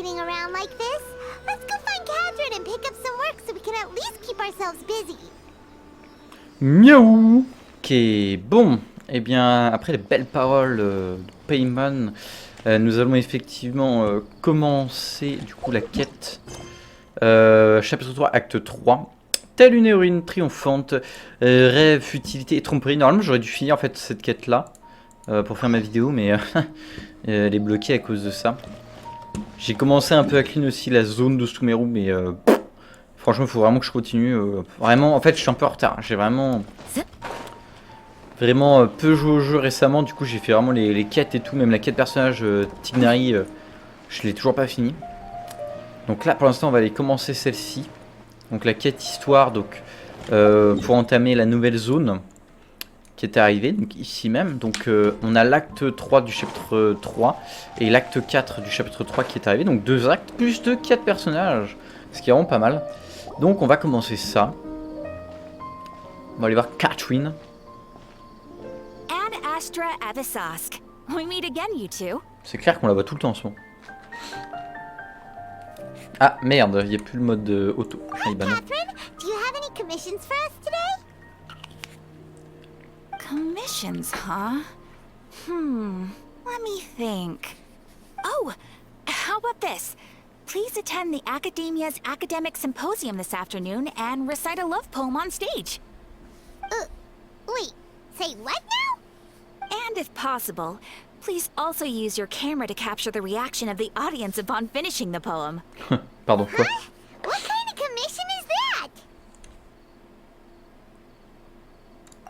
waiting around like this. Let's go find Catherine and pick up some work so we can at least keep ourselves busy. Miaou. Ok, bon. Eh bien, après les belles paroles de Paimon, nous allons effectivement commencer du coup la quête. Chapitre 3, acte 3. Telle une héroïne triomphante, rêve, futilité et tromperie. Normalement, j'aurais dû finir en fait cette quête-là pour faire ma vidéo, mais elle est bloquée à cause de ça. J'ai commencé un peu à clean aussi la zone de Sumeru, mais franchement, il faut vraiment que je continue. Vraiment, en fait, je suis un peu en retard. J'ai vraiment peu joué au jeu récemment. Du coup, j'ai fait vraiment les quêtes et tout, même la quête personnage Tignari, je l'ai toujours pas fini. Donc là, pour l'instant, on va aller commencer celle-ci. Donc la quête histoire, donc pour entamer la nouvelle zone qui est arrivée, donc ici même. Donc on a l'acte 3 du chapitre 3 et l'acte 4 du chapitre 3 qui est arrivé. Donc 2 actes plus de 4 personnages, ce qui est vraiment pas mal. Donc on va commencer ça. On va aller voir Catherine. C'est clair qu'on la voit tout le temps en ce moment. Ah merde, il n'y a plus le mode auto. Hi, Catherine. Do you have any commissions for us today? Commissions, huh? Let me think. Oh, how about this? Please attend the Academia's Academic Symposium this afternoon and recite a love poem on stage. Wait, say what now? And if possible, please also use your camera to capture the reaction of the audience upon finishing the poem. Pardon, quoi? What kind of commission is that?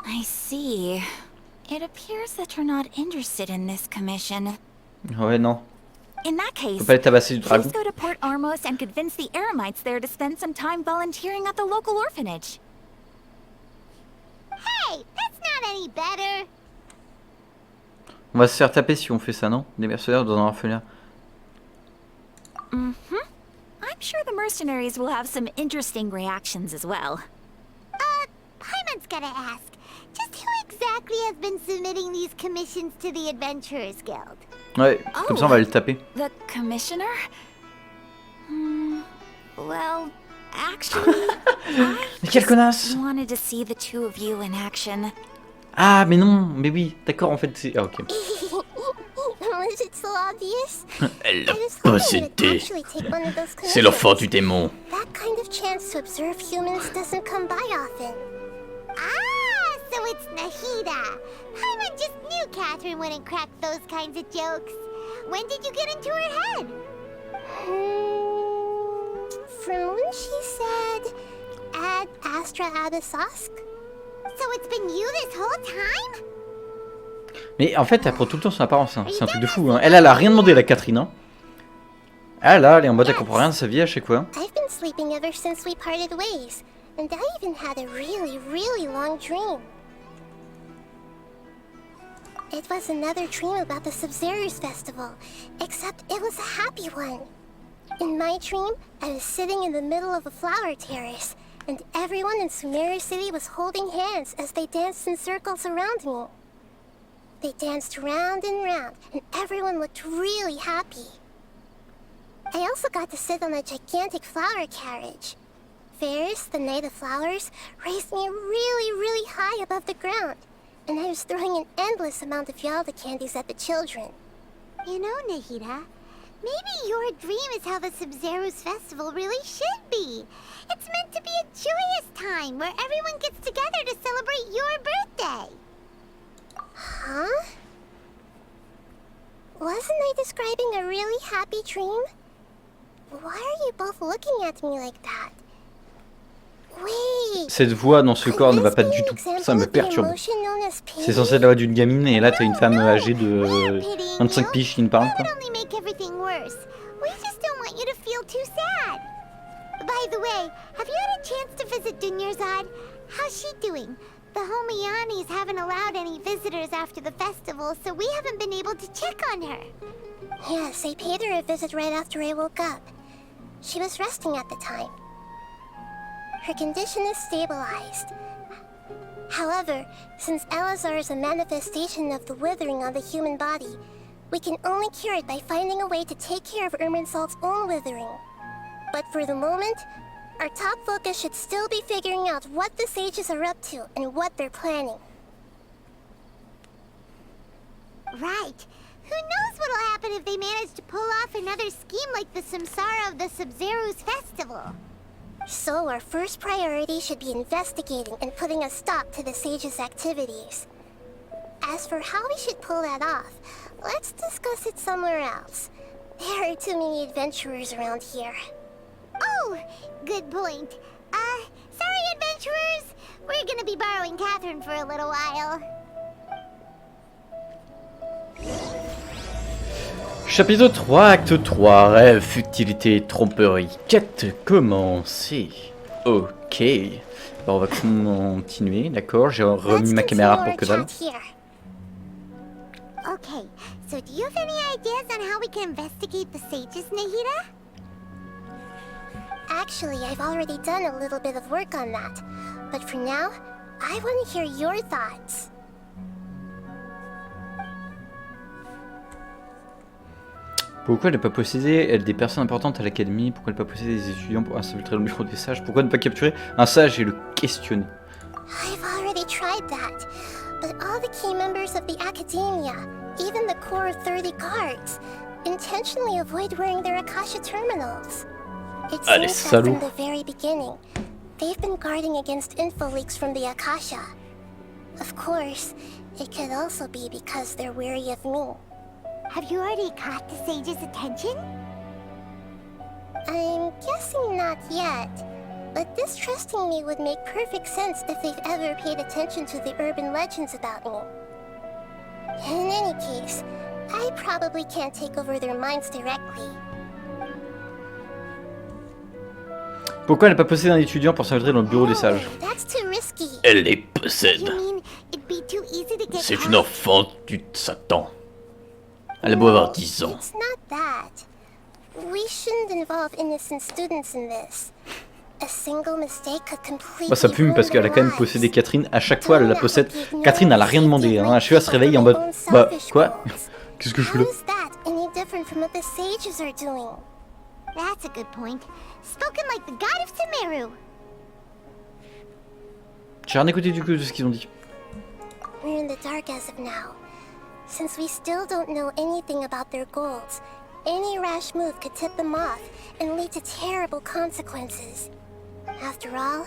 I see. It appears that you're not interested in this commission. Ouais, non. In that case, Faut pas les tabasser du dragon. please go to Port Armos and convince the Eremites there to spend some time volunteering at the local orphanage. Hey, that's not any better. On va se faire taper si on fait ça, non? Des mercenaires dans un orphelinat. I'm sure the mercenaries will have some interesting reactions as well. Paimon's gotta ask. Just who exactly has been submitting these commissions to the Adventurers Guild? Ouais, comme ça on va le taper. The commissioner? Well, actually, Mais quelle connasse! I wanted to see the two of you in action. Ah, mais non, mais oui, d'accord, en fait, c'est... Ah, ok. Was it so obvious? Elle l'a possédé. C'est l'enfant du démon. That kind of chance to observe humans doesn't come by often. Ah, so it's Nahida. Paimon just knew Catherine wouldn't crack those kinds of jokes. When did you get into her head? From when she said, Ad Astra Abyssosque? So it's been you this whole time? Mais en fait, elle prend tout le temps son apparence, hein. C'est un truc de fou, hein. Elle a rien demandé, la Catherine, hein. Ah là, elle est en mode, elle comprend rien de sa vie à chaque fois. I've been sleeping ever since we parted ways, and I even had a really long dream. It was another dream about the Sub-Zerus festival, except it was a happy one. In my dream, I was sitting in the middle of a flower terrace, and everyone in Sumeru City was holding hands as they danced in circles around me. They danced round and round, and everyone looked really happy. I also got to sit on a gigantic flower carriage. Ferris, the Knight of Flowers, raised me really high above the ground, and I was throwing an endless amount of Yalda candies at the children. You know, Nahida, maybe your dream is how the Sub-Zerus festival really should be. It's meant to be a joyous time where everyone gets together to celebrate your birthday. Huh? Wasn't I describing a really happy dream? Why are you both looking at me like that? Wait. Cette voix dans ce corps ne va pas du tout. Ça me perturbe. C'est censé être la voix d'une gamine et là t'as une femme âgée de 25 piges qui ne parle pas. By the way, have you had a chance to visit Dunyarzad? How's she doing? The Homianis haven't allowed any visitors after the festival, so we haven't been able to check on her. Yes, I paid her a visit right after I woke up. She was resting at the time. Her condition is stabilized. However, since Elazar is a manifestation of the withering on the human body, We can only cure it by finding a way to take care of Irminsul's own withering. But for the moment, our top focus should still be figuring out what the sages are up to and what they're planning. Right. Who knows what'll happen if they manage to pull off another scheme like the Samsara of the Sub-Zero's festival? So our first priority should be investigating and putting a stop to the sages' activities. As for how we should pull that off, let's discuss it somewhere else. There are too many adventurers around here. Oh, good point. Sorry, adventurers. We're gonna be borrowing Catherine for a little while. Chapitre 3, Acte 3, Rêves, futilité, tromperie, quête commencée. Ok. Bon, on va continuer, d'accord. J'ai remis ma caméra pour que dalle. Okay, so do you have any ideas on how we can investigate the sages, Nahida? Actually, I've already done a little bit of work on that. But for now, I want to hear your thoughts. Pourquoi ne pas posséder des personnes importantes à l'académie? Pourquoi ne pas posséder des étudiants pour s'infiltrer dans le bureau des sages? Pourquoi ne pas capturer un sage et le questionner? I've already tried that, but all the key members of the academia, even the core 30 guards, intentionally avoid wearing their Akasha terminals. It seems that from the very beginning, they've been guarding against info leaks from the Akasha. Of course, it could also be because they're wary of me. Have you already caught the sage's attention? I'm guessing not yet, but distrusting me would make perfect sense if they've ever paid attention to the urban legends about me. In any case, I probably can't take over their minds directly. Pourquoi ne pas posséder un étudiant pour s'infiltrer dans le bureau des sages? That's too risky. Elle les possède. You mean it'd be too easy to get C'est caught? une enfant du Satan. Elle a beau avoir 10 ans. It's not that. We shouldn't involve innocent students in this. A single mistake could completely Bah ça fume parce qu'elle a quand même possédé Catherine. À chaque fois elle la possède. Catherine elle a rien demandé. Hein. Je se réveille en mode bah quoi? Qu'est-ce que je fais là? How is that any different from what the sages are doing? That's a good point. Spoken like the god of Sumeru. J'ai rien écouté du coup de ce qu'ils ont dit. We're in the dark as of now. Since we still don't know anything about their goals, any rash move could tip them off and lead to terrible consequences. After all,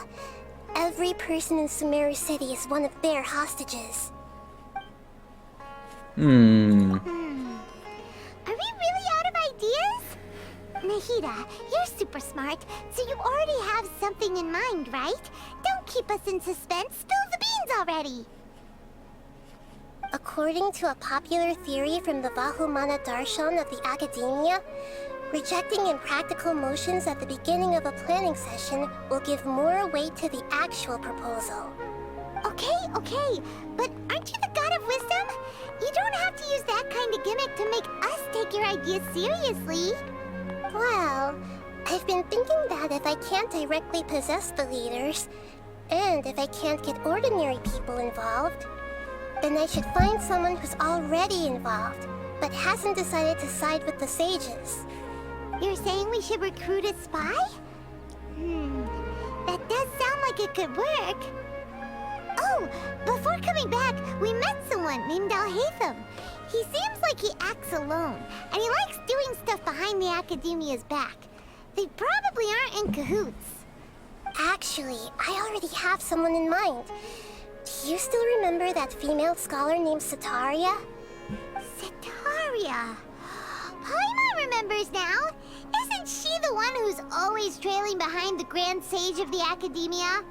every person in Sumeru City is one of their hostages. Are we really out of ideas? Nahida, you're super smart, so you already have something in mind, right? Don't keep us in suspense. Spill the beans already. According to a popular theory from the Vahumana Darshan of the Academia, rejecting impractical motions at the beginning of a planning session will give more weight to the actual proposal. Okay, but aren't you the god of wisdom? You don't have to use that kind of gimmick to make us take your ideas seriously. Well, I've been thinking that if I can't directly possess the leaders, and if I can't get ordinary people involved, then I should find someone who's already involved, but hasn't decided to side with the sages. You're saying we should recruit a spy? That does sound like it could work. Oh, before coming back, we met someone named Alhaitham. He seems like he acts alone, and he likes doing stuff behind the Academia's back. They probably aren't in cahoots. Actually, I already have someone in mind. Do you still remember that female scholar named Setaria? Setaria. Paimon remembers now. Isn't she the one who's always trailing behind the Grand Sage of the Academia?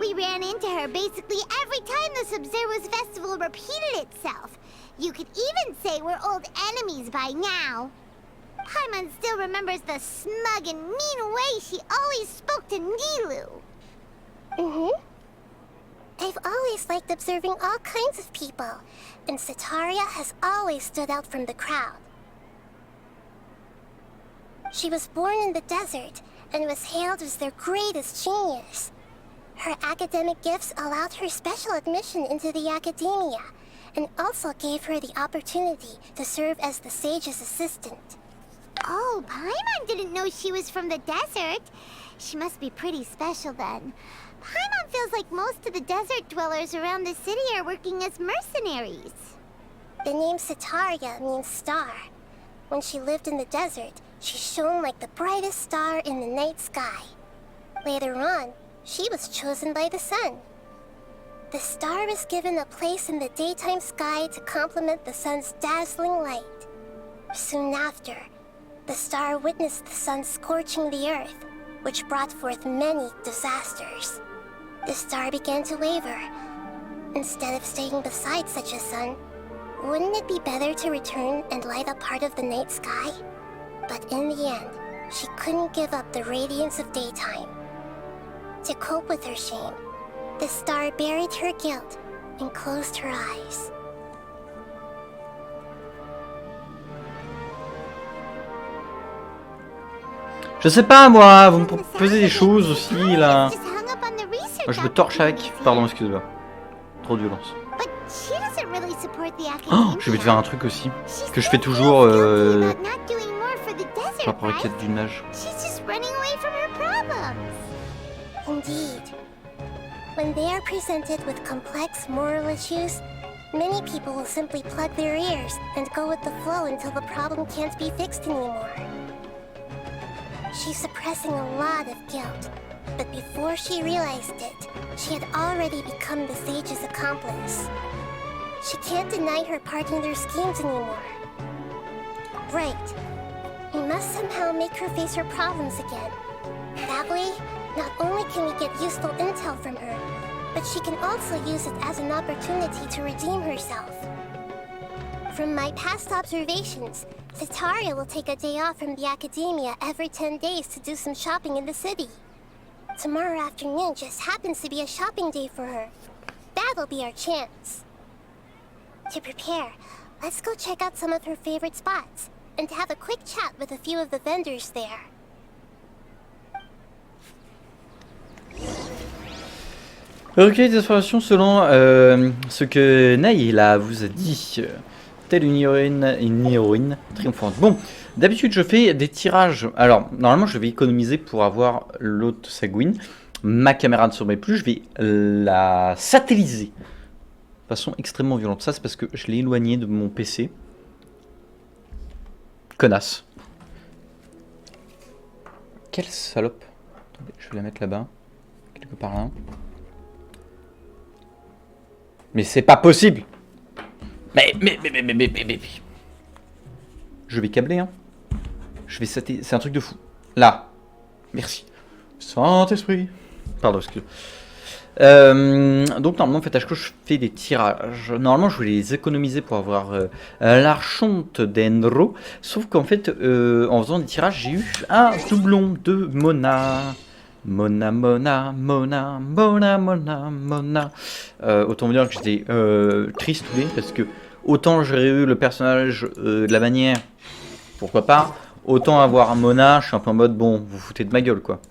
We ran into her basically every time the Sub-Zero's festival repeated itself. You could even say we're old enemies by now. Paimon still remembers the smug and mean way she always spoke to Nilou. I've always liked observing all kinds of people, and Setaria has always stood out from the crowd. She was born in the desert, and was hailed as their greatest genius. Her academic gifts allowed her special admission into the Academia, and also gave her the opportunity to serve as the sage's assistant. Oh, Paimon didn't know she was from the desert. She must be pretty special then. Paimon feels like most of the desert dwellers around the city are working as mercenaries. The name Sitaria means star. When she lived in the desert, she shone like the brightest star in the night sky. Later on, she was chosen by the sun. The star was given a place in the daytime sky to complement the sun's dazzling light. Soon after, the star witnessed the sun scorching the earth, which brought forth many disasters. The star began to waver. Instead of staying beside such a sun, wouldn't it be better to return and light up part of the night sky? But in the end, she couldn't give up the radiance of daytime. To cope with her shame, the star buried her guilt and closed her eyes. Je sais pas moi, vous me proposez des choses aussi là. Moi, je me torche avec. Pardon, excuse-moi. Trop de violence. Oh, je vais te faire un truc aussi. Que je fais toujours par rapport à la quête du nage. Indeed. When they are presented with complex moral issues, many people will simply plug their ears and go with the flow until the problem can't be fixed anymore. She's suppressing a lot of guilt, but before she realized it, she had already become the sage's accomplice. She can't deny her part in their schemes anymore. Right. We must somehow make her face her problems again. That way, not only can we get useful intel from her, but she can also use it as an opportunity to redeem herself. From my past observations, Sitaria will take a day off from the academia every 10 days to do some shopping in the city. Tomorrow afternoon just happens to be a shopping day for her. That'll be our chance. To prepare, let's go check out some of her favorite spots, and have a quick chat with a few of the vendors there. Recueil des informations selon ce que Naïla vous a dit. Telle une héroïne triomphante. Bon, d'habitude je fais des tirages. Alors, normalement je vais économiser pour avoir l'autre sanguine. Ma caméra ne surveille plus, je vais la satelliser. De façon extrêmement violente. Ça c'est parce que je l'ai éloigné de mon PC. Connasse. Quelle salope. Attendez, je vais la mettre là-bas. Quelque part là. Mais c'est pas possible. Mais. Je vais câbler, hein. Je vais satelliser. C'est un truc de fou. Là. Merci. Saint-Esprit. Pardon, excusez. Donc normalement en fait à chaque fois je fais des tirages. Normalement je voulais les économiser pour avoir l'archonte d'Enro. Sauf qu'en fait en faisant des tirages j'ai eu un doublon de Mona. Mona. Autant vous dire que j'étais triste parce que autant j'aurais eu le personnage de la manière, pourquoi pas, autant avoir un Mona, je suis un peu en mode bon, vous foutez de ma gueule quoi.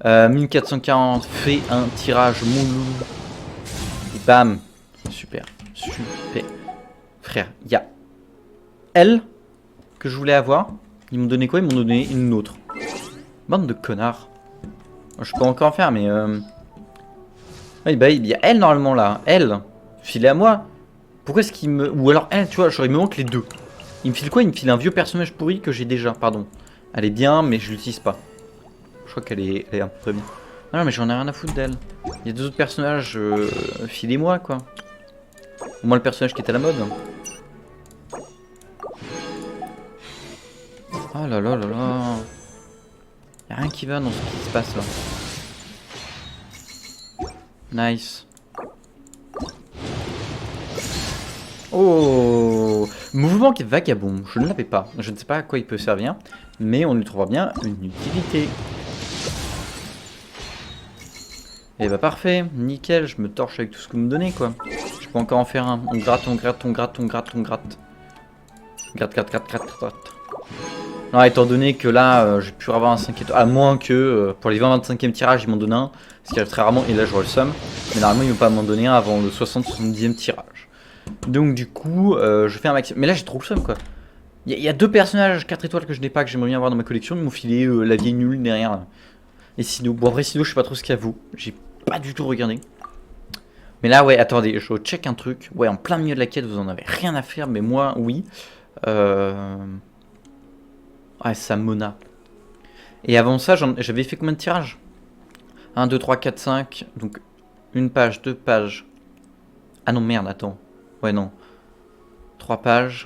1440, fait un tirage moulou. Et bam. Super. Frère, il y a elle que je voulais avoir. Ils m'ont donné quoi? Ils m'ont donné une autre. Bande de connards. Je peux encore en faire, mais oui, bah il y a elle normalement là. Elle, filez à moi. Pourquoi est-ce qu'il me... Ou alors elle, tu vois, genre il me manque les deux. Il me file quoi? Il me file un vieux personnage pourri que j'ai déjà, pardon. Elle est bien, mais je l'utilise pas. Je crois qu'elle est un peu bien. Non, mais j'en ai rien à foutre d'elle. Il y a deux autres personnages, filez-moi quoi. Au moins le personnage qui est à la mode. Oh là là là là. Y'a rien qui va dans ce qui se passe là. Nice. Oh, mouvement qui est vagabond. Je ne l'avais pas. Je ne sais pas à quoi il peut servir, mais on lui trouvera bien une utilité. Et bah parfait, nickel. Je me torche avec tout ce que vous me donnez quoi. Je peux encore en faire un. On gratte. Gratte. Non, étant donné que là, j'ai pu avoir un 5 étoiles, à moins que pour les 20-25e tirages, ils m'en donnent un, ce qui arrive très rarement, et là j'aurai le somme. Mais normalement, ils ne vont pas m'en donner un avant le 60-70e tirage. Donc du coup, je fais un maximum. Mais là j'ai trop le seum quoi. Il y a 2 personnages 4 étoiles que je n'ai pas, que j'aimerais bien avoir dans ma collection. Ils m'ont filé la vieille nulle derrière. Là. Et sinon, bon après sinon je sais pas trop ce qu'il y a vous. J'ai pas du tout regardé. Mais là ouais, attendez, je check un truc. Ouais, en plein milieu de la quête, vous en avez rien à faire, mais moi oui. Ouais, ça Mona. Et avant ça, j'avais fait combien de tirages? 1, 2, 3, 4, 5. Donc, une page, 2 pages. Ah non, merde, attends. Ouais, non. 3 pages.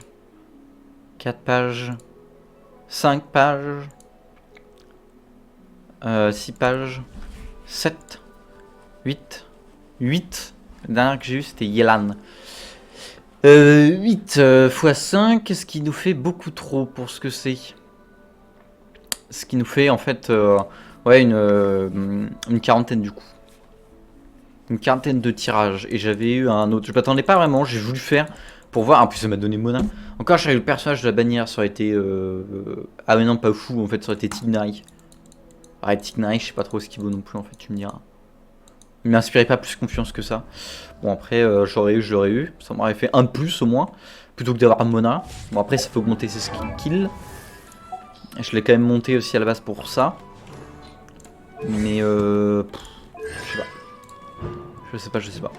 4 pages. 5 pages. 6 pages. 7. 8. 8. La dernière que j'ai eu, c'était Yelan. 8 x 5, ce qui nous fait beaucoup trop pour ce que c'est. Ce qui nous fait en fait ouais, une quarantaine du coup. Une quarantaine de tirages. Et j'avais eu un autre. Je m'attendais pas vraiment, j'ai voulu faire pour voir. En plus ça m'a donné Mona. Encore je savais que le personnage de la bannière ça aurait été... Ah mais non pas fou, en fait ça aurait été Tignai. Pareil Tignai, je sais pas trop ce qu'il vaut non plus en fait, tu me diras. Il m'inspirait pas plus confiance que ça. Bon après je l'aurais eu. Ça m'aurait fait un de plus au moins. Plutôt que d'avoir Mona. Bon après ça fait augmenter ses skills. Je l'ai quand même monté aussi à la base pour ça. Mais je sais pas. Je sais pas.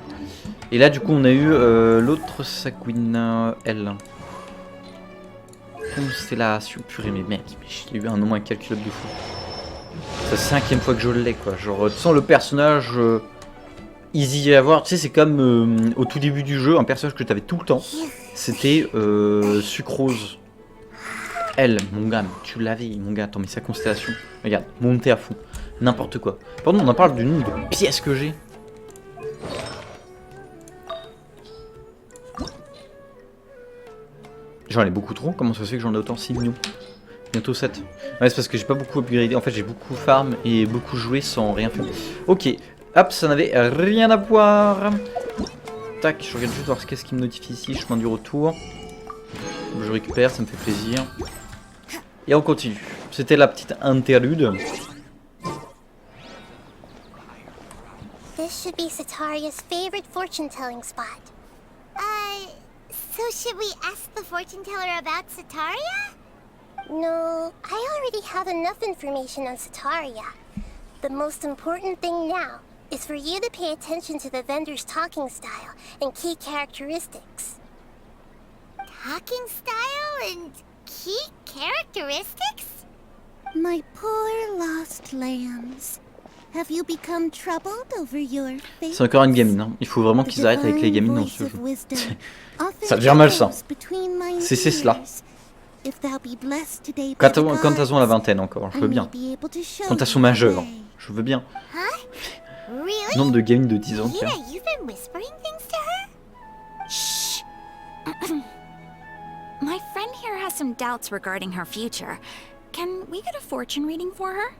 Et là du coup on a eu l'autre Saguina L. Constellation. Purée mais mec, j'ai eu un nombre incalculable de fou. C'est la 5e fois que je l'ai quoi. Genre sans le personnage easy à avoir. Tu sais c'est comme au tout début du jeu, un personnage que tu avais tout le temps. C'était Sucrose. Elle, mon gars, tu l'avais, mon gars, attends, mais sa constellation, regarde, monter à fond, n'importe quoi. Pardon, on en parle du nombre de pièces que j'ai. J'en ai beaucoup trop, comment ça se fait que j'en ai autant? 6 millions. Bientôt 7. Ouais, c'est parce que j'ai pas beaucoup upgradé, en fait j'ai beaucoup farm et beaucoup joué sans rien faire. Ok, hop, ça n'avait rien à voir. Tac, je regarde juste voir qu'est-ce qui me notifie ici, chemin du retour. Je récupère, ça me fait plaisir. Et on continue. C'était la petite interlude. This should be Sataria's favorite fortune-telling spot. So should we ask the fortune teller about Sataria? No, I already have enough information on Sataria. The most important thing now is for you to pay attention to the vendor's talking style and key characteristics. Talking style and key characteristics? My poor lost lambs. Have you become troubled over your fate? C'est encore une gamine, hein. Il faut vraiment qu'ils arrêtent avec les gamines dans ce jeu. Ça devient malsain. C'est cela. Quand elles ont la vingtaine encore, je veux bien. Quand elles sont majeures, je veux bien. Really? Nombre de gamines de 10 ans, tiens. Nina, you've been whispering things to her? Shh. My friend here has some doubts regarding her future. Can we get a fortune reading for her?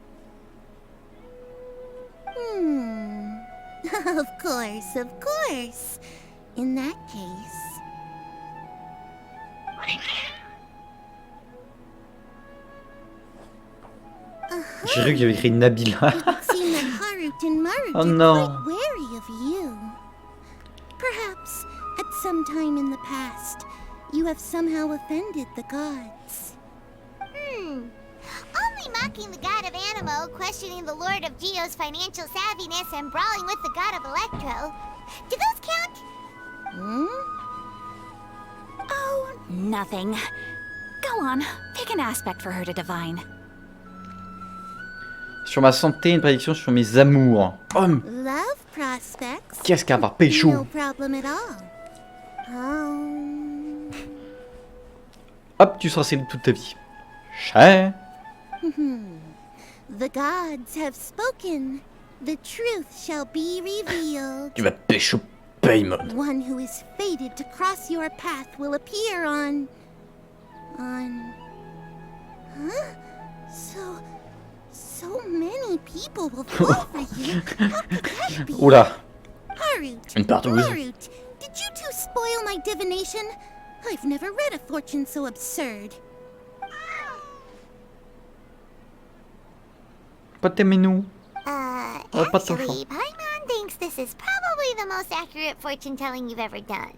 Of course, of course. In that case... J'ai cru qu'il y avait écrit Nabila. Oh non. Wary of you. Perhaps, at some time in the past, you have somehow offended the gods. Only mocking the god of Animo, questioning the lord of Geo's financial savviness, and brawling with the god of Electro. Do those count? Oh, nothing. Go on, pick an aspect for her to divine. Sur ma santé, une prédiction sur mes amours. Homme. Love prospects? Qu'est-ce qu'à avoir pécho? No problem at all. Hop, tu seras célèbre toute ta vie. Cher. The gods have spoken. The truth shall be revealed. Tu vas pécho Paymon. One who is fated to cross your path will appear on... Huh? So many people will fall for you. How could that be? Oula. Harut, Une partouze. Harut, did you two spoil my divination? I've never read a fortune so absurd. Pas t'aimer nous. Oh, pas ton Actually, Paimon thinks this is probably the most accurate fortune telling you've ever done.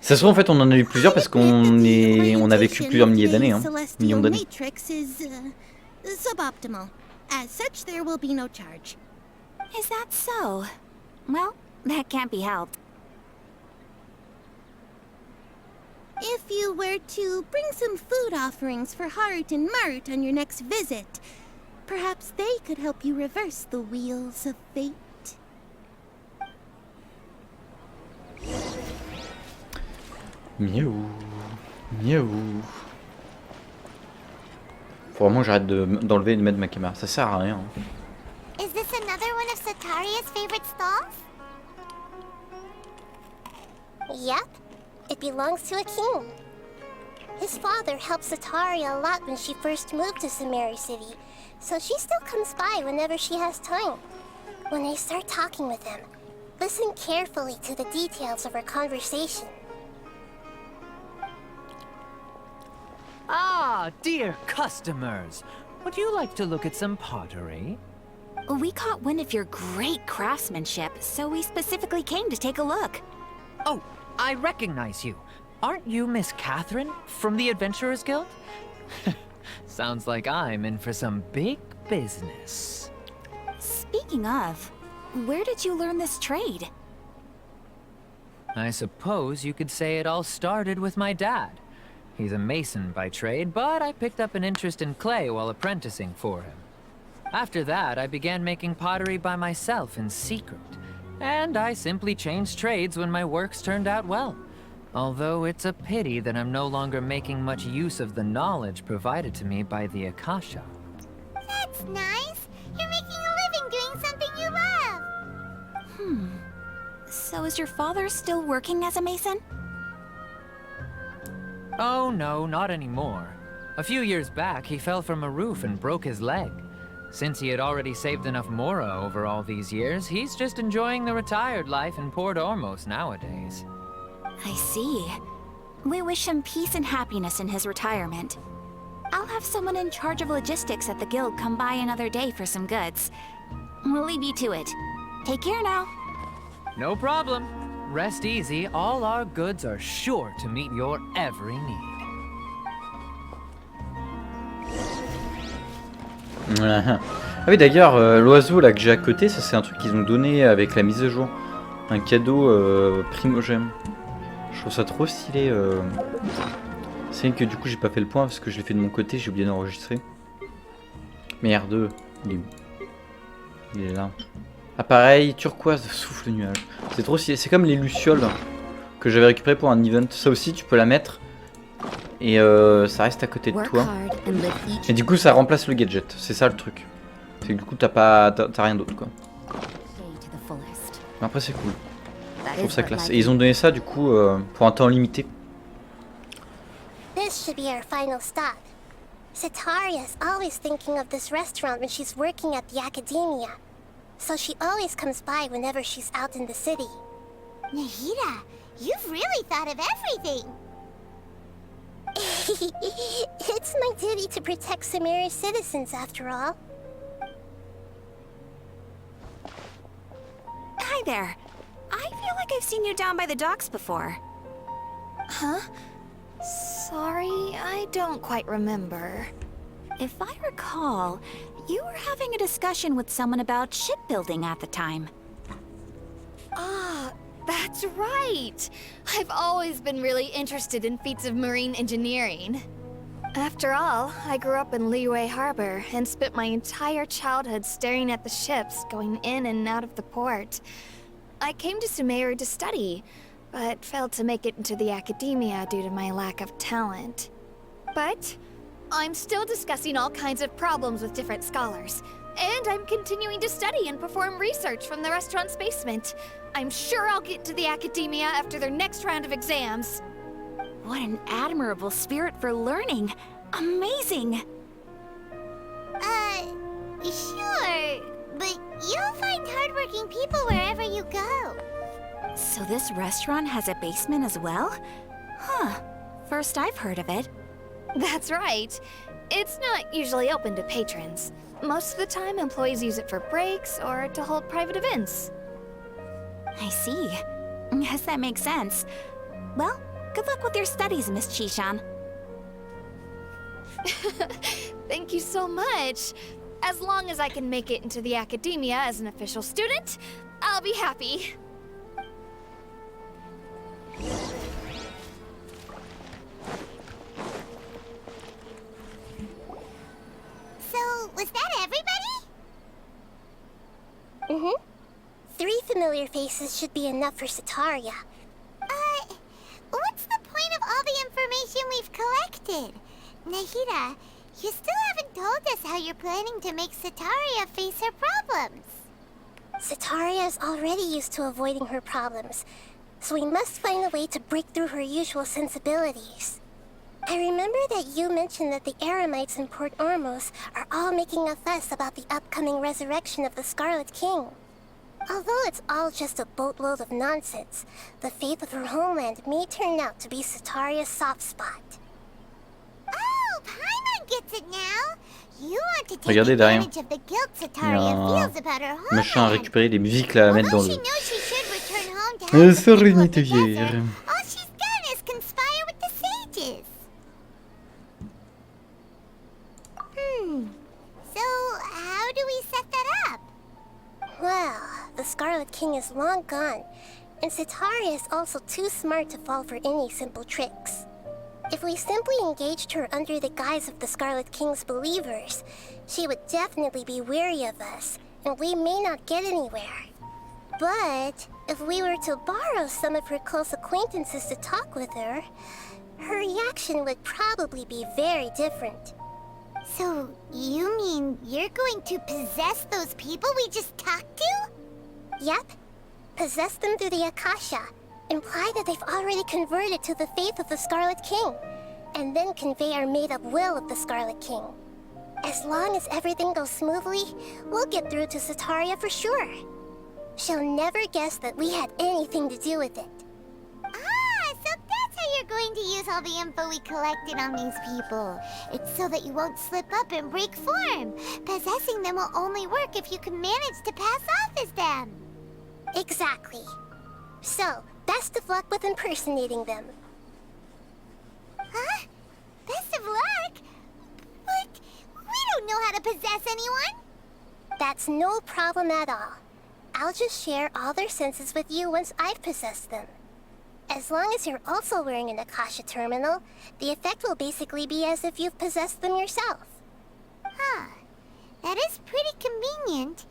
Ça se trouve en fait on en a eu plusieurs parce on a vécu plusieurs milliers d'années, hein. Millions d'années. Matrix is suboptimal. As such, there will be no charge. Is that so? Well, that can't be helped. If you were to bring some food offerings for Heart and Mart on your next visit, perhaps they could help you reverse the wheels of fate. Miaou. Miaou. Faut vraiment que j'arrête d'enlever et de mettre ma caméra. Ça sert à rien. Is this another one of Sataria's favorite stalls? Yep, it belongs to a king. His father helped Sataria a lot when she first moved to Sumeru City, so she still comes by whenever she has time. When I start talking with him, listen carefully to the details of our conversation. Ah, dear customers. Would you like to look at some pottery? We caught wind of your great craftsmanship, so we specifically came to take a look. Oh, I recognize you. Aren't you Miss Catherine from the Adventurers Guild? Sounds like I'm in for some big business. Speaking of, where did you learn this trade? I suppose you could say it all started with my dad. He's a mason by trade, but I picked up an interest in clay while apprenticing for him. After that, I began making pottery by myself in secret. And I simply changed trades when my works turned out well. Although it's a pity that I'm no longer making much use of the knowledge provided to me by the Akasha. That's nice. You're making a living doing something you love. So is your father still working as a mason? Oh no, not anymore. A few years back, he fell from a roof and broke his leg. Since he had already saved enough mora over all these years, he's just enjoying the retired life in Port Ormos nowadays. I see. We wish him peace and happiness in his retirement. I'll have someone in charge of logistics at the guild come by another day for some goods. We'll leave you to it. Take care now. No problem. Rest easy, all our goods are sure to meet your every need. Ah oui d'ailleurs, l'oiseau là que j'ai à côté, ça c'est un truc qu'ils ont donné avec la mise à jour. Un cadeau primogème. Je trouve ça trop stylé. C'est que du coup j'ai pas fait le point parce que je l'ai fait de mon côté, j'ai oublié d'enregistrer. Mais R2, il est où? Il est là. Appareil turquoise, souffle nuage. C'est trop stylé, c'est comme les lucioles que j'avais récupéré pour un event. Ça aussi tu peux la mettre et ça reste à côté de toi. Et du coup ça remplace le gadget, c'est ça le truc. C'est que du coup t'as rien d'autre quoi. Mais après c'est cool. Je trouve ça classe. Et ils ont donné ça du coup pour un temps limité. This should be our final stop. Sataria's always thinking of this restaurant when she's working at the academia. So she always comes by whenever she's out in the city. Nahida, you've really thought of everything. It's my duty to protect Sumeru's citizens after all. Hi there. I feel like I've seen you down by the docks before. Huh? Sorry, I don't quite remember. If I recall, you were having a discussion with someone about shipbuilding at the time. Ah, that's right! I've always been really interested in feats of marine engineering. After all, I grew up in Liyue Harbor and spent my entire childhood staring at the ships going in and out of the port. I came to Sumeru to study, but failed to make it into the academia due to my lack of talent. But I'm still discussing all kinds of problems with different scholars, and I'm continuing to study and perform research from the restaurant's basement. I'm sure I'll get to the academia after their next round of exams. What an admirable spirit for learning. Amazing! Sure, but you'll find hardworking people wherever you go. So this restaurant has a basement as well? Huh. First I've heard of it. That's right. It's not usually open to patrons. Most of the time, employees use it for breaks or to hold private events. I see. Guess that makes sense. Well, good luck with your studies, Miss Chishan. Thank you so much. As long as I can make it into the academia as an official student, I'll be happy. So, was that everybody? Mm-hmm. 3 familiar faces should be enough for Setaria. What's the point of all the information we've collected? Nahida, you still haven't told us how you're planning to make Setaria face her problems. Setaria is already used to avoiding her problems, so we must find a way to break through her usual sensibilities. I remember that you mentioned that the Eremites in Port Ormos are all making a fuss about the upcoming resurrection of the Scarlet King. Although it's all just a boatload of nonsense, the fate of her homeland may turn out to be Setaria's soft spot. Oh, Paimon gets it now. You want to take Regardez derrière. advantage of the guilt Il y a Setaria un feels about her machin à homeland. récupérer, des musiques là à mettre dans Although le... she knows she should return home to help the people of the sérénité desert, hier. all she's done is conspire with the sages. So, how do we set that up? Well, the Scarlet King is long gone, and Setaria is also too smart to fall for any simple tricks. If we simply engaged her under the guise of the Scarlet King's believers, she would definitely be wary of us, and we may not get anywhere. But if we were to borrow some of her close acquaintances to talk with her, her reaction would probably be very different. So, you mean you're going to possess those people we just talked to? Yep. Possess them through the Akasha. Imply that they've already converted to the faith of the Scarlet King, and then convey our made-up will of the Scarlet King. As long as everything goes smoothly, we'll get through to Setaria for sure. She'll never guess that we had anything to do with it. Ah, so that's how you're going to use all the info we collected on these people. It's so that you won't slip up and break form. Possessing them will only work if you can manage to pass off as them. Exactly. So, best of luck with impersonating them. Huh? Best of luck? But we don't know how to possess anyone. That's no problem at all. I'll just share all their senses with you once I've possessed them. As long as you're also wearing an Akasha terminal, the effect will basically be as if you've possessed them yourself. Huh. That is pretty convenient.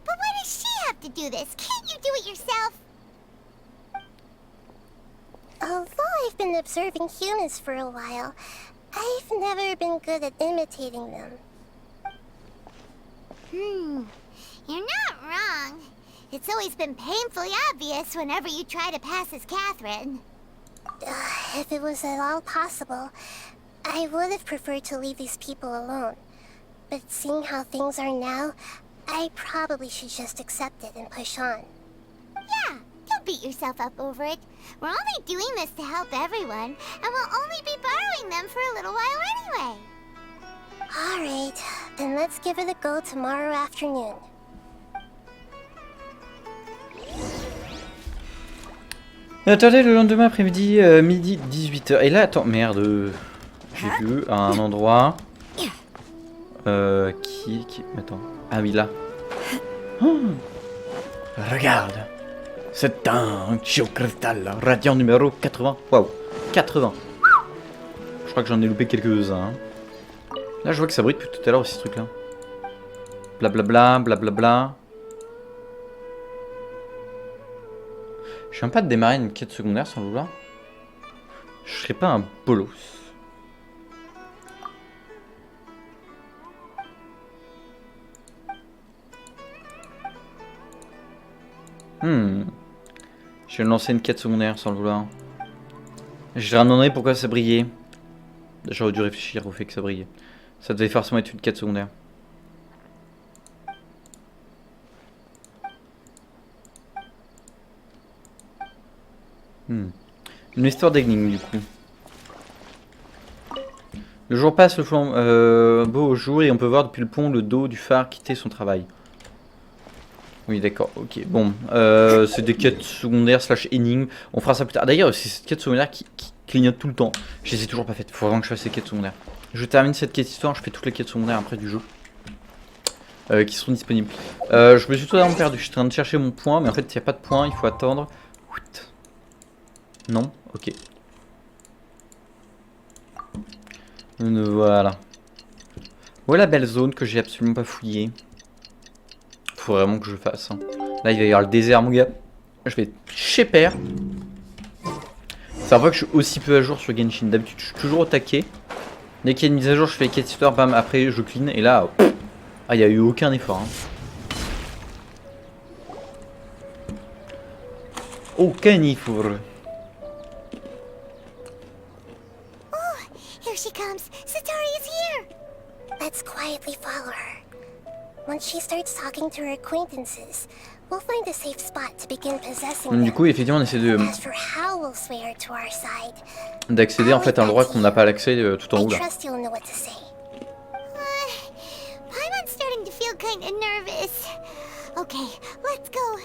But why does she have to do this? Can't you do it yourself? Although I've been observing humans for a while, I've never been good at imitating them. You're not wrong. It's always been painfully obvious whenever you try to pass as Catherine. If it was at all possible, I would have preferred to leave these people alone. But seeing how things are now, I probably should just accept it and push on. Yeah, don't beat yourself up over it. We're only doing this to help everyone, and we'll only be borrowing them for a little while anyway. Alright, then let's give it a go tomorrow afternoon. Attendez, le lendemain après-midi, midi 18h. Et là, attends, merde. J'ai vu à un endroit... qui... Attends. Ah oui, là. Oh, regarde. C'est un géocristal radiant numéro 80. Waouh, 80. Je crois que j'en ai loupé quelques-uns. Hein. Là, je vois que ça brille depuis tout à l'heure aussi, ce truc-là. Blablabla, blablabla. Je viens pas de démarrer une quête secondaire sans le vouloir. Je serais pas un bolos. Je viens de lancer une quête secondaire sans le vouloir. Je ramènerai pourquoi ça brillait. J'aurais dû réfléchir au fait que ça brillait. Ça devait forcément être une quête secondaire. Une histoire d'énigme du coup. Le jour passe, le flambeau au jour et on peut voir depuis le pont le dos du phare quitter son travail. Oui, d'accord, ok. Bon, c'est des quêtes secondaires slash énigmes. On fera ça plus tard. D'ailleurs, c'est cette quête secondaire qui clignote tout le temps. Je les ai toujours pas faites. Faut vraiment que je fasse ces quêtes secondaires. Je termine cette quête histoire, je fais toutes les quêtes secondaires après du jeu. Qui seront disponibles. Je me suis totalement perdu. Je suis en train de chercher mon point, mais en fait, il n'y a pas de point. Il faut attendre. Non, ok. Voilà. Voilà la belle zone que j'ai absolument pas fouillée. Faut vraiment que je fasse. Hein. Là, il va y avoir le désert, mon gars. Je vais être chez père. C'est vrai que je suis aussi peu à jour sur Genshin. D'habitude, je suis toujours au taquet. Dès qu'il y a une mise à jour, je fais quête histoire, bam, après je clean. Et là, il n'y a eu aucun effort. Hein. Aucun effort. Here she comes. Satori is here. Let's quietly follow her. Once she starts talking to her acquaintances, we'll find a safe spot to begin possessing them. Du coup, effectivement, on essaie de As for how we'll sway her to our side, d'accéder en fait à un endroit qu'on n'a pas l'accès tout en haut I là. trust you'll know what to say. Paimon's starting to feel kind of nervous. Okay, let's go.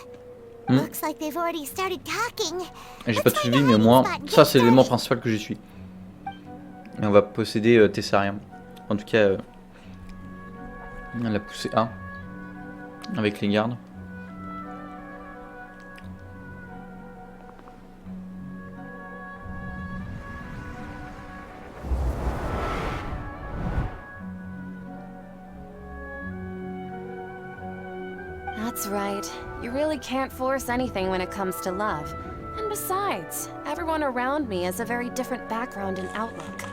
Looks like they've already started talking. J'ai pas tout suivi, mais au moins, ça c'est l'élément principal que j'y suis. Et on va posséder Tessarium. En tout cas, la poussée A. Avec les gardes. That's right. You really can't force anything when it comes to love. And besides, everyone around me has a very different background and outlook.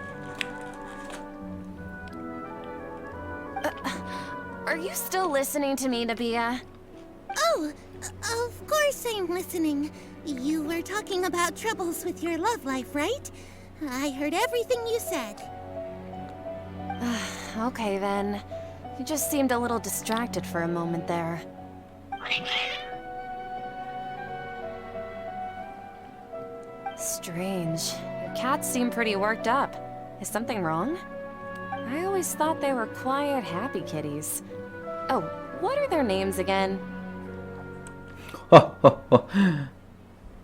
Are you still listening to me, Nabia? Oh, of course I'm listening. You were talking about troubles with your love life, right? I heard everything you said. Okay then. You just seemed a little distracted for a moment there. Strange. Your cats seem pretty worked up. Is something wrong? I always thought they were quiet, happy kitties. Oh, what are their names again?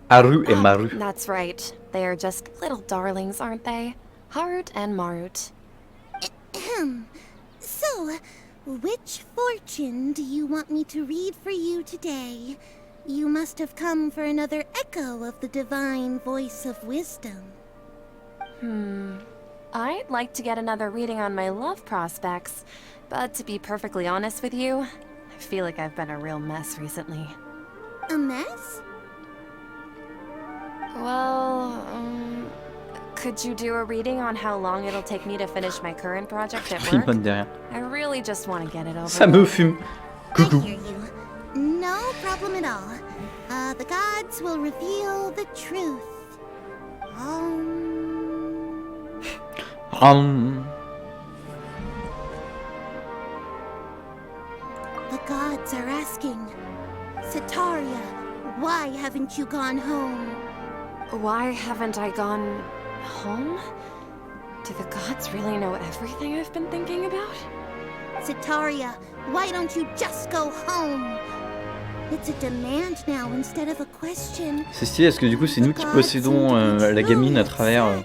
Aru et Maru. That's right. They are just little darlings, aren't they? Harut and Marut. So, which fortune do you want me to read for you today? You must have come for another echo of the divine voice of wisdom. I'd like to get another reading on my love prospects, but to be perfectly honest with you, I feel like I've been a real mess recently. A mess? Well, could you do a reading on how long it'll take me to finish my current project at work? I really just want to get it over. Ça me fume. I hear you. No problem at all. The gods will reveal the truth. The gods are asking, Sataria, why haven't you gone home? Why haven't I gone home? Do the gods really know everything I've been thinking about? Sataria, why don't you just go home? It's a demand now instead of a question. C'est stylé parce que du coup c'est nous qui possédons la gamine à travers.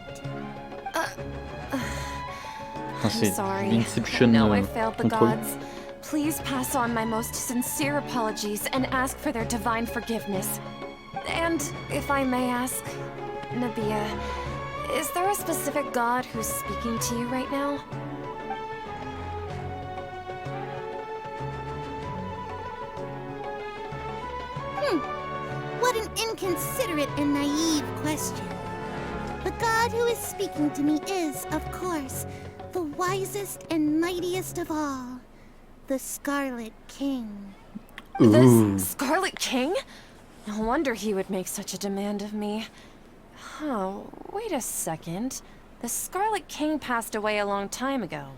C'est l'Inception control. Please pass on my most sincere apologies and ask for their divine forgiveness. And if I may ask, Nabia, is there a specific god who's speaking to you right now? What an inconsiderate and naive question. The god who is speaking to me is, of course, the wisest and mightiest of all, the Scarlet King. The Scarlet King? No wonder he would make such a demand of me. Oh, wait a second. The Scarlet King passed away a long time ago.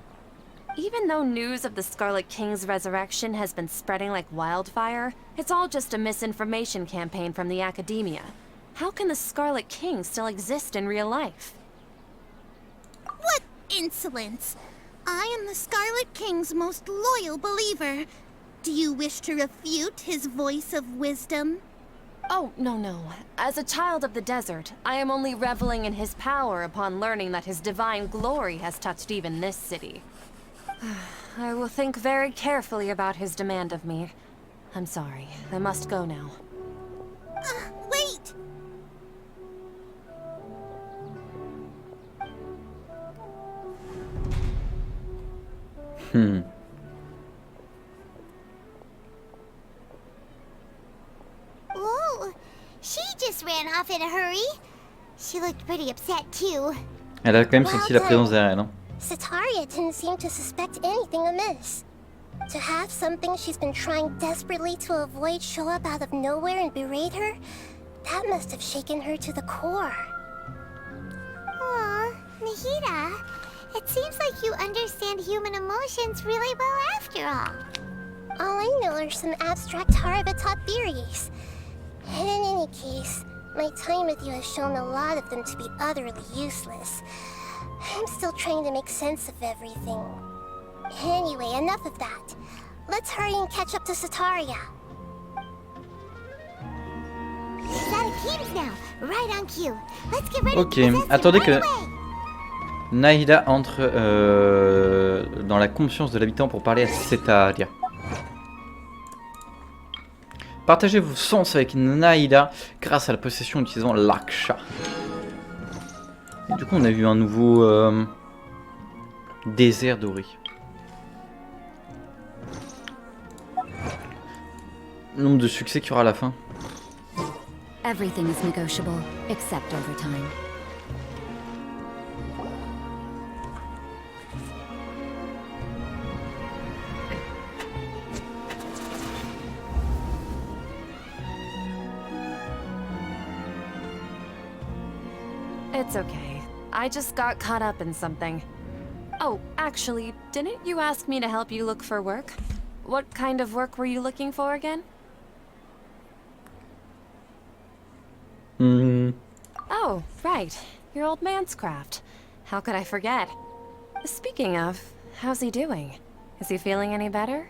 Even though news of the Scarlet King's resurrection has been spreading like wildfire, it's all just a misinformation campaign from the academia. How can the Scarlet King still exist in real life? What insolence! I am the Scarlet King's most loyal believer. Do you wish to refute his voice of wisdom? Oh, no. As a child of the desert, I am only reveling in his power upon learning that his divine glory has touched even this city. I will think very carefully about his demand of me. I'm sorry, I must go now. Wait! Whoa! She just ran off in a hurry. She looked pretty upset too. Elle a quand même senti la présence derrière elle. Hein. Sataria didn't seem to suspect anything amiss. To have something she's been trying desperately to avoid show up out of nowhere and berate her, that must have shaken her to the core. Aw, Nahida, it seems like you understand human emotions really well after all. All I know are some abstract Harava-taught theories. And in any case, my time with you has shown a lot of them to be utterly useless. I'm still trying to make sense of everything. Anyway, enough of that. Let's hurry and catch up to Sataria. She's out of games now, right on cue. Let's get ready Ok, to possess attendez him que right away. Nahida entre dans la conscience de l'habitant pour parler à Setaria. Partagez vos sens avec Nahida grâce à la possession utilisant l'Aksha. Et du coup, on a vu un nouveau désert doré. Nombre de succès qu'il y aura à la fin. Everything is negotiable, except overtime. It's okay. I just got caught up in something. Oh, actually, didn't you ask me to help you look for work? What kind of work were you looking for again? Oh, right. Your old man's craft. How could I forget? Speaking of, how's he doing? Is he feeling any better?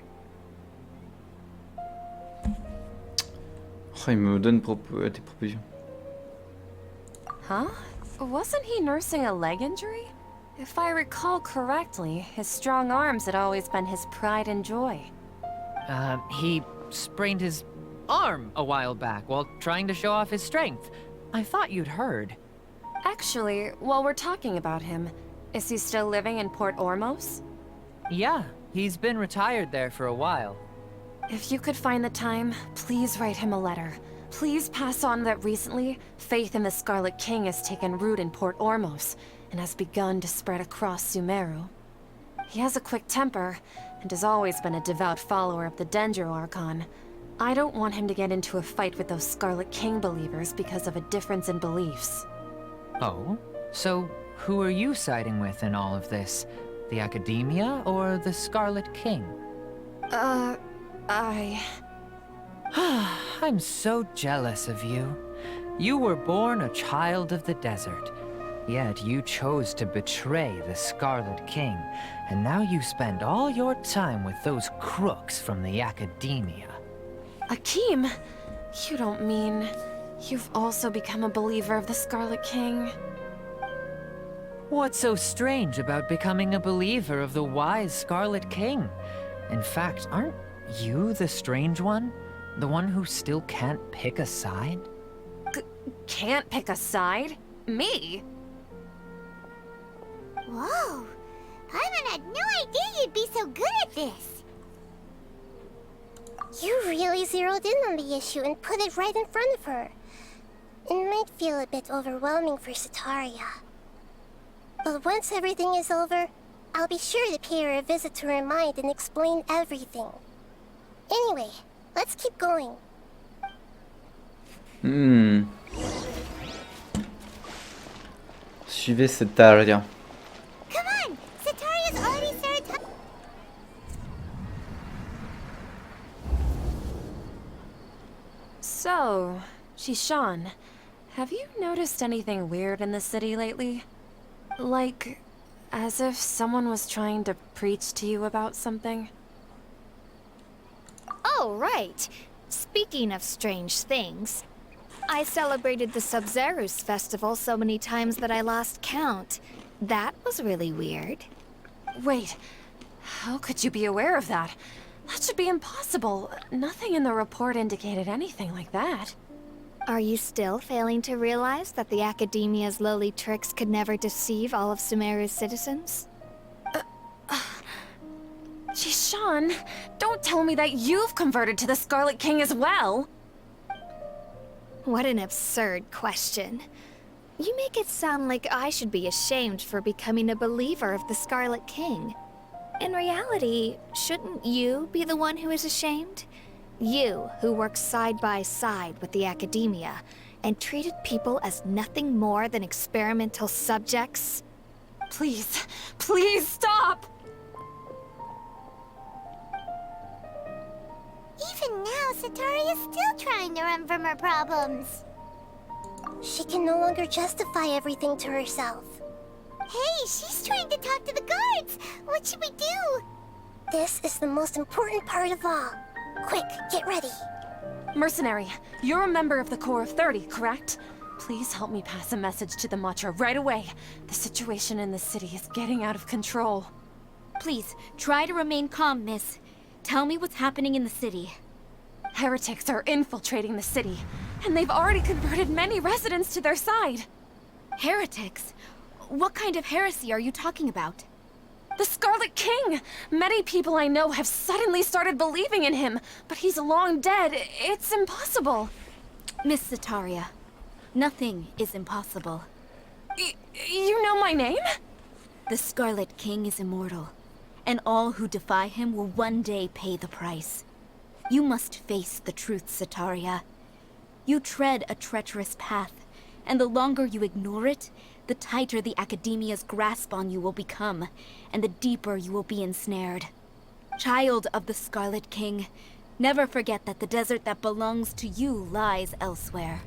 Oh, il me donne des propositions. Huh? Wasn't he nursing a leg injury? If I recall correctly, his strong arms had always been his pride and joy. He sprained his arm a while back while trying to show off his strength. I thought you'd heard. Actually, while we're talking about him, is he still living in Port Ormos? Yeah, he's been retired there for a while. If you could find the time, please write him a letter. Please pass on that recently, faith in the Scarlet King has taken root in Port Ormos and has begun to spread across Sumeru. He has a quick temper and has always been a devout follower of the Dendro Archon. I don't want him to get into a fight with those Scarlet King believers because of a difference in beliefs. Oh? So, who are you siding with in all of this? The Academia or the Scarlet King? I'm so jealous of you. You were born a child of the desert, yet you chose to betray the Scarlet King, and now you spend all your time with those crooks from the Academia. Akeem, you don't mean you've also become a believer of the Scarlet King? What's so strange about becoming a believer of the wise Scarlet King? In fact, aren't you the strange one? The one who still can't pick a side? Can't pick a side? Me? Whoa! Paimon had no idea you'd be so good at this. You really zeroed in on the issue and put it right in front of her. It might feel a bit overwhelming for Sataria. But once everything is over, I'll be sure to pay her a visit to her mind and explain everything. Anyway, let's keep going. Suivez Setaria. Come on! Sataria's already started talking. So, Shishan, have you noticed anything weird in the city lately? Like, as if someone was trying to preach to you about something? Oh, right. Speaking of strange things, I celebrated the Sub-Zerus festival so many times that I lost count. That was really weird. Wait, how could you be aware of that? That should be impossible. Nothing in the report indicated anything like that. Are you still failing to realize that the Academia's lowly tricks could never deceive all of Sumeru's citizens? Jishan, don't tell me that you've converted to the Scarlet King as well! What an absurd question. You make it sound like I should be ashamed for becoming a believer of the Scarlet King. In reality, shouldn't you be the one who is ashamed? You, who works side by side with the Academia, and treated people as nothing more than experimental subjects? Please, please stop! Even now, Satori is still trying to run from her problems. She can no longer justify everything to herself. Hey, she's trying to talk to the guards! What should we do? This is the most important part of all. Quick, get ready. Mercenary, you're a member of the Corps of 30, correct? Please help me pass a message to the Matcha right away. The situation in the city is getting out of control. Please, try to remain calm, miss. Tell me what's happening in the city. Heretics are infiltrating the city, and they've already converted many residents to their side. Heretics? What kind of heresy are you talking about? The Scarlet King! Many people I know have suddenly started believing in him, but he's long dead. It's impossible. Miss Sataria, nothing is impossible. You know my name? The Scarlet King is immortal, and all who defy him will one day pay the price. You must face the truth, Sataria. You tread a treacherous path, and the longer you ignore it, the tighter the Academia's grasp on you will become, and the deeper you will be ensnared. Child of the Scarlet King, never forget that the desert that belongs to you lies elsewhere.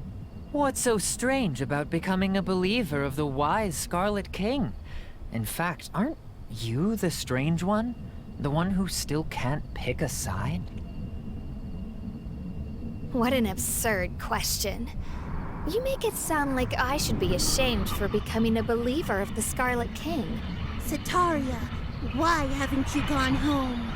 What's so strange about becoming a believer of the wise Scarlet King? In fact, aren't you the strange one? The one who still can't pick a side? What an absurd question. You make it sound like I should be ashamed for becoming a believer of the Scarlet King. Sataria, why haven't you gone home?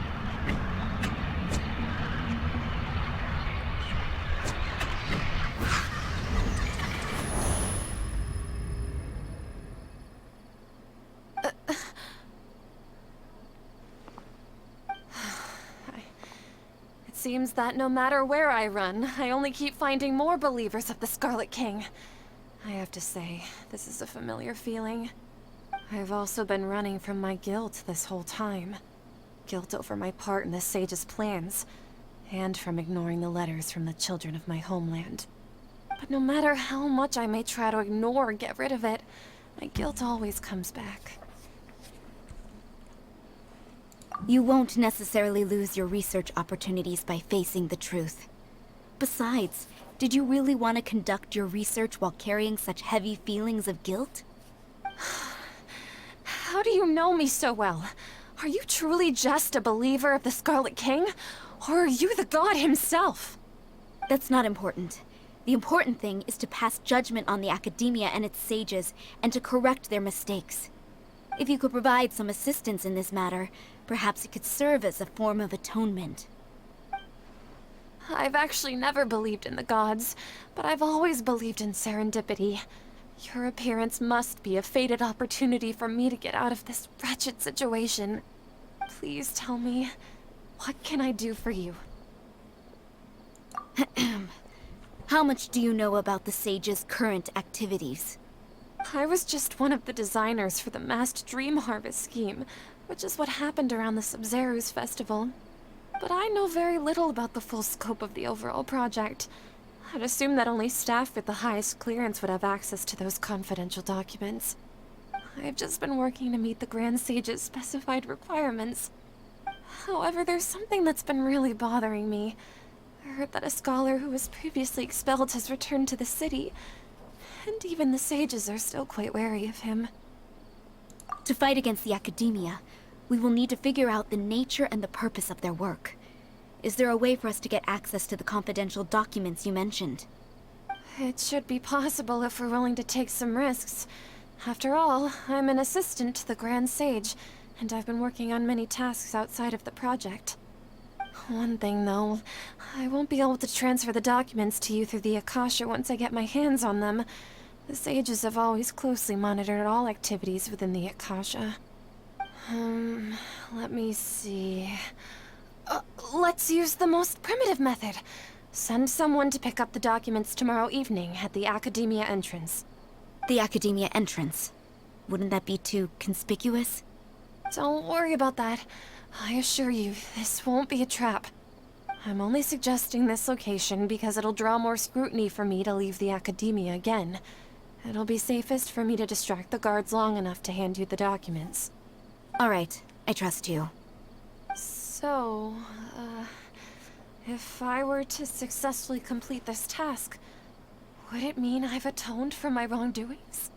It seems that no matter where I run, I only keep finding more believers of the Scarlet King. I have to say, this is a familiar feeling. I've also been running from my guilt this whole time. Guilt over my part in the Sage's plans, and from ignoring the letters from the children of my homeland. But no matter how much I may try to ignore or get rid of it, my guilt always comes back. You won't necessarily lose your research opportunities by facing the truth. Besides, did you really want to conduct your research while carrying such heavy feelings of guilt? How do you know me so well? Are you truly just a believer of the Scarlet King? Or are you the god himself? That's not important. The important thing is to pass judgment on the Academia and its sages, and to correct their mistakes. If you could provide some assistance in this matter, perhaps it could serve as a form of atonement. I've actually never believed in the gods, but I've always believed in serendipity. Your appearance must be a fated opportunity for me to get out of this wretched situation. Please tell me, what can I do for you? How much do you know about the sage's current activities? I was just one of the designers for the masked dream harvest scheme, which is what happened around the Sub-Zerus festival. But I know very little about the full scope of the overall project. I'd assume that only staff with the highest clearance would have access to those confidential documents. I've just been working to meet the Grand Sage's specified requirements. However, there's something that's been really bothering me. I heard that a scholar who was previously expelled has returned to the city, and even the sages are still quite wary of him. To fight against the Academia, we will need to figure out the nature and the purpose of their work. Is there a way for us to get access to the confidential documents you mentioned? It should be possible if we're willing to take some risks. After all, I'm an assistant to the Grand Sage, and I've been working on many tasks outside of the project. One thing, though, I won't be able to transfer the documents to you through the Akasha once I get my hands on them. The sages have always closely monitored all activities within the Akasha. Let me see... let's use the most primitive method. Send someone to pick up the documents tomorrow evening at the Academia entrance. The Academia entrance? Wouldn't that be too conspicuous? Don't worry about that. I assure you, this won't be a trap. I'm only suggesting this location because it'll draw more scrutiny for me to leave the Academia again. It'll be safest for me to distract the guards long enough to hand you the documents. Alright, I trust you. So, if I were to successfully complete this task, would it mean I've atoned for my wrongdoings?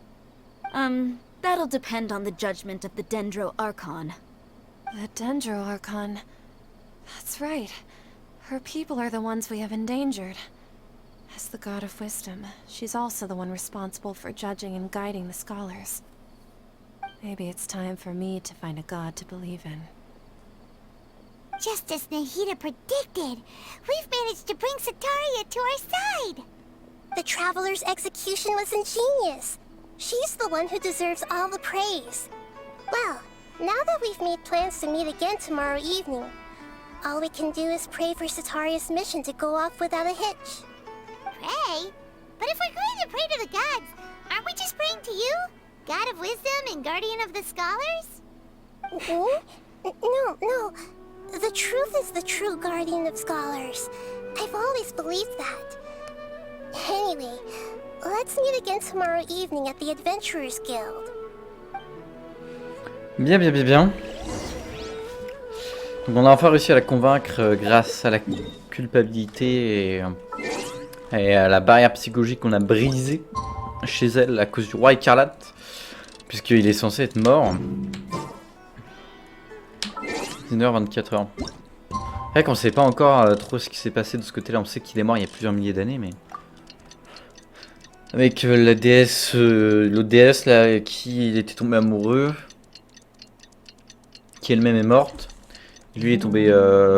That'll depend on the judgment of the Dendro Archon. The Dendro Archon. That's right. Her people are the ones we have endangered. As the God of Wisdom, she's also the one responsible for judging and guiding the scholars. Maybe it's time for me to find a god to believe in. Just as Nahida predicted, we've managed to bring Sataria to our side! The Traveler's execution was ingenious. She's the one who deserves all the praise. Well, now that we've made plans to meet again tomorrow evening, all we can do is pray for Sataria's mission to go off without a hitch. Pray? But if we're going to pray to the gods, aren't we just praying to you? God of Wisdom and Guardian of the Scholars? No. The truth is the true Guardian of Scholars. I've always believed that. Anyway, let's meet again tomorrow evening at the Adventurers Guild. Bien. Donc on a enfin réussi à la convaincre grâce à la culpabilité et à la barrière psychologique qu'on a brisée chez elle à cause du roi écarlate, puisqu'il est censé être mort. 1h, 24h. C'est vrai qu'on sait pas encore trop ce qui s'est passé de ce côté-là. On sait qu'il est mort il y a plusieurs milliers d'années, mais... Avec la déesse... l'autre déesse, là, qui il était tombé amoureux. Qui elle-même est morte. Lui est tombé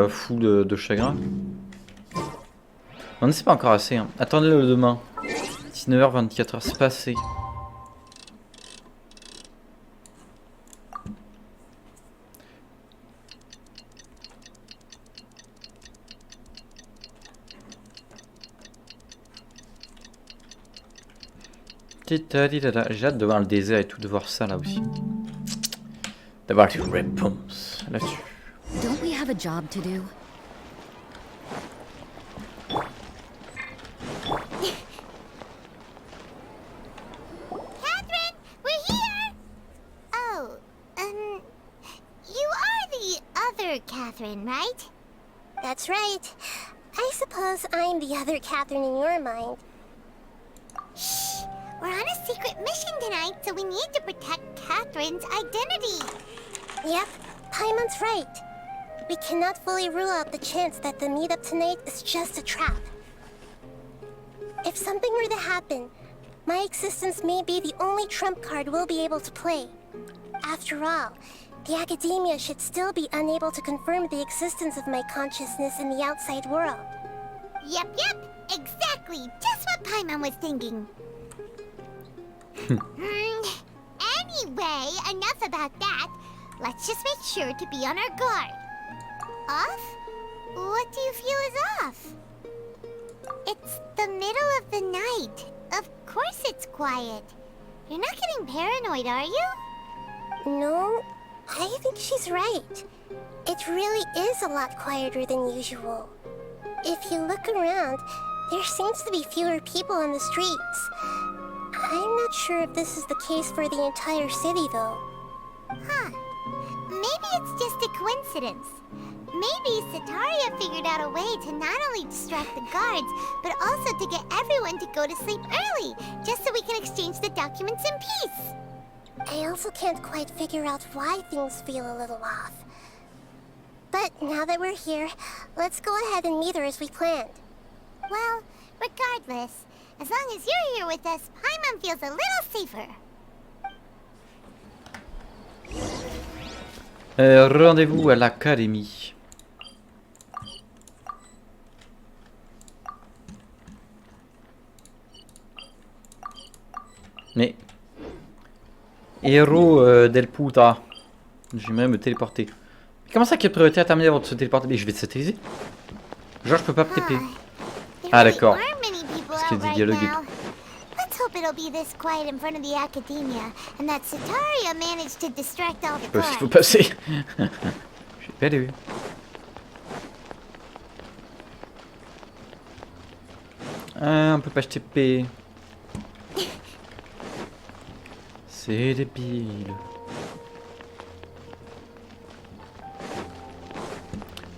fou de chagrin. On ne sait pas encore assez. Hein. Attendez-le demain. 19h, 24h, c'est pas assez. J'ai hâte de voir le désert et tout, de voir ça là aussi. D'avoir les réponses là-dessus. Don't we have a job to do? Catherine, we're here! Oh, you are the other Catherine, right? That's right. I suppose I'm the other Catherine in your mind. Shh! We're on a secret mission tonight, so we need to protect Catherine's identity. Yep, Paimon's right. We cannot fully rule out the chance that the meetup tonight is just a trap. If something were to happen, my existence may be the only trump card we'll be able to play. After all, the Academia should still be unable to confirm the existence of my consciousness in the outside world. Yep, exactly. Just what Paimon was thinking. Anyway, enough about that. Let's just make sure to be on our guard. Off? What do you feel is off? It's the middle of the night. Of course it's quiet. You're not getting paranoid, are you? No, I think she's right. It really is a lot quieter than usual. If you look around, there seems to be fewer people on the streets. I'm not sure if this is the case for the entire city, though. Huh. Maybe it's just a coincidence. Maybe Sataria figured out a way to not only distract the guards, but also to get everyone to go to sleep early, just so we can exchange the documents in peace. I also can't quite figure out why things feel a little off. But now that we're here, let's go ahead and meet her as we planned. Well, regardless, as long as you're here with us, Paimon feels a little safer. Rendez-vous à l'académie. Mais... Héros del puta. J'aimerais me téléporter. Comment ça qu'il y a priorité à terminer avant de se téléporter? Mais je vais te satelliser. Genre je peux pas me TP. Ah d'accord. Parce qu'il y a des dialogues et tout. Let's hope it'll be this quiet in front of the academia, and that Sataria managed to distract all the Je sais pas s'il faut guards. passer. J'ai pas vu. Ah, on peut pas TP. C'est débile.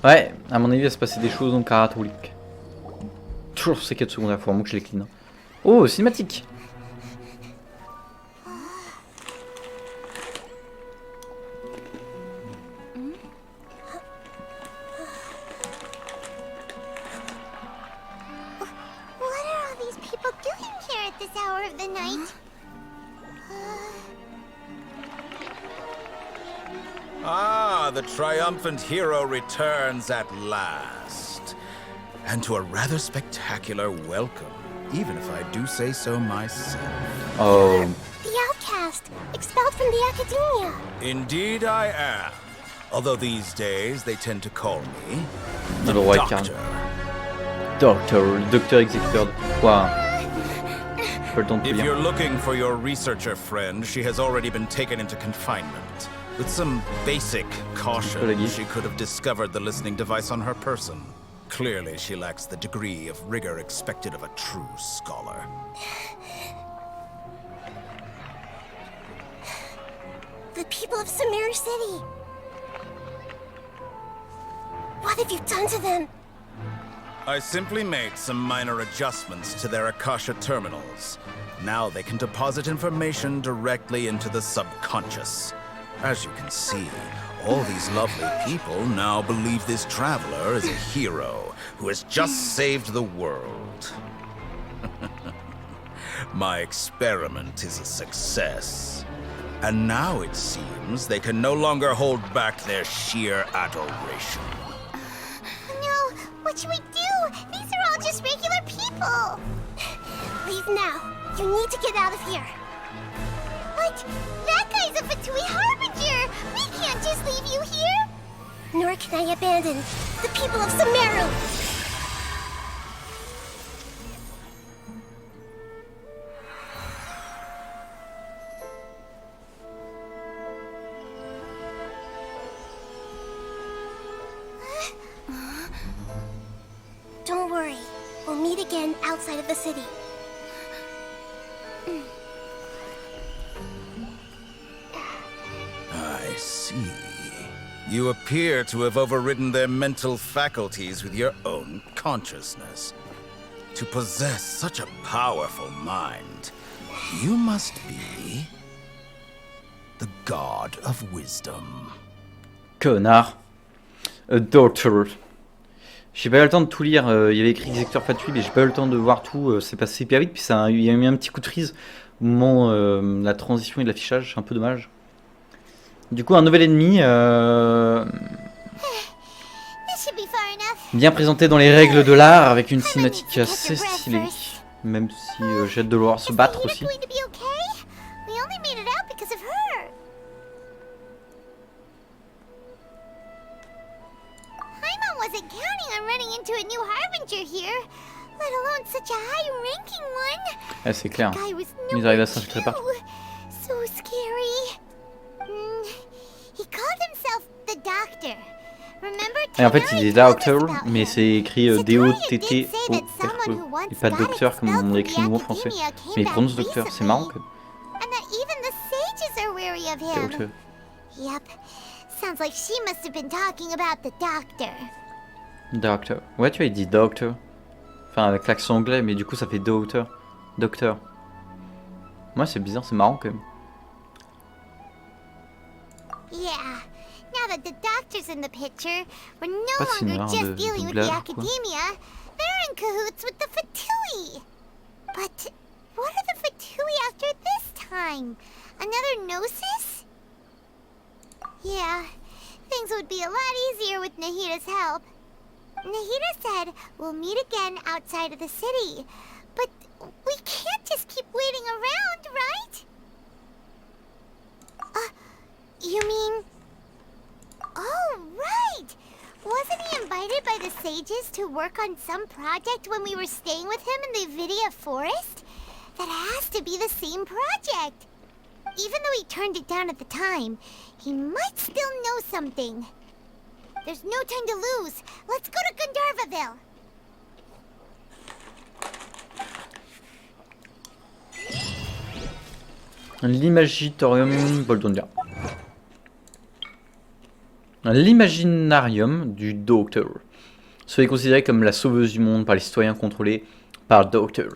Ouais, à mon avis, il va se passer des choses en catholique. Toujours ces 4 secondes à la fois, moi que je les clean. Oh, cinématique. What are all these people doing here at this hour of the night? Ah, the triumphant hero returns at last. And to a rather spectacular welcome, even if I do say so myself. Oh. The outcast, expelled from the academia. Indeed I am. Although these days they tend to call me Le roi Doctor. Docteur, le docteur exécuteur. Quoi? Pas le temps de If lire. you're looking for your researcher friend, she has already been taken into confinement. With some basic caution, she could have discovered the listening device on her person. Clearly, she lacks the degree of rigor expected of a true scholar. The people of Sumeru City. What have you done to them? I simply made some minor adjustments to their Akasha terminals. Now they can deposit information directly into the subconscious. As you can see, all these lovely people now believe this traveler is a hero who has just saved the world. My experiment is a success. And now it seems they can no longer hold back their sheer adoration. No, what should we do? These are all just regular people. Leave now. You need to get out of here. But that guy's a Fatui Harbinger. We can't just leave you here. Nor can I abandon the people of Sumeru. Don't worry. We'll meet again outside of the city. I see. You appear to have overridden their mental faculties with your own consciousness. To possess such a powerful mind, you must be the god of wisdom. Connard. A daughter. J'ai pas eu le temps de tout lire, il y avait écrit exécuteur fatui, mais j'ai pas eu le temps de voir tout, c'est passé hyper vite, puis ça, il y a eu un petit coup de frise au moment de la transition et de l'affichage, c'est un peu dommage. Du coup, un nouvel ennemi, bien présenté dans les règles de l'art, avec une cinématique assez stylée, même si j'ai hâte de le voir se battre aussi. Wasn't counting on running into a new harbinger here, let alone such a high-ranking one. Ah, c'est clair. Guy was Ils arrivent à s'infiltrer partout. So scary. He called himself the Doctor. Remember? Et en fait, il est doctor, mais c'est écrit D-O-T-T-O-R-E, et pas docteur comme on écrit nous en français. Mais il prononce docteur, c'est marrant que. And that even the sages are weary of him. Doctor. Yep. Sounds like she must have been talking about the Doctor. Doctor. Ouais, tu as dit doctor. Enfin, avec l'accent anglais, mais du coup, ça fait doctor. Docteur. Moi, c'est bizarre, c'est marrant quand même. Yeah. Now that the doctors in the picture were no Pas une longer erreur just de dealing with doublage the ou quoi. academia. They're in cahoots with the Fatui. But what are the Fatui after this time? Another Gnosis? Yeah, things would be a lot easier with Nahita's help. Nahita said we'll meet again outside of the city. But we can't just keep waiting around, right? You mean... Oh, right! Wasn't he invited by the sages to work on some project when we were staying with him in the Avidia forest? That has to be the same project. Even though he turned it down at the time, he might still know something. There's no time to lose. Let's go to Gandharvaville. L'imagitorium Boldondia. L'imaginarium du Docteur. Soyez considéré comme la sauveuse du monde par les citoyens contrôlés par le Docteur.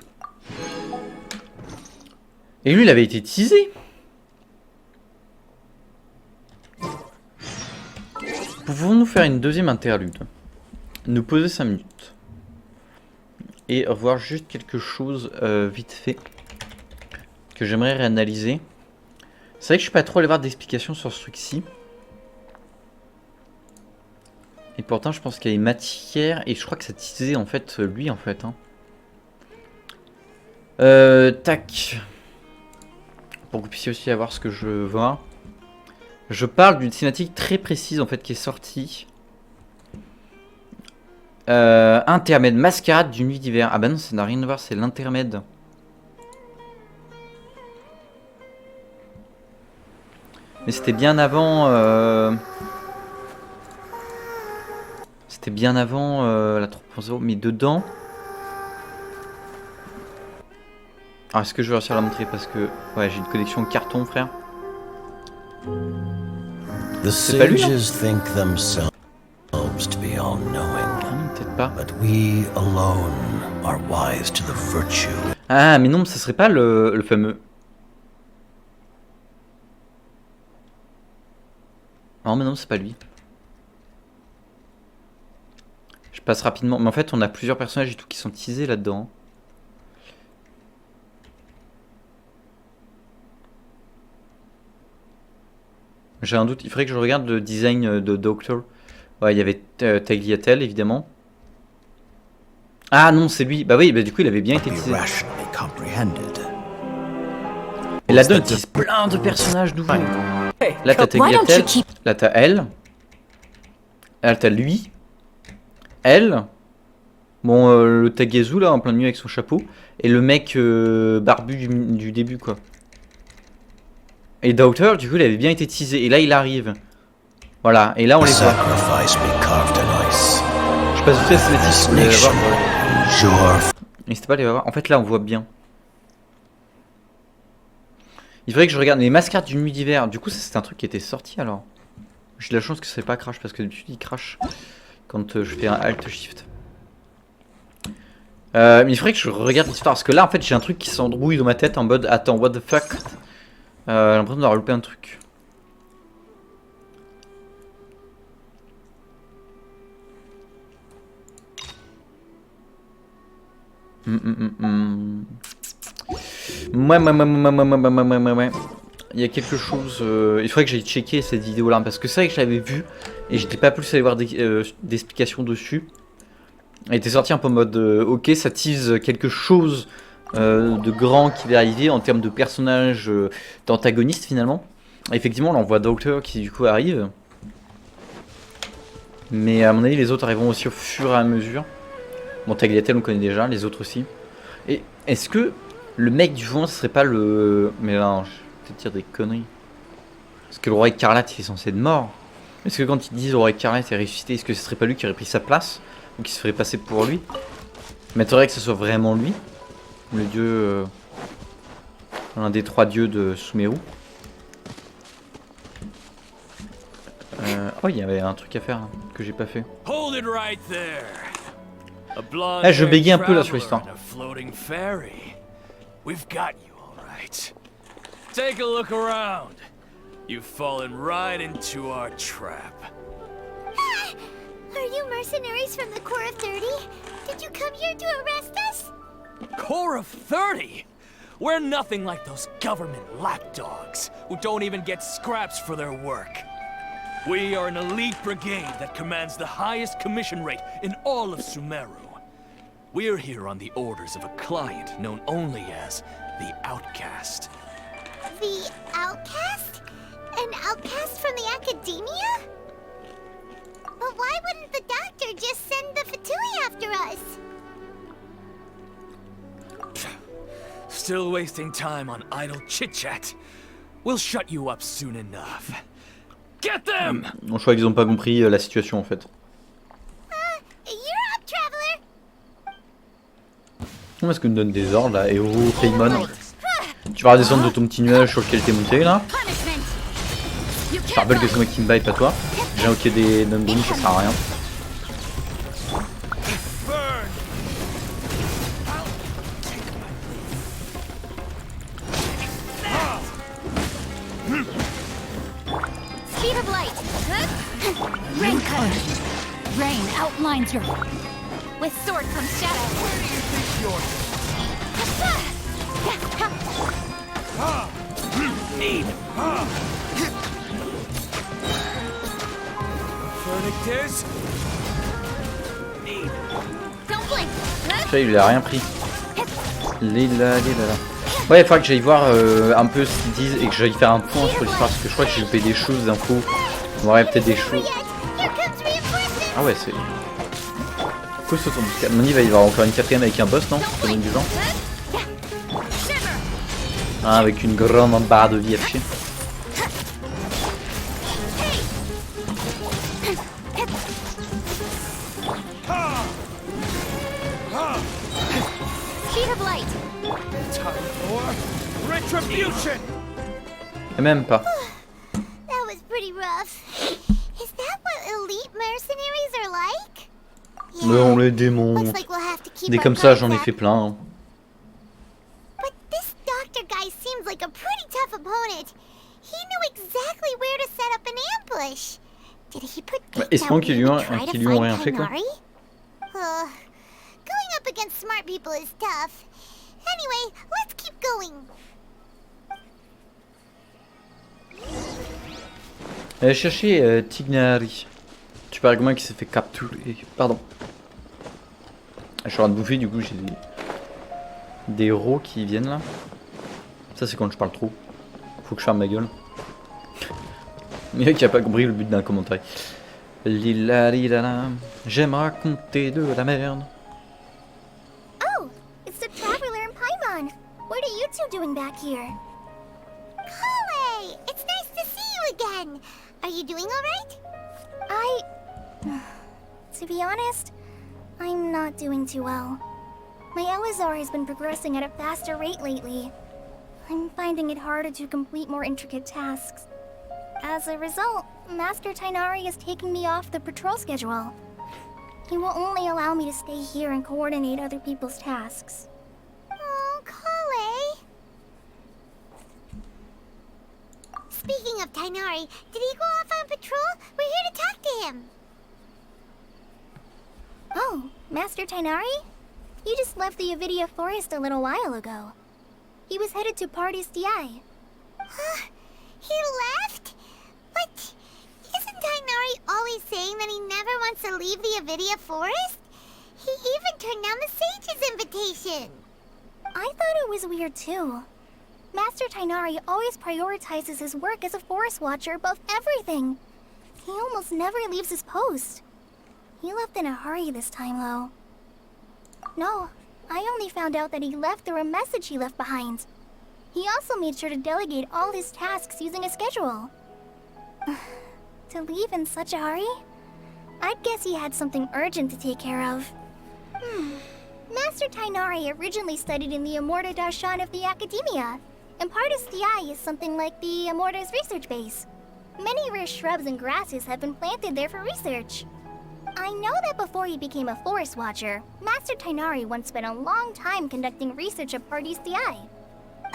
Et lui, il avait été teasé. Pouvons-nous faire une deuxième interlude? Nous poser 5 minutes. Et revoir juste quelque chose vite fait. Que j'aimerais réanalyser. C'est vrai que je suis pas trop allé voir d'explications sur ce truc-ci. Et pourtant je pense qu'il y a une matière. Et je crois que ça teasait en fait lui en fait. Hein. Tac. Pour que vous puissiez aussi avoir ce que je vois. Je parle d'une cinématique très précise en fait qui est sortie. Intermède mascarade d'une nuit d'hiver. Ah bah non, ça n'a rien à voir, c'est l'intermède. Mais c'était bien avant. C'était bien avant la 3.0. Mais dedans. Alors est-ce que je vais réussir à la montrer parce que ouais j'ai une connexion carton frère. C'est pas lui non? Peut-être pas. Ah mais non, ça serait pas le fameux. Non mais non, c'est pas lui. Je passe rapidement. Mais en fait, on a plusieurs personnages et tout qui sont teasés là-dedans. J'ai un doute. Il faudrait que je regarde le design de Doctor. Ouais, il y avait Tagliatelle, évidemment. Ah non, c'est lui. Bah oui, bah du coup, il avait bien été teasé. Et là-dedans, il tease plein de personnages nouveaux. Là, t'as Tagliatelle. Là, t'as elle. Là, t'as lui. Elle. Bon, le Tagezu, là, en plein milieu avec son chapeau. Et le mec barbu du début, quoi. Et Doctor, du coup, il avait bien été teasé. Et là, il arrive. Voilà. Et là, on les voit. Je passe vite fait cinématique pour les voir. N'hésitez pas à les voir. En fait, là, on voit bien. Il faudrait que je regarde les mascarades d'une nuit d'hiver. Du coup, ça, c'est un truc qui était sorti, alors. J'ai de la chance que ça n'est pas crash, parce que d'habitude, il crash quand je fais un Alt-Shift. Mais il faudrait que je regarde l'histoire. Parce que là, en fait, j'ai un truc qui s'embrouille dans ma tête en mode attends, what the fuck. J'ai l'impression d'avoir loupé un truc. Ouais. Il y a quelque chose. Il faudrait que j'aille checker cette vidéo là. Parce que c'est vrai que je l'avais vue. Et j'étais pas plus allé voir d'explications dessus. Elle était sortie un peu en mode ok, ça tease quelque chose de grand qui va arriver en termes de personnages d'antagonistes finalement. Et effectivement, là on voit Doctor qui du coup arrive. Mais à mon avis, les autres arriveront aussi au fur et à mesure. Bon, Tagliatelle on connaît déjà, les autres aussi. Et est-ce que le mec du fond ce serait pas le. Mais là, je vais peut-être dire des conneries. Parce que le roi écarlate il est censé être mort. Est-ce que quand ils disent le roi écarlate est ressuscité, est-ce que ce serait pas lui qui aurait pris sa place? Ou qui se ferait passer pour lui? Mais il faudrait que ce soit vraiment lui. Le dieu. L'un des 3 dieux de Sumeru. Oh, il y avait un truc à faire hein, que j'ai pas fait. Ah, je bégaye un peu là sur l'histoire. You've fallen right into our trap. Are you mercenaries from the Corps of 30? Did you come here to arrest us? Corps of 30? We're nothing like those government lapdogs who don't even get scraps for their work. We are an elite brigade that commands the highest commission rate in all of Sumeru. We're here on the orders of a client known only as the Outcast. The Outcast? An outcast from the Academia? But why wouldn't the doctor just send the Fatui after us? Still wasting time on idle chit-chat. We'll shut you up soon enough. Get them! Je crois qu'ils ont pas compris la situation en fait. You're up, traveler! Comment est-ce que nous donne des ordres là? Et oh, Paimon, tu vas redescendre de ton petit nuage sur lequel t'es monté là. Je te rappelle que c'est moi qui me baille, pas toi. J'ai invoqué des nombre, ça sert à rien. Speed of light! Rain cutter! Rain outlines your... With sword comes shadow! Where do you think you're... Need! Verdict is... Need! Don't blink! Ça, il a rien pris. Lila. Ouais, il faudra que j'aille voir un peu ce qu'ils disent et que j'aille faire un point sur l'histoire parce que je crois que j'ai loupé des choses, des infos. On aurait peut-être des choses. Ah ouais, c'est... Quoi ce tour du Mani va y avoir encore une quatrième avec un boss, non? C'est bon du genre. Ah, avec une grande barre de vie affichée. Et même pas. That was pretty rough. Is that what elite mercenaries are like? Non, les démons. Looks like we'll have to keep Des our comme ça, guards j'en ai up. fait plein. Hein. But this doctor guy seems like a pretty tough opponent. He knew exactly where to set up an ambush. Did he put Espérons qu'ils lui ont rien fait quoi. Going up against smart people is tough. Anyway, let's keep going. Allez chercher Tignari. Tu parles comment qui s'est fait capturer. Pardon. Je suis en train de bouffer, du coup j'ai des rots qui viennent là. Ça c'est quand je parle trop. Faut que je ferme ma gueule. Mais qui a pas compris le but d'un commentaire. Lila. J'aime raconter de la merde. Oh, it's the traveler and Paimon. What are you two doing back here? Kale, it's nice to see you again. Are you doing alright? To be honest, I'm not doing too well. My Elazar has been progressing at a faster rate lately. I'm finding it harder to complete more intricate tasks. As a result, Master Tighnari is taking me off the patrol schedule. He will only allow me to stay here and coordinate other people's tasks. Oh, Kale. Speaking of Tighnari, did he go off on patrol? We're here to talk to him. Oh, Master Tighnari? He just left the Avidia Forest a little while ago. He was headed to Party's DI. He left? But isn't Tighnari always saying that he never wants to leave the Avidia Forest? He even turned down the Sage's invitation. I thought it was weird too. Master Tighnari always prioritizes his work as a forest watcher above everything. He almost never leaves his post. He left in a hurry this time, though. No, I only found out that he left through a message he left behind. He also made sure to delegate all his tasks using a schedule. To leave in such a hurry? I'd guess he had something urgent to take care of. Master Tighnari originally studied in the Amorta Darshan of the Academia, and Partis DI is something like the Amorta's research base. Many rare shrubs and grasses have been planted there for research. I know that before he became a forest watcher, Master Tighnari once spent a long time conducting research at Partis DI.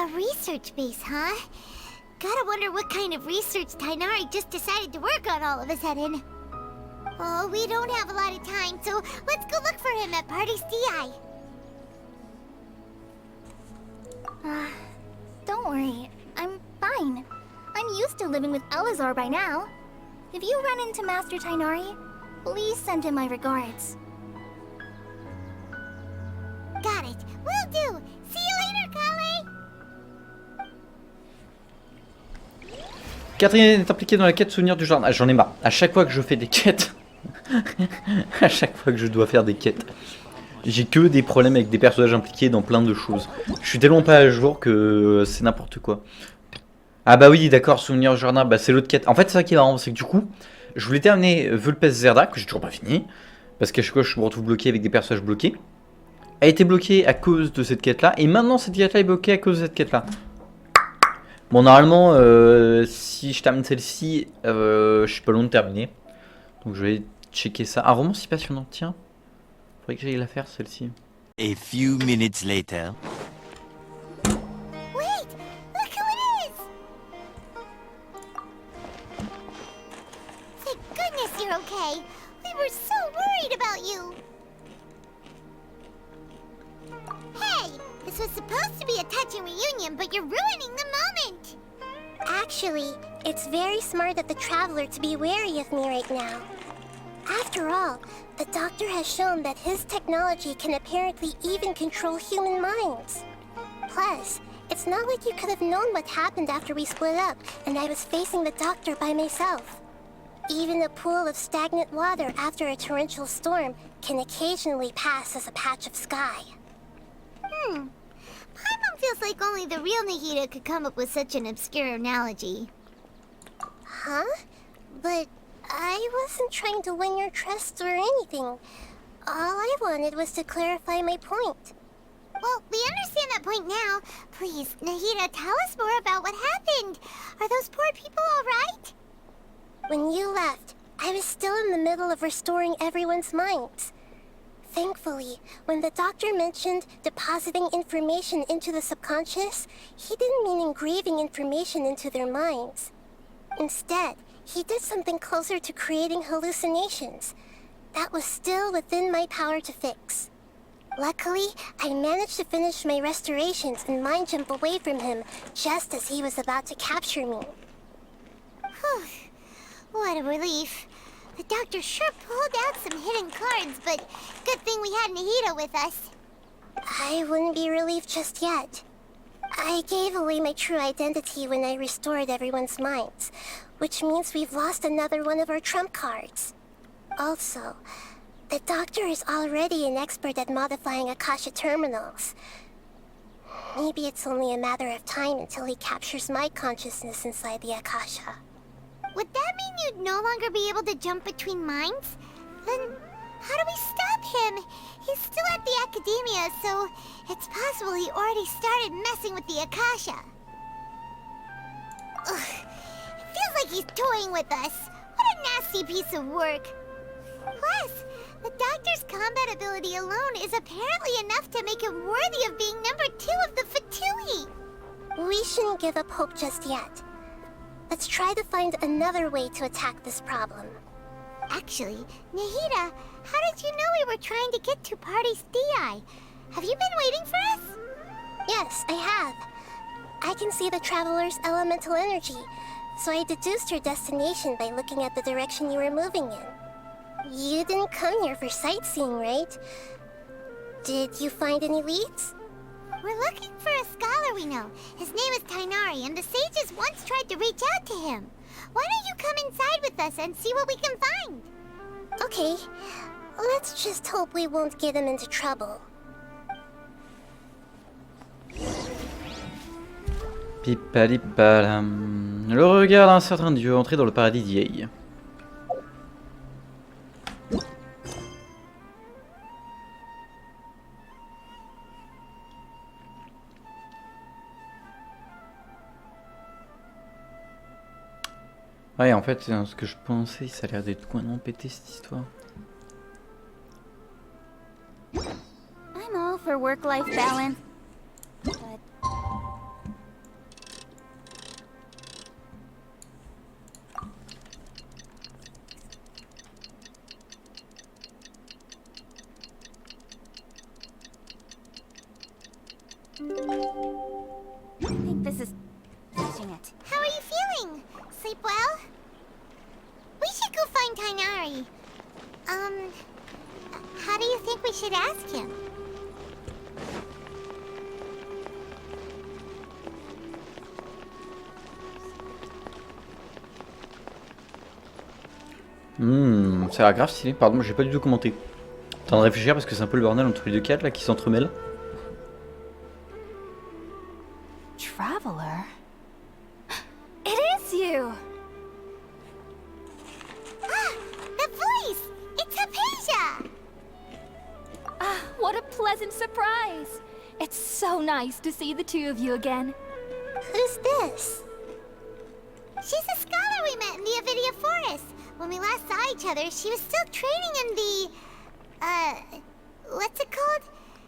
A research base, huh? Gotta wonder what kind of research Tainari just decided to work on all of a sudden. Oh, we don't have a lot of time, so let's go look for him at Party's DI. Don't worry, I'm fine. I'm used to living with Elazar by now. If you run into Master Tainari, please send him my regards. Got it. Will do. See you later, Kale. Catherine est impliquée dans la quête souvenir du jardin. Ah, j'en ai marre. À chaque fois que je fais des quêtes, à chaque fois que je dois faire des quêtes, j'ai que des problèmes avec des personnages impliqués dans plein de choses. Je suis tellement pas à jour que c'est n'importe quoi. Ah bah oui, d'accord, souvenir du jardin, bah c'est l'autre quête. En fait, c'est ça qui est marrant, c'est que du coup, je voulais terminer Vulpes Zerda, que j'ai toujours pas fini, parce qu'à chaque fois je me retrouve bloqué avec des personnages bloqués. A été bloqué à cause de cette quête là, et maintenant cette quête là est bloquée à cause de cette quête là. Bon, normalement, si je termine celle-ci, je suis pas loin de terminer. Donc je vais checker ça. Un roman si passionnant, tiens. Faudrait que j'aille la faire celle-ci. A few minutes later. Wait! Look who it is! Thank goodness you're okay. We were so worried about you. Hey! This was supposed to be a touching reunion, but you're ruining the moment! Actually, it's very smart of the Traveler to be wary of me right now. After all, the Doctor has shown that his technology can apparently even control human minds. Plus, it's not like you could have known what happened after we split up and I was facing the Doctor by myself. Even a pool of stagnant water after a torrential storm can occasionally pass as a patch of sky. Paimon feels like only the real Nahida could come up with such an obscure analogy. Huh? But I wasn't trying to win your trust or anything. All I wanted was to clarify my point. Well, we understand that point now. Please, Nahida, tell us more about what happened. Are those poor people all right? When you left, I was still in the middle of restoring everyone's minds. Thankfully, when the Doctor mentioned depositing information into the subconscious, he didn't mean engraving information into their minds. Instead, he did something closer to creating hallucinations. That was still within my power to fix. Luckily, I managed to finish my restorations and mind jump away from him just as he was about to capture me. Whew. What a relief. The Doctor sure pulled out some hidden cards, but good thing we had Nahida with us. I wouldn't be relieved just yet. I gave away my true identity when I restored everyone's minds, which means we've lost another one of our trump cards. Also, the Doctor is already an expert at modifying Akasha terminals. Maybe it's only a matter of time until he captures my consciousness inside the Akasha. Would that mean you'd no longer be able to jump between minds? Then how do we stop him? He's still at the Academia, so it's possible he already started messing with the Akasha. Ugh. It feels like he's toying with us. What a nasty piece of work. Plus, the Doctor's combat ability alone is apparently enough to make him worthy of being number 2 of the Fatui. We shouldn't give up hope just yet. Let's try to find another way to attack this problem. Actually, Nahida, how did you know we were trying to get to Party's DI? Have you been waiting for us? Yes, I have. I can see the Traveler's elemental energy, so I deduced your destination by looking at the direction you were moving in. You didn't come here for sightseeing, right? Did you find any leads? We're looking for a scholar we know. His name is Tainari, and the sages once tried to reach out to him. Why don't you come inside with us and see what we can find? Okay, let's just hope we won't get him into trouble. Pipalipalam. Le regard d'un certain dieu entré dans le paradis d'Yei. Ouais, en fait, ce que je pensais, ça a l'air d'être complètement pété cette histoire. I'm all for work-life balance, but I think this is pushing it. How are you feeling? Sleep well? We should go find Tainari. How do you think we should ask him? Ça a l'air grave stylé. Pardon, j'ai pas du tout commenté. En train de réfléchir parce que c'est un peu le bordel entre les deux quêtes là qui s'entremêlent. Traveler? It is you! Ah, the voice! It's Hypatia! Ah, what a pleasant surprise! It's so nice to see the two of you again. Who's this? She's a scholar we met in the Avidia Forest. When we last saw each other, she was still training in the... what's it called?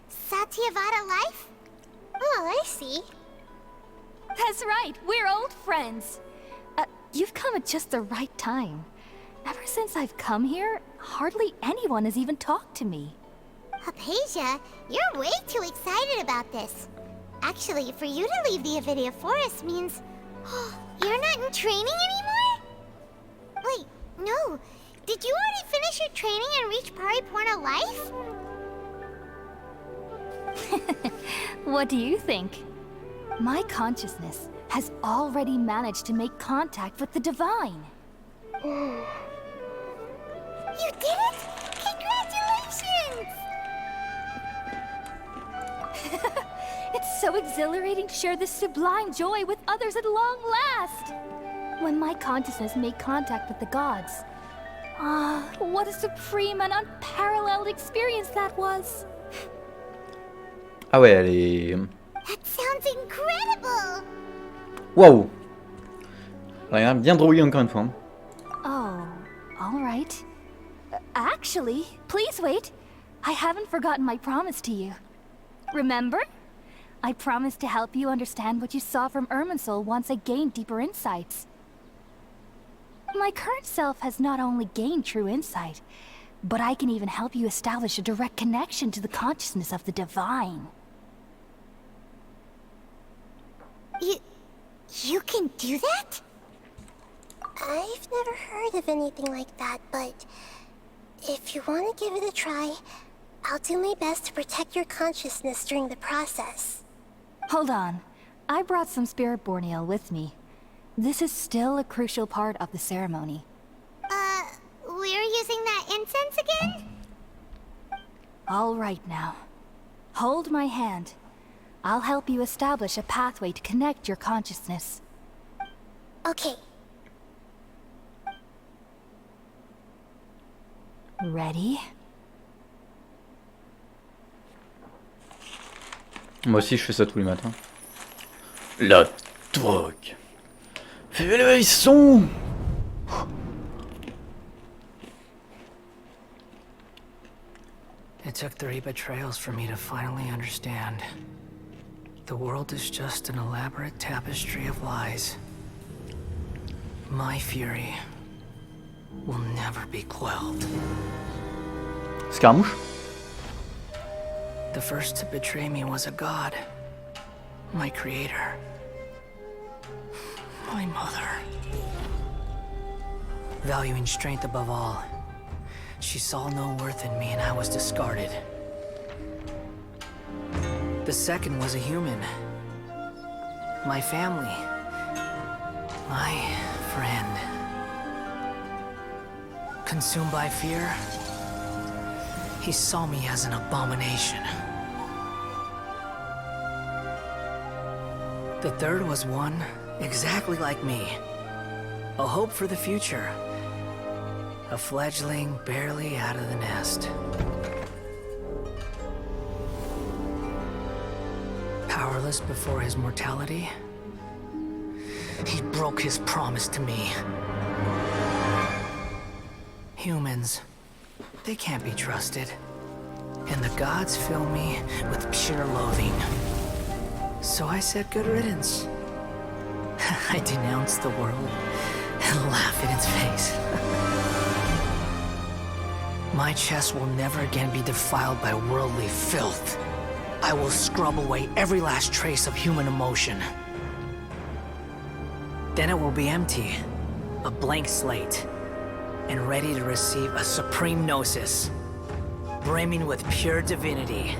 Satyavada life? Oh, I see. That's right, we're old friends. You've come at just the right time. Ever since I've come here, hardly anyone has even talked to me. Hypatia, you're way too excited about this. Actually, for you to leave the Avidia Forest means... you're not in training anymore? Wait, no. Did you already finish your training and reach Paripurna life? What do you think? My consciousness has already managed to make contact with the divine. You did it! Congratulations! It's so exhilarating to share this sublime joy with others at long last! When my consciousness made contact with the gods. Ah, what a supreme and unparalleled experience that was! Ah ouais, elle est... That sounds incredible! Waouh! Elle a bien drouillé encore une fois. Oh, alright. Actually, please wait. I haven't forgotten my promise to you. Remember? I promised to help you understand what you saw from Irminsul once I gained deeper insights. My current self has not only gained true insight, but I can even help you establish a direct connection to the consciousness of the divine. You can do that? I've never heard of anything like that, but if you want to give it a try, I'll do my best to protect your consciousness during the process. Hold on. I brought some spirit borneal with me. This is still a crucial part of the ceremony. We're using that incense again? All right now. Hold my hand. I'll help you establish a pathway to connect your consciousness. Okay. Ready? Moi aussi je fais ça tous les matins. La drogue. Fais le son. It took 3 betrayals for me to finally understand. The world is just an elaborate tapestry of lies. My fury will never be quelled. Scaramouche? The first to betray me was a god. My creator. My mother. Valuing strength above all, she saw no worth in me and I was discarded. The second was a human. My family. My friend. Consumed by fear, he saw me as an abomination. The third was one exactly like me. A hope for the future. A fledgling barely out of the nest. Powerless before his mortality, he broke his promise to me. Humans, they can't be trusted. And the gods fill me with pure loathing. So I said good riddance. I denounce the world and laugh in its face. My chest will never again be defiled by worldly filth. I will scrub away every last trace of human emotion. Then it will be empty, a blank slate, and ready to receive a supreme gnosis, brimming with pure divinity.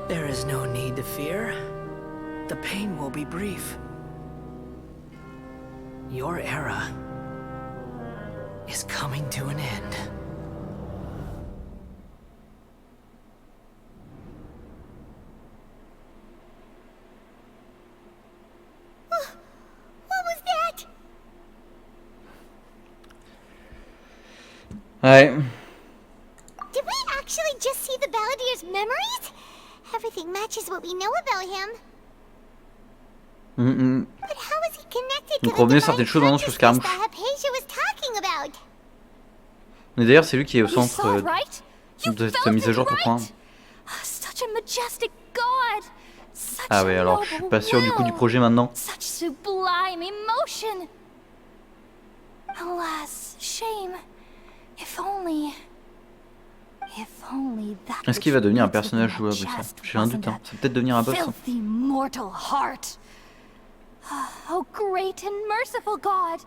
There is no need to fear. The pain will be brief. Your era is coming to an end. What was that? Ouais. Did we actually just see the Balladier's memories? Everything matches what we know about him. But how is he connected Donc to revenez the certaines divine choses maintenant sur consciousness Scaramouche. that Hypatia was talking about? Mais d'ailleurs, c'est lui qui est au centre saw it, right? You de cette felt mise à it, jour right? 3.1. Such a majestic god. Such Ah ouais, alors je suis pas sûr du coup du projet maintenant. Such sublime emotion. Alas, shame. If only that. Est-ce qu'il va devenir un personnage jouable ça? J'ai un doute, hein. Ça va peut-être devenir un boss. Hein. Filthy mortal heart. Oh great and merciful God,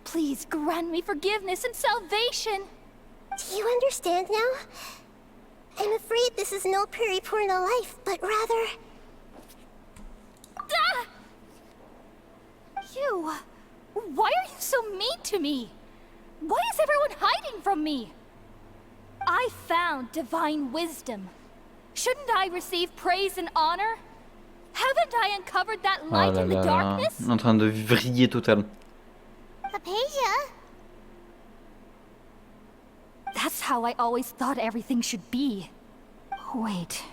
please grant me forgiveness and salvation. Do you understand now? I'm afraid this is no Puripurna life, but rather... Ah! You... Why are you so mean to me? Why is everyone hiding from me? I found divine wisdom. Shouldn't I receive praise and honor? Haven't I uncovered that light in the darkness? En train de vriller total. Hypatia? That's how I always thought everything should be. Wait.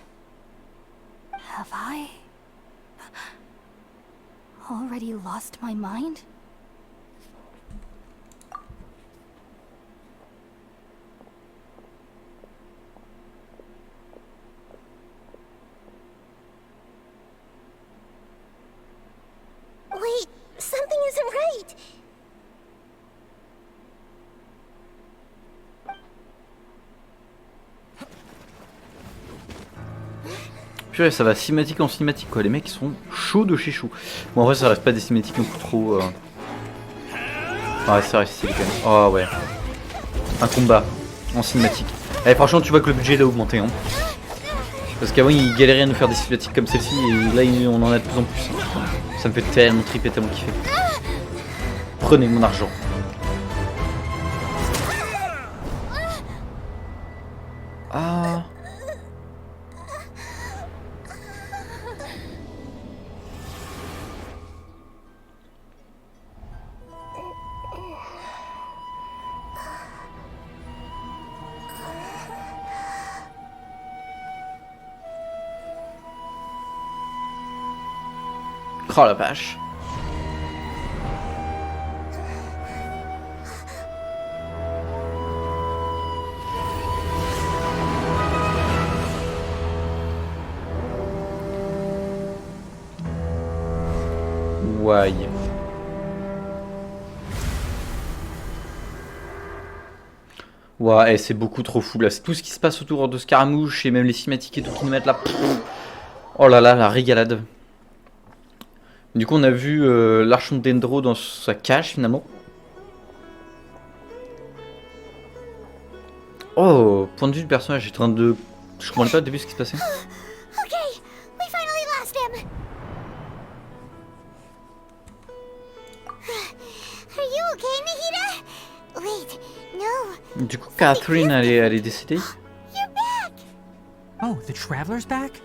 Have I already lost my mind? Wait, something isn't right. Purée, ça va cinématique en cinématique quoi, les mecs ils sont chauds de chez chou. Bon en vrai ça reste pas des cinématiques non plus trop... Ouais ça reste stylé quand même. Oh ouais. Un combat en cinématique. Eh franchement tu vois que le budget il a augmenté hein. Parce qu'avant ils galéraient à nous faire des cinématiques comme celle-ci et là on en a de plus en plus. Ça me fait tellement triper, tellement kiffer. Prenez mon argent. Ah. Oh la vache. Ouais. Ouais, c'est beaucoup trop fou là. C'est tout ce qui se passe autour de Scaramouche et même les cinématiques et tout qui nous mettent là. Oh là là, la régalade. Du coup, on a vu l'Archon de Dendro dans sa cage finalement. Oh, point de vue du personnage, j'étais en train de. Je comprenais pas au début ce qui se passait. Okay, we finally lost him. Are you okay, Nahida? Wait, no. Du coup, Catherine, elle est décédée. You're back. Oh, the Traveler's back?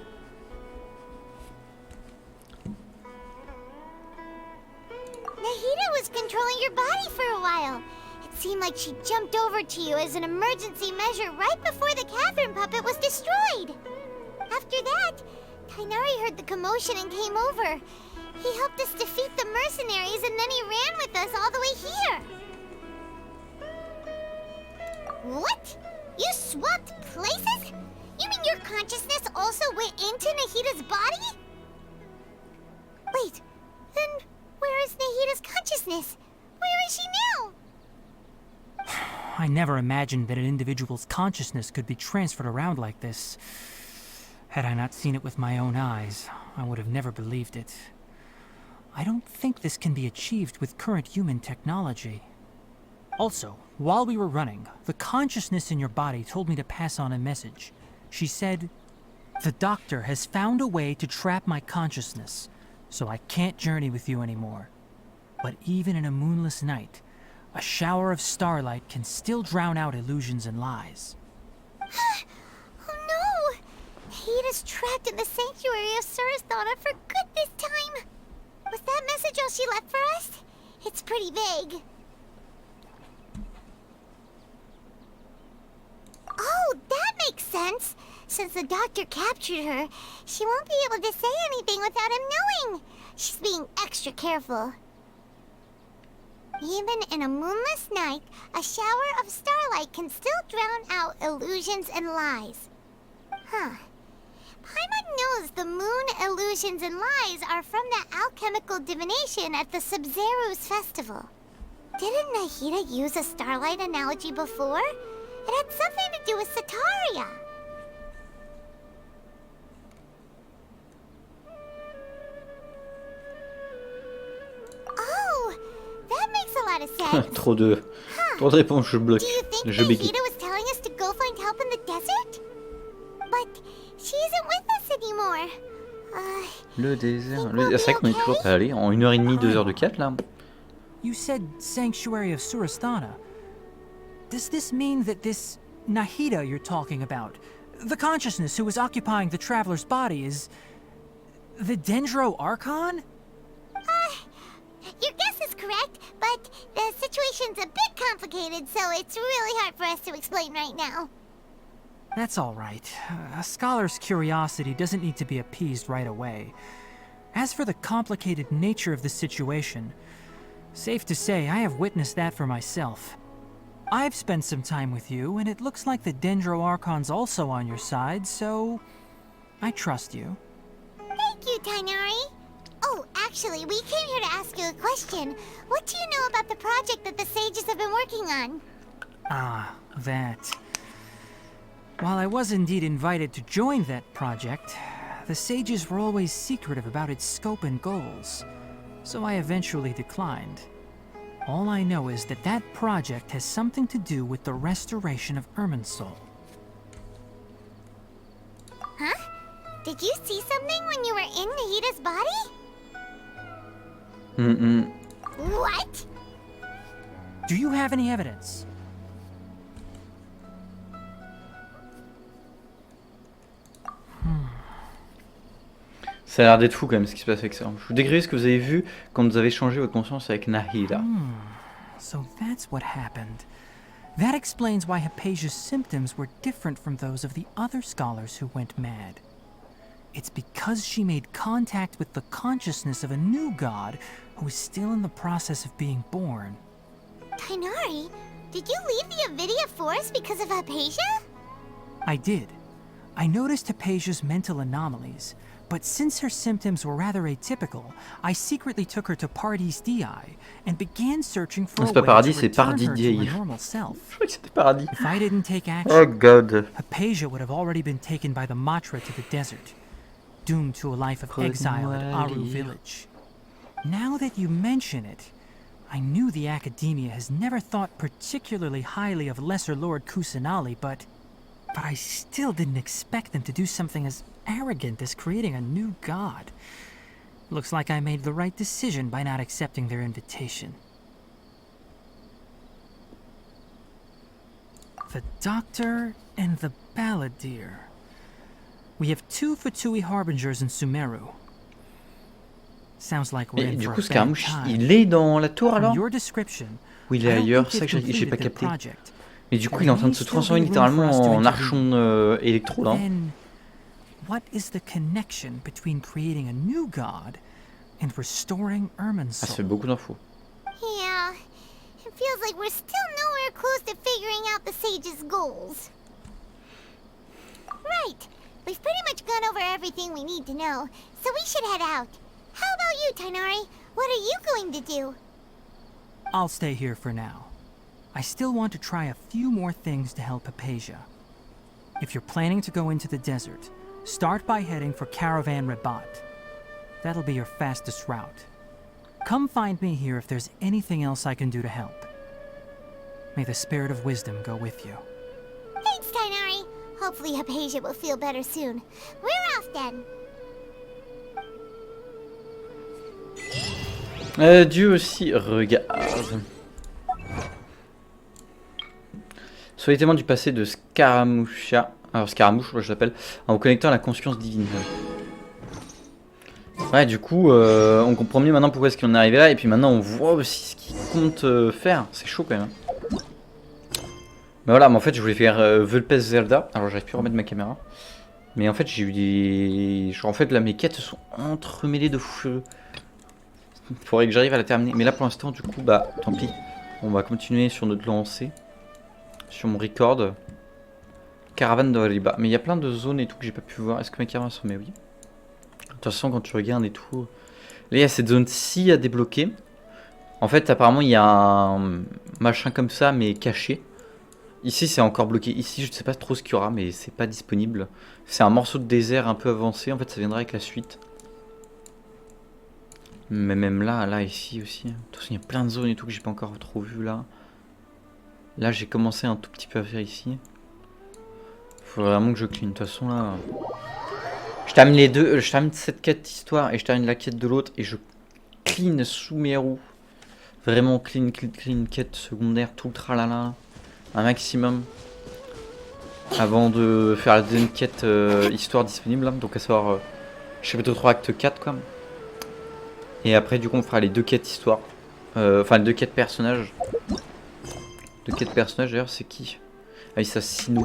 Nahida was controlling your body for a while. It seemed like she jumped over to you as an emergency measure right before the Catherine puppet was destroyed. After that, Kainari heard the commotion and came over. He helped us defeat the mercenaries and then he ran with us all the way here. What? You swapped places? You mean your consciousness also went into Nahida's body? Wait, then where is Nahida's consciousness? Where is she now? I never imagined that an individual's consciousness could be transferred around like this. Had I not seen it with my own eyes, I would have never believed it. I don't think this can be achieved with current human technology. Also, while we were running, the consciousness in your body told me to pass on a message. She said, "The doctor has found a way to trap my consciousness, so I can't journey with you anymore. But even in a moonless night, a shower of starlight can still drown out illusions and lies." Oh no! Nahita's trapped in the sanctuary of Surasthana for good this time. Was that message all she left for us? It's pretty vague. Oh, that makes sense. Since the doctor captured her, she won't be able to say anything without him knowing. She's being extra careful. Even in a moonless night, a shower of starlight can still drown out illusions and lies. Huh. Paimon knows the moon illusions and lies are from that alchemical divination at the Sub-Zeru's festival. Didn't Nahita use a starlight analogy before? It had something to do with Sataria. Oh, that makes a lot of sense. Trop de réponses, je bloque. Do you think Je bégaye. Nahita was telling us to go find help in the desert? But she isn't with us anymore. Le désert. C'est vrai qu'on est toujours pas allé. En 1h30, 2 heures de quête là. You said Sanctuary of Surasthana. Does this mean that this Nahita you're talking about, the consciousness who was occupying the traveler's body, is the Dendro Archon? Your guess is correct, but the situation's a bit complicated, so it's really hard for us to explain right now. That's all right. A scholar's curiosity doesn't need to be appeased right away. As for the complicated nature of the situation, safe to say I have witnessed that for myself. I've spent some time with you, and it looks like the Dendro Archon's also on your side, so I trust you. Thank you, Tainari. Oh, actually, we came here to ask you a question. What do you know about the project that the sages have been working on? Ah, that. While I was indeed invited to join that project, the sages were always secretive about its scope and goals, so I eventually declined. All I know is that that project has something to do with the restoration of Irminsul. Huh? Did you see something when you were in Nahita's body? What? Do you have any evidence? Ça a l'air d'être fou quand même ce qui se passe avec ça. Je vous décrirai ce que vous avez vu quand vous avez changé votre conscience avec Nahita. So that's what happened. That explains why Hypatia's symptoms were different from those of the other scholars who went mad. It's because she made contact with the consciousness of a new god who is still in the process of being born. Tainari, did you leave the Avidia Forest because of Hypatia? I did. I noticed Hypatia's mental anomalies, but since her symptoms were rather atypical, I secretly took her to Paradis Dii and began searching for a way to return her to her normal self. If I didn't take action, Oh God. Hypatia would have already been taken by the Matra to the desert, doomed to a life of exile at Aru village. Now that you mention it, I knew the Academia has never thought particularly highly of Lesser Lord Kusanali, but I still didn't expect them to do something as arrogant as creating a new god. Looks like I made the right decision by not accepting their invitation. The Doctor and the Balladeer. We have 2 Fatui Harbingers in Sumeru. Sounds like we're Et in du for coup, a bad Scaramouche, time. il est dans la tour alors? From your description, Ou il est I don't ailleurs? think C'est ça they've que j'ai pas completed capté. their project. Mais du coup, il est en train de se transformer littéralement en archon électro là. Then, what is the connection between creating a new god and restoring Ah, Irminsul? ça fait beaucoup d'infos. Yeah, it feels like we're still nowhere close to figuring out the sage's goals. Right, we've pretty much gone over everything we need to know, so we should head out. How about you, Tainari? What are you going to do? I'll stay here for now. I still want to try a few more things to help Hypatia. If you're planning to go into the desert, start by heading for Caravan Rabat. That'll be your fastest route. Come find me here if there's anything else I can do to help. May the spirit of wisdom go with you. Thanks, Kainari. Hopefully Hypatia will feel better soon. We're off then. Dieu aussi regarde. Soyez témoin du passé de Scaramoucha, alors Scaramouche, je l'appelle, en vous connectant à la conscience divine. Ouais, du coup, on comprend mieux maintenant pourquoi est-ce qu'on est arrivé là, et puis maintenant on voit aussi ce qu'il compte faire. C'est chaud quand même. Mais voilà, mais en fait je voulais faire Vulpes Zelda, alors j'arrive plus à remettre ma caméra. Mais en fait j'ai eu des... Genre en fait là mes quêtes sont entremêlées de fou. Il faudrait que j'arrive à la terminer. Mais là pour l'instant du coup bah tant pis. On va continuer sur notre lancée. Sur mon record. Caravane de Riba. Mais il y a plein de zones et tout que j'ai pas pu voir. Est-ce que mes caravanes sont... Mais oui. De toute façon quand tu regardes et tout... Là il y a cette zone-ci à débloquer. En fait apparemment il y a un machin comme ça mais caché. Ici c'est encore bloqué. Ici je ne sais pas trop ce qu'il y aura mais c'est pas disponible. C'est un morceau de désert un peu avancé. En fait ça viendra avec la suite. Mais même là ici aussi. De toute façon il y a plein de zones et tout que j'ai pas encore trop vu là. Là j'ai commencé un tout petit peu à faire ici. Faudrait vraiment que je clean. De toute façon là... Je termine les deux. Je termine cette quête d'histoire et je termine la quête de l'autre. Et je clean sous mes roues. Vraiment clean, quête secondaire, tout le tralala. Un maximum. Avant de faire la deuxième quête histoire disponible. Donc à savoir chapitre 3, acte 4 quoi. Et après du coup on fera les deux quêtes histoire. Enfin les deux quêtes personnages. Deux quêtes personnages d'ailleurs c'est qui? Ah oui ça Sino.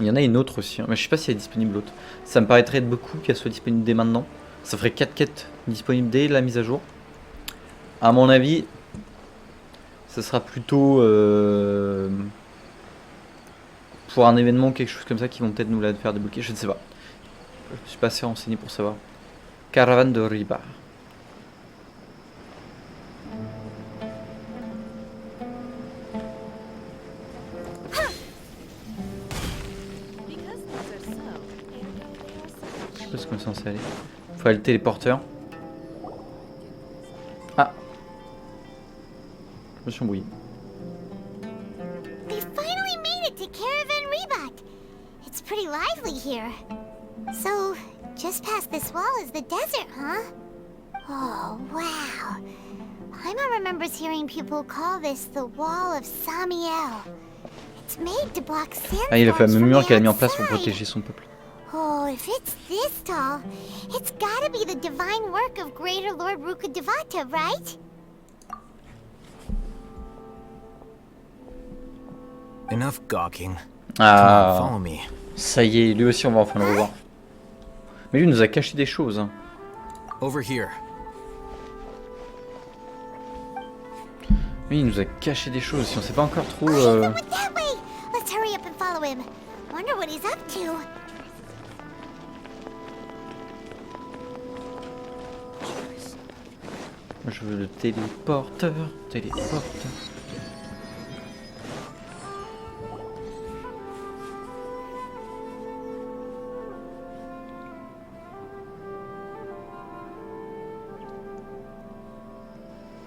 Il y en a une autre aussi. Hein. Mais je sais pas si elle est disponible l'autre. Ça me paraîtrait être beaucoup qu'elle soit disponible dès maintenant. Ça ferait 4 quêtes disponibles dès la mise à jour. À mon avis, ça sera plutôt pour un événement ou quelque chose comme ça qui vont peut-être nous la faire débloquer. Je ne sais pas. Je suis pas assez renseigné pour savoir. Caravane de Riba. Je sais pas ce qu'on est censé aller. Faut aller le téléporteur. Ah. Je me suis embrouillé. We finally made it to Caravan Rabat. It's pretty lively here. So, just past this wall is the desert, huh? Oh, wow. Paimon remembers hearing people call this the Wall of Samiel. It's made to block sandstorms Ah, il a fait le même mur qu'elle a mis en place pour outside. protéger son peuple. Oh, if it's this tall, it's gotta be the divine work of Greater Lord Rukkhadevata, right? Enough gawking. Ah, Come on, follow me. ça y est, lui aussi on va enfin le revoir. Mais lui il nous a caché des choses. Hein. Over here. Lui il nous a caché des choses, si on sait pas encore trop... That way! Let's hurry up and follow him. Wonder what he's up to. Je veux le téléporteur.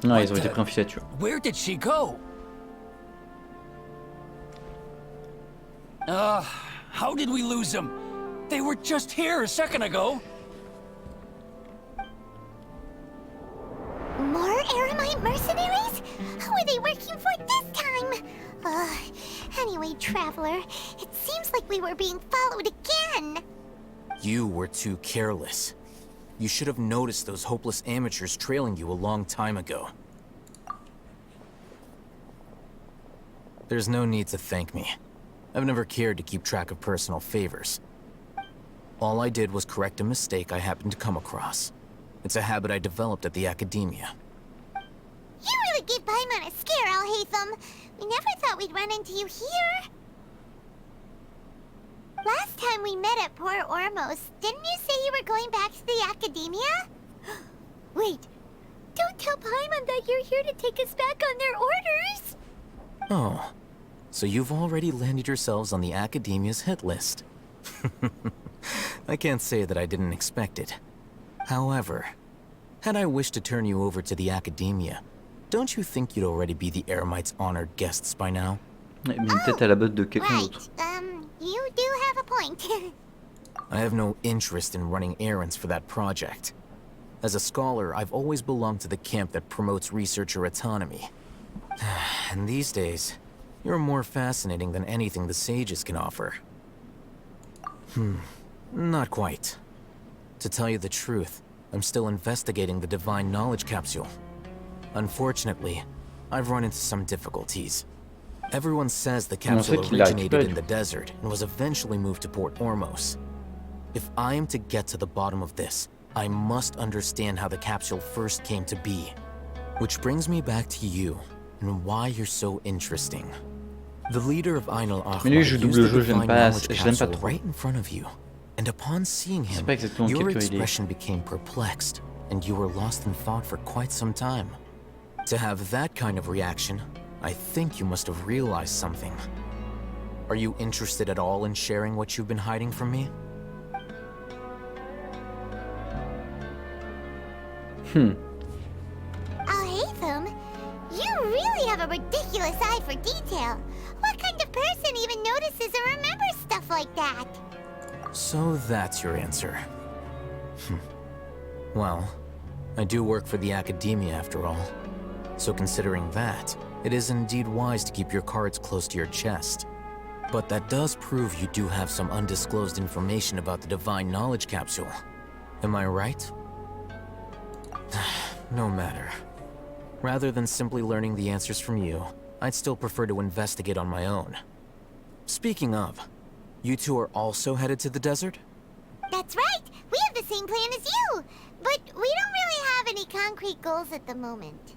Non, ils ont été pris en filature. Where did she go? How did we lose them? They were just here a second ago. More Aramite mercenaries? Who are they working for this time? Anyway, Traveler, it seems like we were being followed again. You were too careless. You should have noticed those hopeless amateurs trailing you a long time ago. There's no need to thank me. I've never cared to keep track of personal favors. All I did was correct a mistake I happened to come across. It's a habit I developed at the academia. You really gave Paimon a scare, Alhaitham. We never thought we'd run into you here. Last time we met at Port Ormos, didn't you say you were going back to the academia? Wait, don't tell Paimon that you're here to take us back on their orders. Oh, so you've already landed yourselves on the Academia's hit list. I can't say that I didn't expect it. However, had I wished to turn you over to the Academia, don't you think you'd already be the Eremites' honored guests by now? Peut-être à la botte de quelqu'un d'autre. You do have a point. I have no interest in running errands for that project. As a scholar, I've always belonged to the camp that promotes researcher autonomy. And these days, you're more fascinating than anything the sages can offer. Not quite. To tell you the truth, I'm still investigating the Divine Knowledge Capsule. Unfortunately, I've run into some difficulties. Everyone says the capsule originated in the desert and was eventually moved to Port Ormos. If I am to get to the bottom of this, I must understand how the capsule first came to be. Which brings me back to you, and why you're so interesting. The leader of Ainul Ahmar used the Divine Knowledge Capsule right in front of you. And upon seeing him, your expression became perplexed, and you were lost in thought for quite some time. To have that kind of reaction, I think you must have realized something. Are you interested at all in sharing what you've been hiding from me? Al-Haytham, you really have a ridiculous eye for detail. What kind of person even notices or remembers stuff like that? So that's your answer. Well, I do work for the Academia after all. So considering that, it is indeed wise to keep your cards close to your chest. But that does prove you do have some undisclosed information about the Divine Knowledge Capsule. Am I right? No matter. Rather than simply learning the answers from you, I'd still prefer to investigate on my own. Speaking of, you two are also headed to the desert? That's right! We have the same plan as you! But we don't really have any concrete goals at the moment.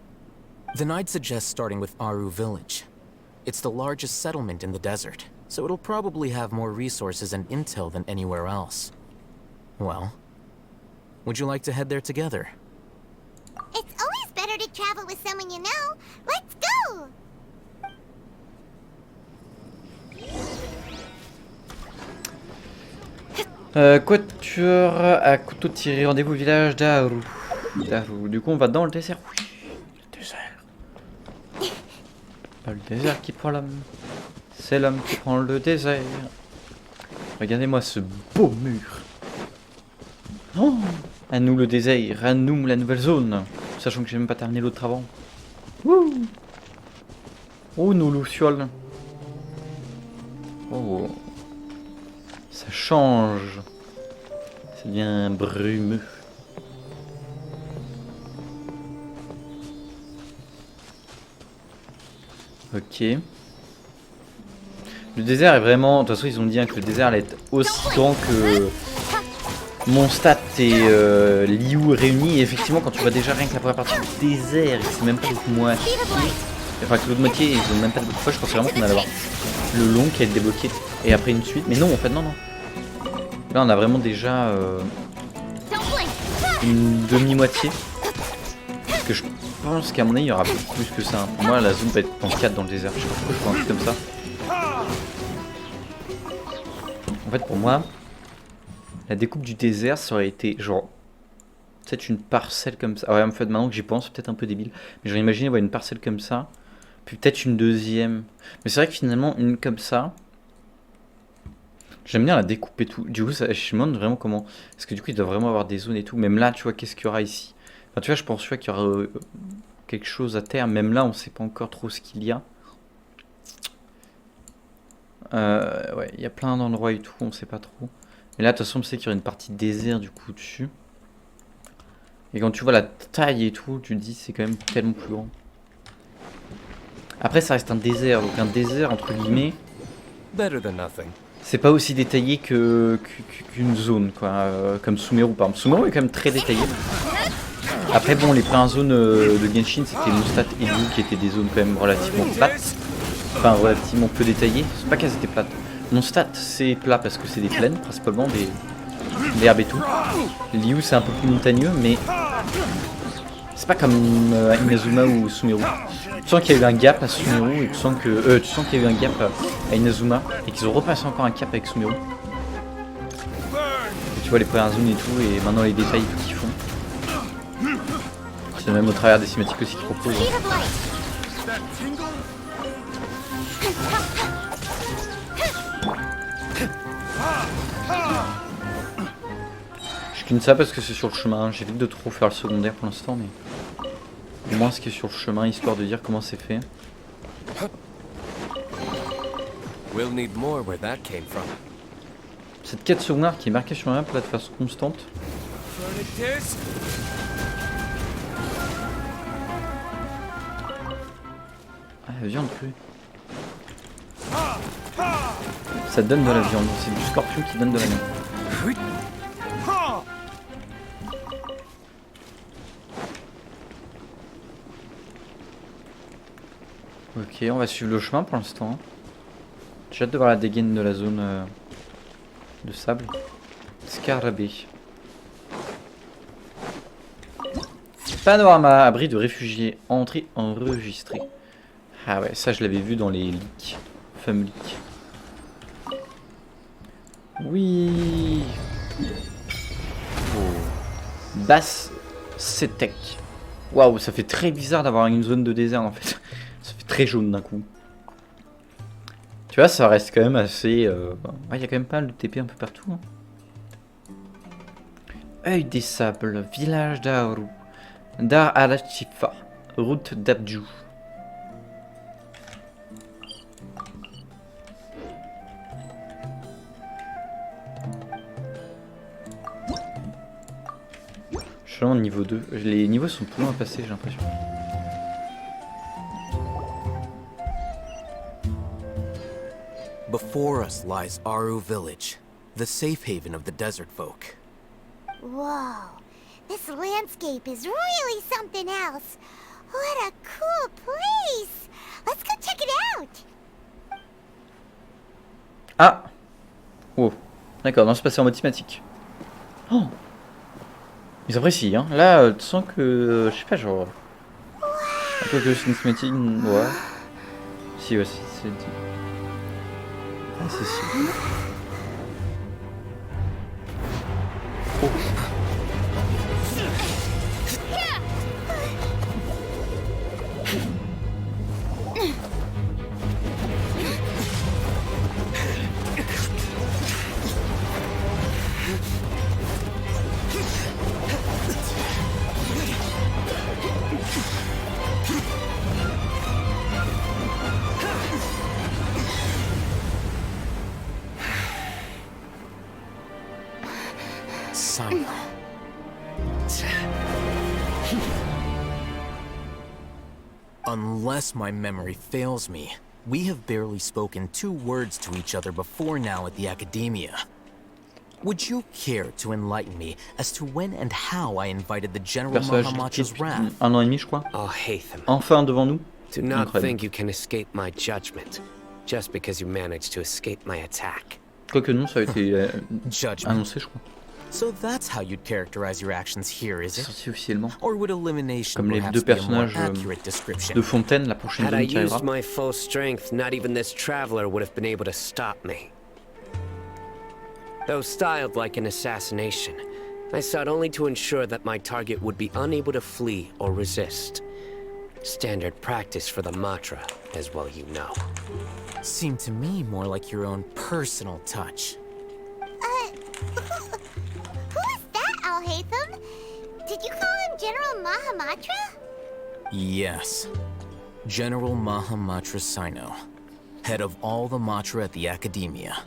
Then I'd suggest starting with Aru Village. It's the largest settlement in the desert, so it'll probably have more resources and intel than anywhere else. Well, would you like to head there together? It's always better to travel with someone you know. Let's go! Quatuor à couteau tiré, rendez-vous au village d'Aru. Du coup, on va dans le désert. Oui, le désert. Pas le désert qui prend l'homme, c'est l'homme qui prend le désert. Regardez-moi ce beau mur. Oh, à nous le désert, à nous la nouvelle zone. Sachant que j'ai même pas terminé l'autre avant. Wouh. Oh, nos lucioles. Oh. Ça change. Ça devient brumeux. Ok. Le désert est vraiment... De toute façon, ils ont dit que le désert allait être aussi grand que Mondstadt et Liu réunis. Et effectivement, quand tu vois déjà rien que la première partie du désert, c'est même pas l'autre moitié. Enfin, que l'autre moitié, ils ont même pas débloqué. Je pensais vraiment qu'on allait avoir le long qui allait être débloqué. Et après une suite. Mais non, en fait, non, non. Là, on a vraiment déjà une demi-moitié. Parce que je pense qu'à mon avis, il y aura beaucoup plus que ça. Pour moi, la zone va être en 4 dans le désert. Je sais pas pourquoi je prends un truc comme ça. En fait, pour moi, la découpe du désert, ça aurait été genre peut-être une parcelle comme ça. Ah ouais, en fait, maintenant que j'y pense, c'est peut-être un peu débile. Mais j'aurais imaginé avoir une parcelle comme ça. Puis peut-être une deuxième. Mais c'est vrai que finalement, une comme ça... J'aime bien la découpe et tout. Du coup, ça, je me demande vraiment comment... Parce que du coup, il doit vraiment avoir des zones et tout. Même là, tu vois, qu'est-ce qu'il y aura ici? Enfin, tu vois, je pense qu'il y aura quelque chose à terre. Même là, on sait pas encore trop ce qu'il y a. Ouais, il y a plein d'endroits et tout, on sait pas trop. Mais là, de toute façon, on sait qu'il y aura une partie désert du coup dessus. Et quand tu vois la taille et tout, tu te dis c'est quand même tellement plus grand. Après, ça reste un désert, donc un désert entre guillemets. C'est pas aussi détaillé qu'une zone, quoi. Comme Sumeru, par exemple. Sumeru est quand même très détaillé. Après, bon, les premières zones de Genshin, c'était Mondstadt et Liu qui étaient des zones quand même relativement plates. Enfin, relativement peu détaillées. C'est pas qu'elles étaient plates. Mondstadt, c'est plat parce que c'est des plaines, principalement des herbes et tout. Liu, c'est un peu plus montagneux, mais C'est pas comme Inazuma ou Sumeru. Tu sens qu'il y a eu un gap à Sumeru et tu sens qu'il y a eu un gap à Inazuma et qu'ils ont repassé encore un cap avec Sumeru. Et tu vois les premières zones et tout et maintenant les détails qu'ils font. C'est même au travers des cinématiques aussi qu'ils proposent. Je cligne ça parce que c'est sur le chemin. J'évite de trop faire le secondaire pour l'instant, mais au moins ce qui est sur le chemin, histoire de dire comment c'est fait. Cette quête secondaire qui est marquée sur la map là de façon constante. Ah, la viande crue. Ça donne de la viande, c'est du scorpion qui donne de la viande. Ok, on va suivre le chemin pour l'instant. J'ai hâte de voir la dégaine de la zone de sable. Scarabée. Panorama, abri de réfugiés, entrée enregistrée. Ah ouais, ça je l'avais vu dans les leaks. Fameux leaks. Oui. Oh. Basse Cetec. Waouh, ça fait très bizarre d'avoir une zone de désert en fait. Ça fait très jaune d'un coup. Tu vois, ça reste quand même assez... il y a quand même pas mal de TP un peu partout. Hein. Œil des sables, village d'Aru. Dar al-Chifa, route d'Abdjou. Je suis là en niveau 2. Les niveaux sont plus loin à passer, j'ai l'impression. Before us lies Aru Village, the safe haven of the desert folk. Whoa, this landscape is really something else. What a cool place! Let's go check it out! Ah! Oh, d'accord, non, c'est passé en mode thématique. Oh! Ils apprécient, hein. Là, tu sens que... je sais pas, genre... Un peu que c'est une thématique... Ouais. Si, ouais, c'est... Ah, c'est si. Oh. Unless my memory fails me, we have barely spoken 2 words to each other before now at the Academia. Would you care to enlighten me as to when and how I invited the General Mahamatra's wrath? Un an et demi, je crois. Oh, Hatham. Enfin devant nous. Do not think you can escape my judgment, just because you managed to escape my attack. Quoique non, ça a été annoncé, je crois. So that's how you'd characterize your actions here, is it? Sorti officiellement. Or would elimination comme les deux personnages de Fontaine, la prochaine zone qui arrivera. Had I used my full strength, not even this traveler would have been able to stop me. Though styled like an assassination, I sought only to ensure that my target would be unable to flee or resist. Standard practice for the Matra, as well you know. Seemed to me more like your own personal touch. Who is that, Al-Hatham? Did you call him General Mahamatra? Yes. General Mahamatra Sino, head of all the Matra at the Academia.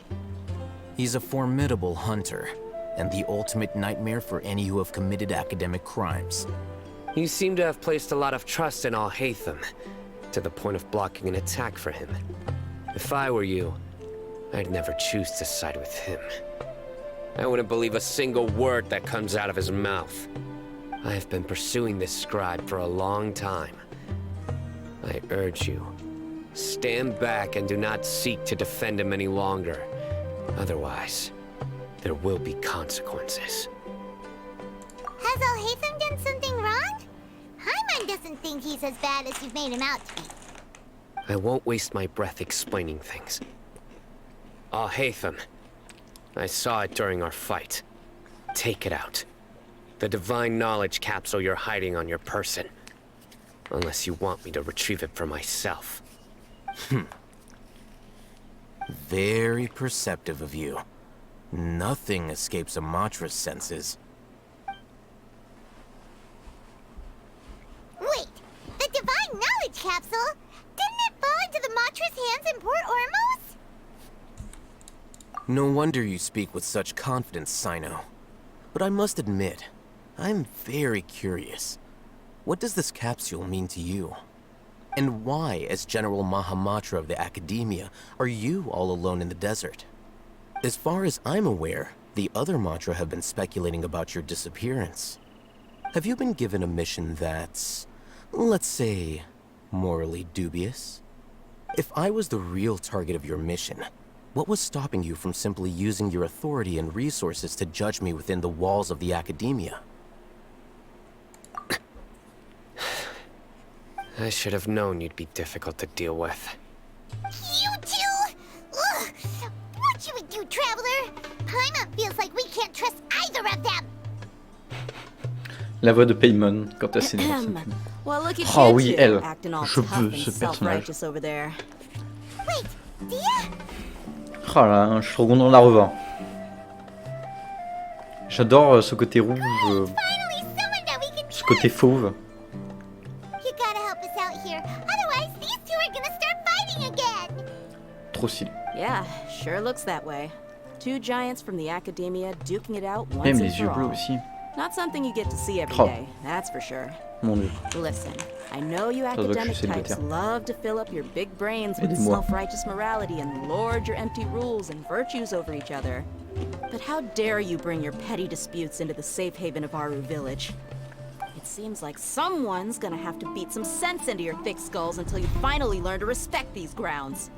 He's a formidable hunter, and the ultimate nightmare for any who have committed academic crimes. You seem to have placed a lot of trust in Al-Hatham, to the point of blocking an attack for him. If I were you, I'd never choose to side with him. I wouldn't believe a single word that comes out of his mouth. I have been pursuing this scribe for a long time. I urge you, stand back and do not seek to defend him any longer. Otherwise, there will be consequences. Has Al-Hatham done something wrong? Paimon doesn't think he's as bad as you've made him out to be. I won't waste my breath explaining things. Al-Haytham. I saw it during our fight. Take it out. The divine knowledge capsule you're hiding on your person. Unless you want me to retrieve it for myself. Very perceptive of you. Nothing escapes a Matra's senses. Wait, the divine knowledge capsule? Didn't it fall into the Matra's hands in Port Ormos? No wonder you speak with such confidence, Sino. But I must admit, I'm very curious. What does this capsule mean to you? And why, as General Mahamatra of the Academia, are you all alone in the desert? As far as I'm aware, the other Matra have been speculating about your disappearance. Have you been given a mission that's, let's say, morally dubious? If I was the real target of your mission, what was stopping you from simply using your authority and resources to judge me within the walls of the Academia? I should have known you'd be difficult to deal with. You two? Ugh. What you would do, Traveler? Paimon feels like we can't trust either of them. La voix de Paimon quand elle s'énerve. Well, look at Oh you oui, two, elle. acting all Je tough veux and ce personnage. self-righteous over there. Wait, Dia? Oh là, je suis trop content de la revoir. J'adore ce côté rouge, ce côté fauve. You gotta help us out here. Otherwise, these two are gonna start fighting again. Trop stylé. Yeah, sure looks that way. Two giants from the Academia duking it out once Même and les yeux for bleus all. aussi. Not something you get to see every Oh. day, that's for sure. Mon dieu. Listen, I know you Ça doit que je academic suis types célibataire. love to fill up your big brains with Aidez-moi. self-righteous morality and lord your empty rules and virtues over each other. But how dare you bring your petty disputes into the safe haven of Aru Village? It seems like someone's gonna have to beat some sense into your thick skulls until you finally learn to respect these grounds.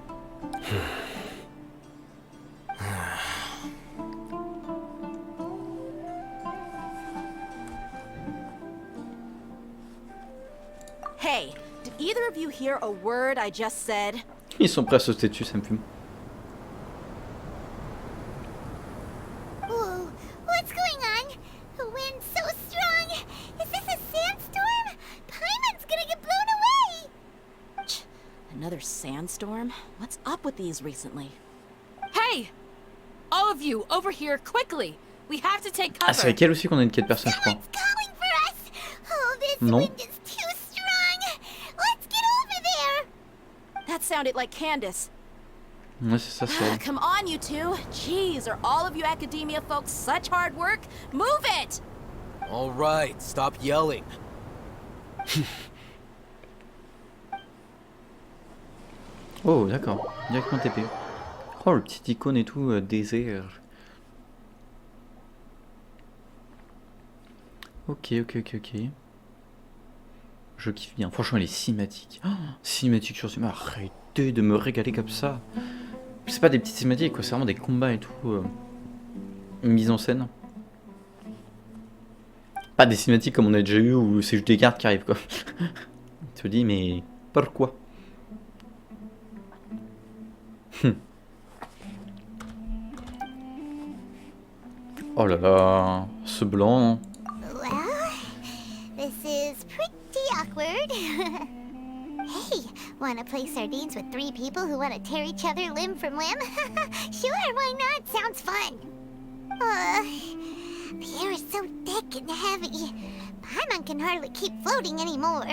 Hey, did either of you hear a word I just said? Ils sont prêts à sauter dessus, ça me fume. Whoa, what's going on? The wind's so strong. Is this a sandstorm? Paimon's gonna get blown away. Another sandstorm? What's up with these recently? Hey! All of you, over here, quickly! We have to take cover! Ah, c'est avec elle aussi qu'on a une quête perso, je crois. Calling for us. Oh, this Non. wind is too strong. Let's get over there. That sounded like Candace. Ouais, c'est ça, c'est elle. Come on, you two. Jeez, are all of you academia folks such hard work? Move it! All right, stop yelling. Oh, d'accord. Directement TP. Oh, le petit icône et tout, désert. Ok. Je kiffe bien. Franchement, les cinématiques. Oh, cinématiques sur cinéma. Arrêtez de me régaler comme ça. C'est pas des petites cinématiques, quoi. C'est vraiment des combats et tout. Mise en scène. Pas des cinématiques comme on a déjà eu où c'est juste des cartes qui arrivent, quoi. Tu te dis, mais pourquoi? Oh là là, ce blanc. Well, this is pretty awkward. Hey, wanna play sardines with three people who wanna tear each other limb from limb? Sure, why not? Sounds fun. The air is so thick and heavy. Paimon can hardly keep floating anymore.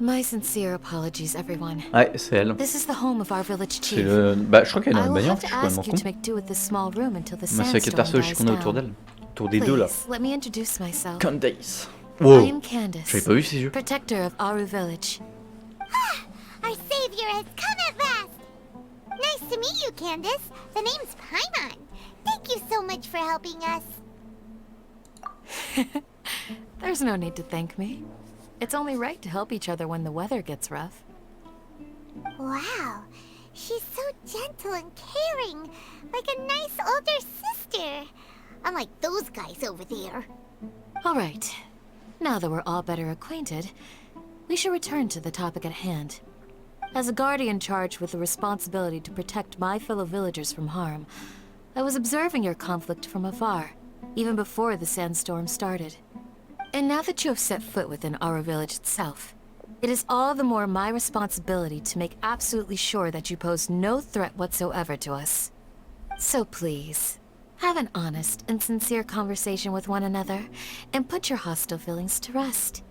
My sincere apologies, everyone. Ouais, c'est elle. This is the home of our village C'est chief. le... Bah, je crois qu'elle est I dans le will bagnole, have je to suis complètement ask you con. to make do with this small room until the Bah, c'est avec le perso sandstorm aussi dies qu'on a autour down. d'elle. Autour des deux, là. Please, let me introduce myself. Candace. I Wow. am Candace, J'avais pas vu ses yeux. protector of Aru Village. Our savior has come at last. Nice to meet you, Candace. The name's Paimon. Thank you so much for helping us. There's no need to thank me. It's only right to help each other when the weather gets rough. Wow, she's so gentle and caring, like a nice older sister. Unlike those guys over there. All right. Now that we're all better acquainted, we should return to the topic at hand. As a guardian charged with the responsibility to protect my fellow villagers from harm, I was observing your conflict from afar, even before the sandstorm started. And now that you have set foot within our village itself, it is all the more my responsibility to make absolutely sure that you pose no threat whatsoever to us. So please, have an honest and sincere conversation with one another, and put your hostile feelings to rest.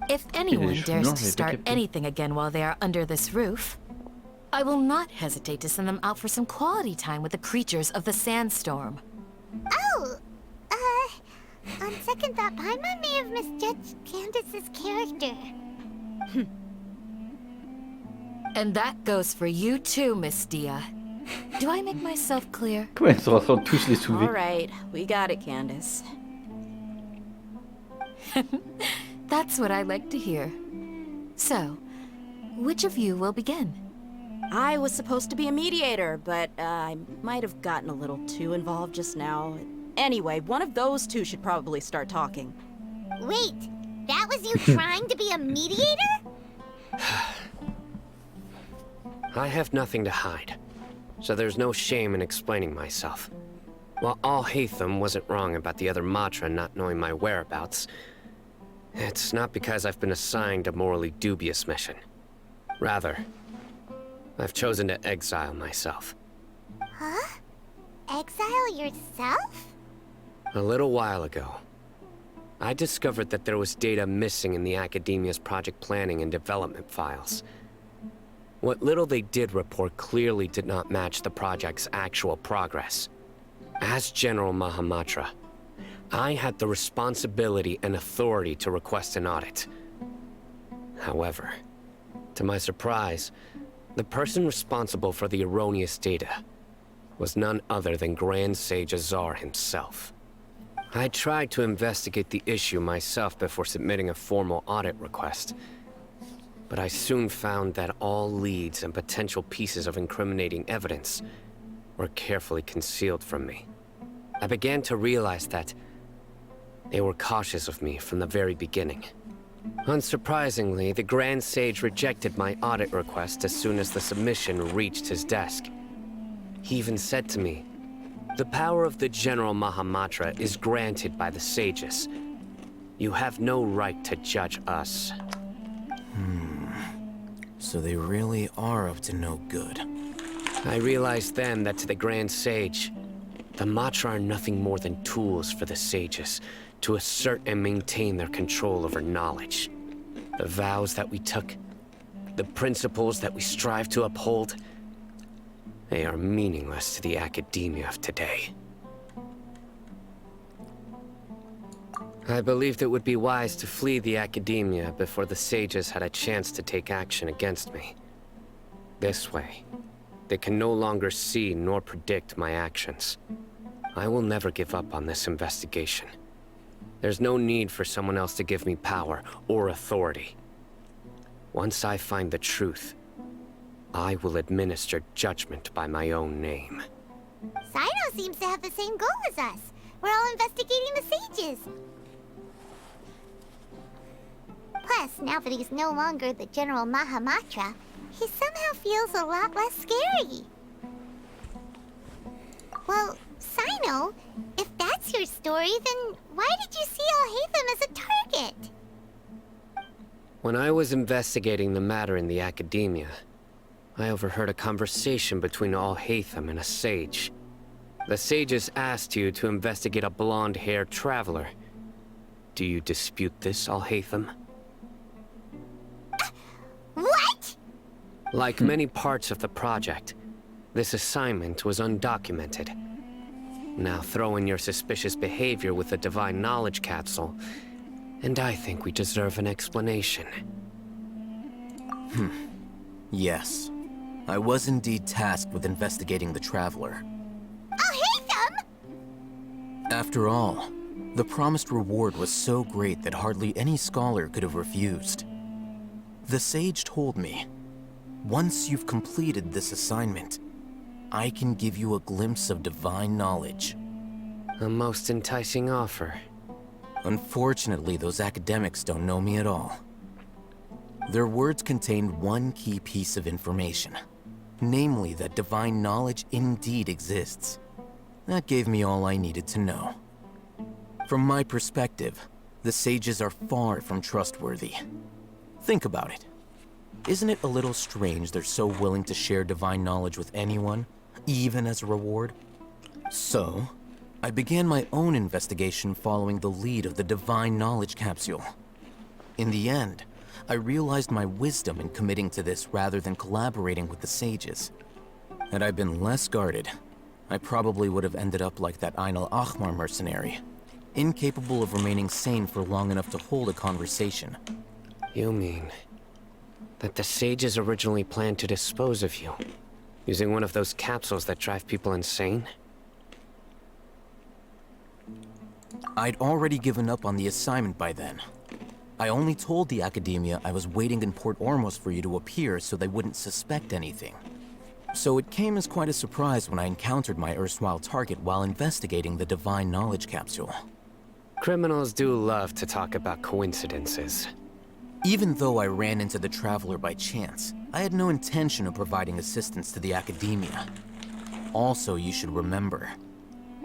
If anyone dares to start anything again while they are under this roof, I will not hesitate to send them out for some quality time with the creatures of the sandstorm. Oh! On second thought, Paimon may have misjudged Candace's character. And that goes for you too, Miss Dia. Do I make myself clear? Comment ils sont en train de tous les soulever? Alright, we got it, Candace. That's what I like to hear. So, which of you will begin? I was supposed to be a mediator, but I might have gotten a little too involved just now. Anyway, one of those two should probably start talking. Wait, that was you trying to be a mediator? I have nothing to hide, so there's no shame in explaining myself. While Alhaitham wasn't wrong about the other Matra not knowing my whereabouts, it's not because I've been assigned a morally dubious mission. Rather, I've chosen to exile myself. Huh? Exile yourself? A little while ago, I discovered that there was data missing in the Academia's project planning and development files. What little they did report clearly did not match the project's actual progress. As General Mahamatra, I had the responsibility and authority to request an audit. However, to my surprise, the person responsible for the erroneous data was none other than Grand Sage Azar himself. I tried to investigate the issue myself before submitting a formal audit request, but I soon found that all leads and potential pieces of incriminating evidence were carefully concealed from me. I began to realize that they were cautious of me from the very beginning. Unsurprisingly, the Grand Sage rejected my audit request as soon as the submission reached his desk. He even said to me, "The power of the General Mahamatra is granted by the sages. You have no right to judge us." So they really are up to no good. I realized then that to the Grand Sage, the Matra are nothing more than tools for the sages to assert and maintain their control over knowledge. The vows that we took, the principles that we strive to uphold, they are meaningless to the academia of today. I believed it would be wise to flee the academia before the sages had a chance to take action against me. This way, they can no longer see nor predict my actions. I will never give up on this investigation. There's no need for someone else to give me power or authority. Once I find the truth, I will administer judgment by my own name. Sino seems to have the same goal as us. We're all investigating the sages. Plus, now that he's no longer the General Mahamatra, he somehow feels a lot less scary. Well, Sino, if that's your story, then why did you see Alhaitham as a target? When I was investigating the matter in the academia, I overheard a conversation between Alhaitham and a sage. The sages asked you to investigate a blonde-haired traveler. Do you dispute this, Alhaitham? What? Like many parts of the project, this assignment was undocumented. Now throw in your suspicious behavior with the Divine Knowledge Capsule, and I think we deserve an explanation. Yes. I was indeed tasked with investigating the Traveler. Alhaitham! After all, the promised reward was so great that hardly any scholar could have refused. The sage told me, once you've completed this assignment, I can give you a glimpse of divine knowledge. A most enticing offer. Unfortunately, those academics don't know me at all. Their words contained one key piece of information, namely that divine knowledge indeed exists. That gave me all I needed to know. From my perspective, the sages are far from trustworthy. Think about it. Isn't it a little strange they're so willing to share divine knowledge with anyone, even as a reward? So, I began my own investigation following the lead of the divine knowledge capsule. In the end, I realized my wisdom in committing to this rather than collaborating with the sages. Had I been less guarded, I probably would have ended up like that Ain al-Ahmar mercenary, incapable of remaining sane for long enough to hold a conversation. You mean that the sages originally planned to dispose of you, using one of those capsules that drive people insane? I'd already given up on the assignment by then. I only told the Academia I was waiting in Port Ormos for you to appear so they wouldn't suspect anything. So it came as quite a surprise when I encountered my erstwhile target while investigating the Divine Knowledge Capsule. Criminals do love to talk about coincidences. Even though I ran into the Traveler by chance, I had no intention of providing assistance to the Academia. Also, you should remember,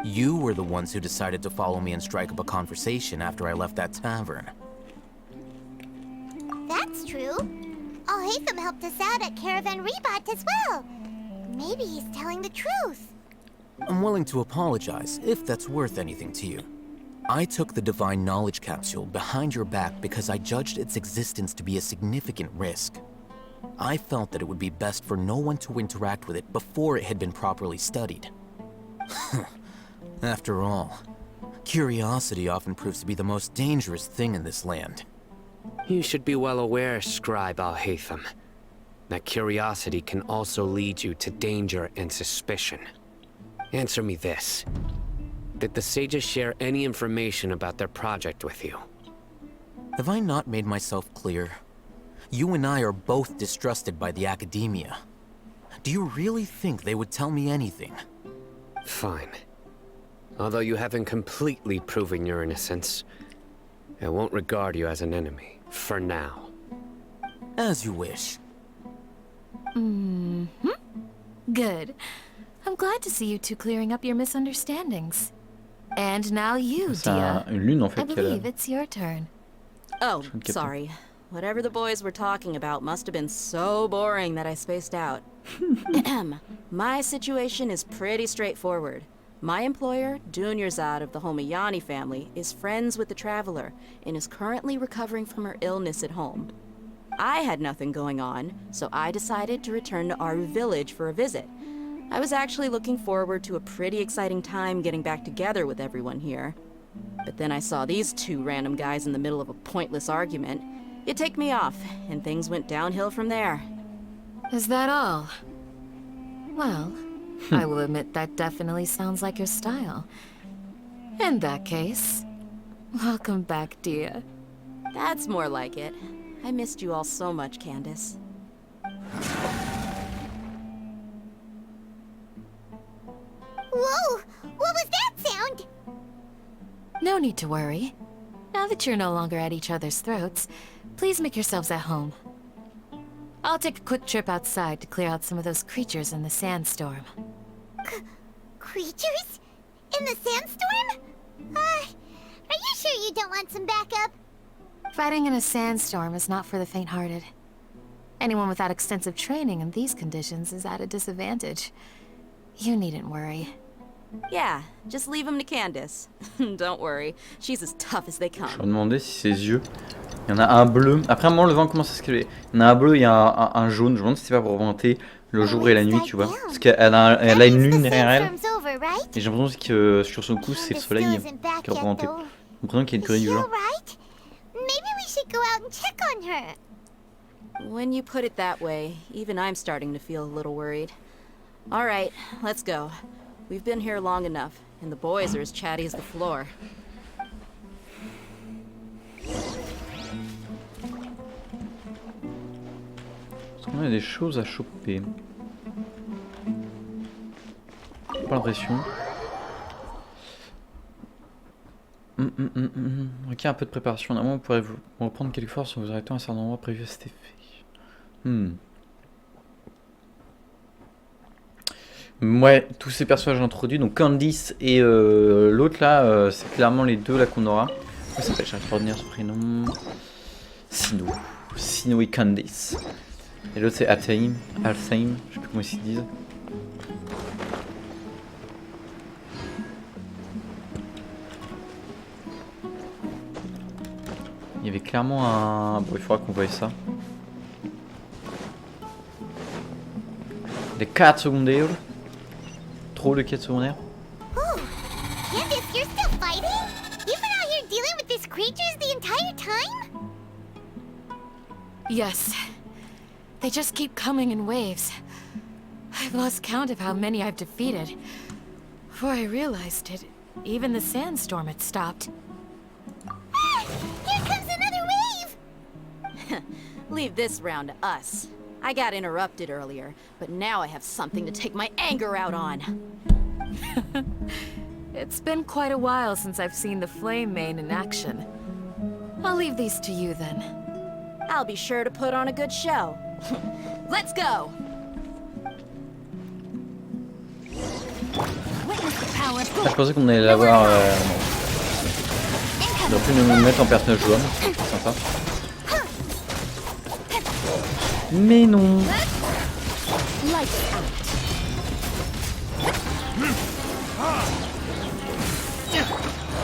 you were the ones who decided to follow me and strike up a conversation after I left that tavern. That's true. Al-Haytham helped us out at Caravan Rebat as well. Maybe he's telling the truth. I'm willing to apologize, if that's worth anything to you. I took the Divine Knowledge Capsule behind your back because I judged its existence to be a significant risk. I felt that it would be best for no one to interact with it before it had been properly studied. After all, curiosity often proves to be the most dangerous thing in this land. You should be well aware, Scribe Al-Haytham, that curiosity can also lead you to danger and suspicion. Answer me this. Did the sages share any information about their project with you? Have I not made myself clear? You and I are both distrusted by the Academia. Do you really think they would tell me anything? Fine. Although you haven't completely proven your innocence, I won't regard you as an enemy, for now. As you wish. Good. I'm glad to see you two clearing up your misunderstandings. And now you, Dia. Une lune en fait. I believe it's your turn. Oh, sorry. Whatever the boys were talking about must have been so boring that I spaced out. My situation is pretty straightforward. My employer, Dunyarzad of the Homayani family, is friends with the Traveler and is currently recovering from her illness at home. I had nothing going on, so I decided to return to Aru village for a visit. I was actually looking forward to a pretty exciting time getting back together with everyone here. But then I saw these two random guys in the middle of a pointless argument. It ticked me off, and things went downhill from there. Is that all? Well, I will admit that definitely sounds like your style. In that case, welcome back, Dia. That's more like it. I missed you all so much, Candace. Whoa! What was that sound? No need to worry. Now that you're no longer at each other's throats, please make yourselves at home. I'll take a quick trip outside to clear out some of those creatures in the sandstorm. Creatures? In the sandstorm? Are you sure you don't want some backup? Fighting in a sandstorm is not for the faint-hearted. Anyone without extensive training in these conditions is at a disadvantage. You needn't worry. Yeah, just leave him to Candace. Don't worry, she's as tough as they come. Je me demandais si ses yeux. Il y en a un bleu. Après, à un moment, le vent commence à se calmer. Il y en a un bleu, il y a un jaune. Je me demande si c'est pas pour représenter le jour et la nuit, tu vois. Parce qu'elle a une lune derrière elle. Et j'ai l'impression que sur son cou, c'est le soleil qui est représenté. J'ai l'impression qu'il y a une théorie du genre. Maybe we should go out and check on her. When you put it that way, even I'm starting to feel a little worried. All right, let's go. We've been here long enough, and the boys are as chatty as the floor. Est-ce qu'on a des choses à choper? Pas l'impression. Ok, un peu de préparation. Normalement, vous pourrez vous reprendre quelques forces en vous arrêtant à un certain endroit prévu à cet effet. Ouais, tous ces personnages introduits, donc Candice et l'autre là, c'est clairement les deux là qu'on aura. Comment ça s'appelle? J'arrive pas à retenir ce prénom. Sino et Candice. Et l'autre c'est Altheim, je sais plus comment ils se disent. Il y avait clairement un... Bon, il faudra qu'on voie ça. Des quêtes secondaires. Trop de quêtes secondaires. Oh, Candice, you're still fighting? You've been out here dealing with these creatures the entire time? Yes. They just keep coming in waves. I've lost count of how many I've defeated. Before I realized it, even the sandstorm had stopped. Ah, here comes another wave! Leave this round to us. I got interrupted earlier, but now I have something to take my anger out on. It's been quite a while since I've seen the Flame Mane in action. I'll leave these to you then. I'll be sure to put on a good show. Let's go! Je pensais qu'on allait l'avoir. On aurait pu nous mettre en personnage jouable. C'est sympa. Mais non.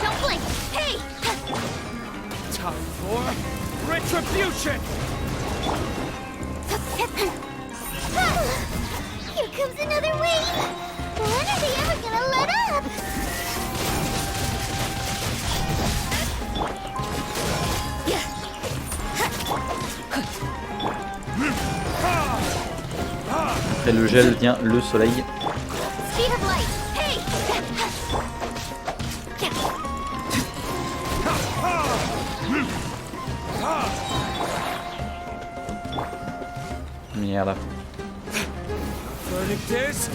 Don't blink! Hey! Time for retribution! Here comes another wave! When are they ever gonna let up? Après le gel vient le soleil. Speed of light! Hey! Merde. Verdict is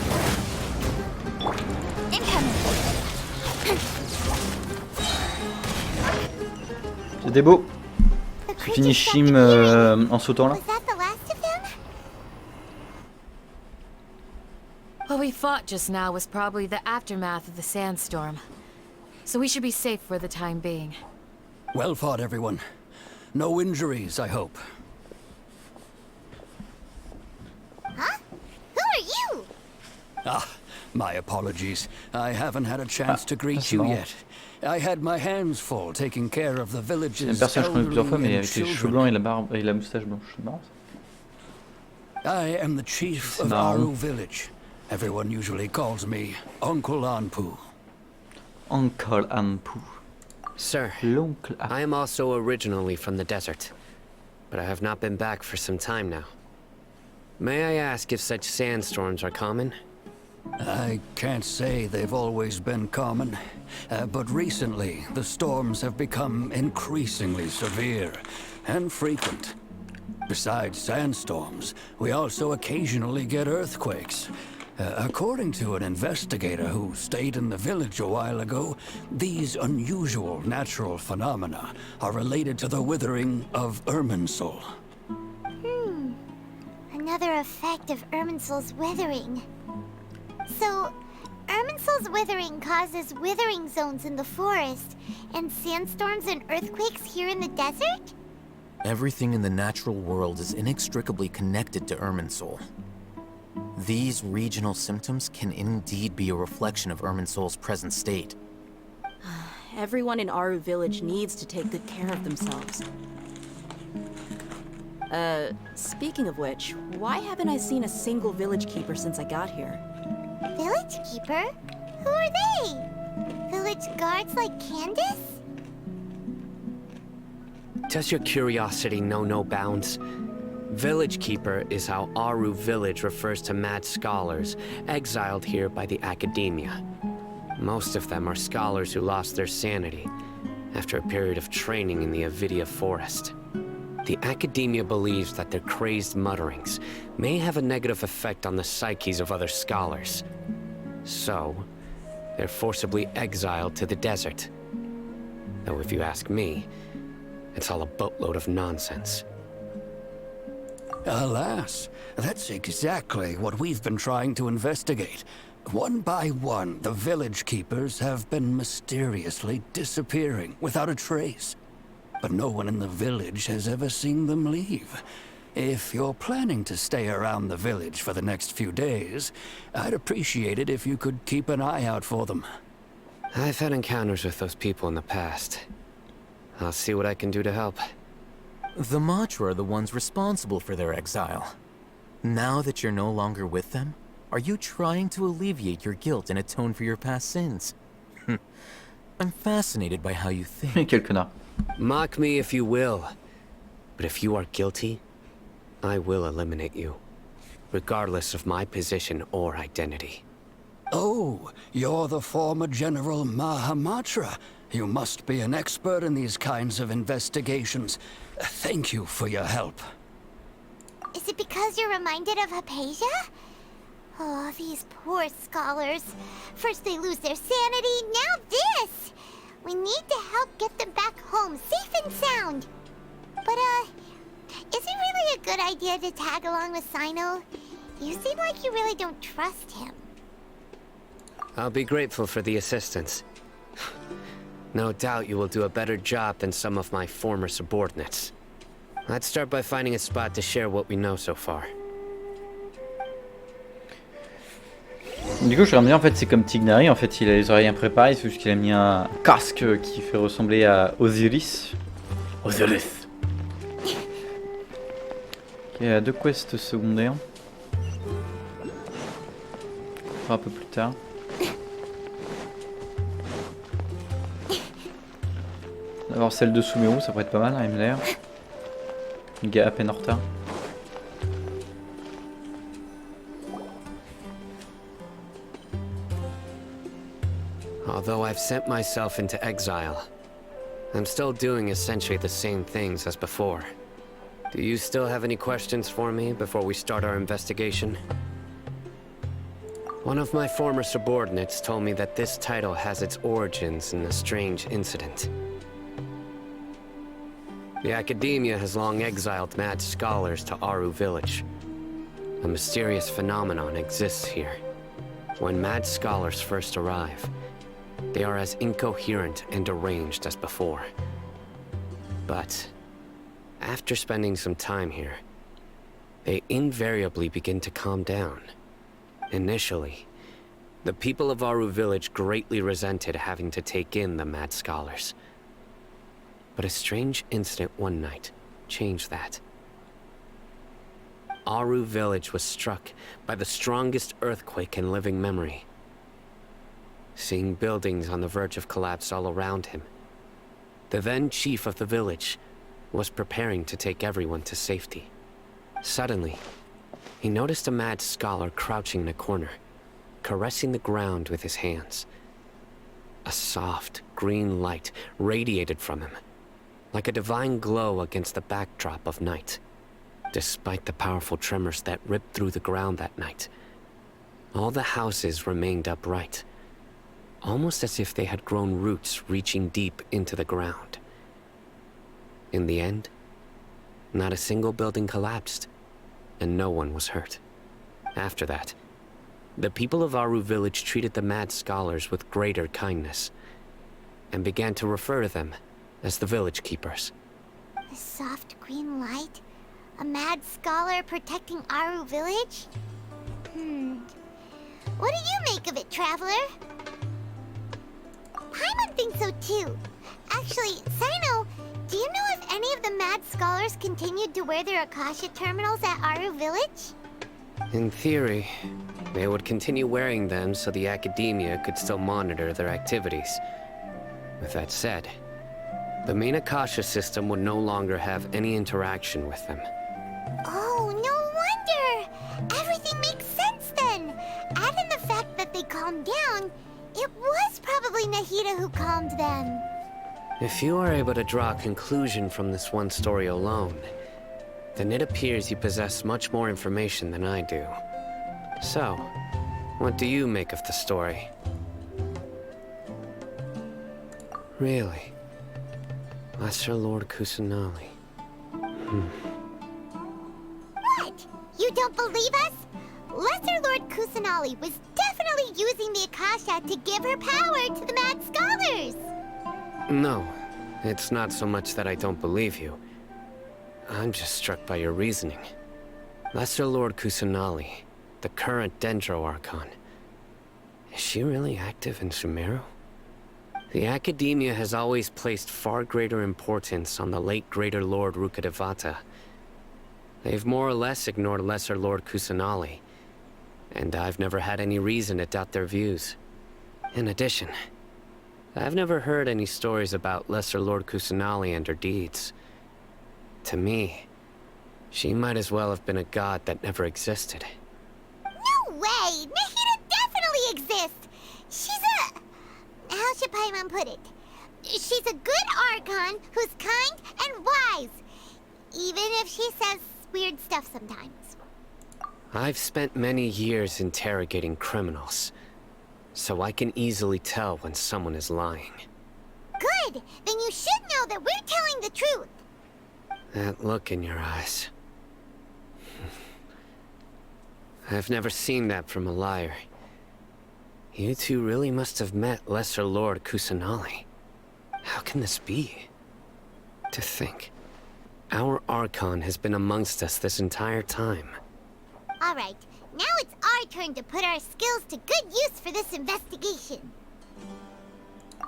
C'était beau. Tu finis Shim en sautant là. What we fought just now was probably the aftermath of the sandstorm. So we should be safe for the time being. Well fought, everyone. No injuries, I hope. Huh? Who are you? Ah, my apologies. I haven't had a chance to greet you yet. I had my hands full taking care of the village's personnage que je connais plusieurs fois, mais elderly and avec les cheveux children. blancs et la barbe et la moustache blanche. C'est marrant ça. I am the chief of marrant. Aru village. Everyone usually calls me Uncle Anpu. Uncle Anpu. Sir, I am also originally from the desert, but I have not been back for some time now. May I ask if such sandstorms are common? I can't say they've always been common, but recently the storms have become increasingly severe and frequent. Besides sandstorms, we also occasionally get earthquakes. According to an investigator who stayed in the village a while ago, these unusual natural phenomena are related to the withering of Irminsul. Another effect of Irminsul's withering. So, Irminsul's withering causes withering zones in the forest, and sandstorms and earthquakes here in the desert? Everything in the natural world is inextricably connected to Irminsul. These regional symptoms can indeed be a reflection of Irminsul's present state. Everyone in Aru village needs to take good care of themselves. Speaking of which, why haven't I seen a single village keeper since I got here? Village keeper? Who are they? Village guards like Candace? Does your curiosity know no bounds? Village Keeper is how Aru village refers to mad scholars exiled here by the academia. Most of them are scholars who lost their sanity after a period of training in the Avidia forest. The academia believes that their crazed mutterings may have a negative effect on the psyches of other scholars. So, they're forcibly exiled to the desert. Though if you ask me, it's all a boatload of nonsense. Alas, that's exactly what we've been trying to investigate. One by one, the village keepers have been mysteriously disappearing without a trace. But no one in the village has ever seen them leave. If you're planning to stay around the village for the next few days, I'd appreciate it if you could keep an eye out for them. I've had encounters with those people in the past. I'll see what I can do to help. The Matra are the ones responsible for their exile. Now that you're no longer with them, are you trying to alleviate your guilt and atone for your past sins? I'm fascinated by how you think. Quel connard. Mock me if you will, but if you are guilty, I will eliminate you, regardless of my position or identity. Oh, you're the former General Mahamatra. You must be an expert in these kinds of investigations. Thank you for your help. Is it because you're reminded of Hypatia? Oh, these poor scholars. First they lose their sanity, now this! We need to help get them back home, safe and sound. But, is it really a good idea to tag along with Sino? You seem like you really don't trust him. I'll be grateful for the assistance. No doubt you will do a better job than some of my former subordinates. Let's start by finding a spot to share what we know so far. Du coup, je regarde bien, en fait, c'est comme Tignari, en fait, il a les oreilles impréparées, c'est juste qu'il a mis un casque qui fait ressembler à Osiris. Osiris. Il y a 2 quests secondaires. On fera un peu plus tard. D'abord celle de Sumeru, ça pourrait être pas mal, hein, il me l'air. Le gars à peine en retard. Although I've sent myself into exile, I'm still doing essentially the same things as before. Do you still have any questions for me before we start our investigation? One of my former subordinates told me that this title has its origins in a strange incident. The Academia has long exiled mad scholars to Aru Village. A mysterious phenomenon exists here. When mad scholars first arrive, they are as incoherent and deranged as before. But after spending some time here, they invariably begin to calm down. Initially, the people of Aru Village greatly resented having to take in the mad scholars. But a strange incident one night changed that. Aru Village was struck by the strongest earthquake in living memory. Seeing buildings on the verge of collapse all around him, the then chief of the village was preparing to take everyone to safety. Suddenly, he noticed a mad scholar crouching in a corner, caressing the ground with his hands. A soft, green light radiated from him, like a divine glow against the backdrop of night. Despite the powerful tremors that ripped through the ground that night, all the houses remained upright, almost as if they had grown roots reaching deep into the ground. In the end, not a single building collapsed, and no one was hurt. After that, the people of Aru Village treated the mad scholars with greater kindness, and began to refer to them as the village keepers. A soft green light? A mad scholar protecting Aru Village? What do you make of it, Traveler? Paimon thinks so too. Actually, Sino, do you know if any of the mad scholars continued to wear their Akasha terminals at Aru Village? In theory, they would continue wearing them so the Academia could still monitor their activities. With that said, the main Akasha system would no longer have any interaction with them. Oh, no wonder! Everything makes sense then! Add in the fact that they calmed down, it was probably Nahida who calmed them. If you are able to draw a conclusion from this one story alone, then it appears you possess much more information than I do. So, what do you make of the story? Really? Lesser Lord Kusanali. What? You don't believe us? Lesser Lord Kusanali was definitely using the Akasha to give her power to the Mad Scholars! No, it's not so much that I don't believe you. I'm just struck by your reasoning. Lesser Lord Kusanali, the current Dendro Archon. Is she really active in Sumeru? The Academia has always placed far greater importance on the late Greater Lord Rukkhadevata. They've more or less ignored Lesser Lord Kusanali, and I've never had any reason to doubt their views. In addition, I've never heard any stories about Lesser Lord Kusanali and her deeds. To me, she might as well have been a god that never existed. No way! Nahida definitely exists! She's a... how should Paimon put it? She's a good Archon who's kind and wise. Even if she says weird stuff sometimes. I've spent many years interrogating criminals, so I can easily tell when someone is lying. Good! Then you should know that we're telling the truth. That look in your eyes. I've never seen that from a liar. You two really must have met Lesser Lord Kusanali. How can this be? To think, our Archon has been amongst us this entire time. Alright, now it's our turn to put our skills to good use for this investigation.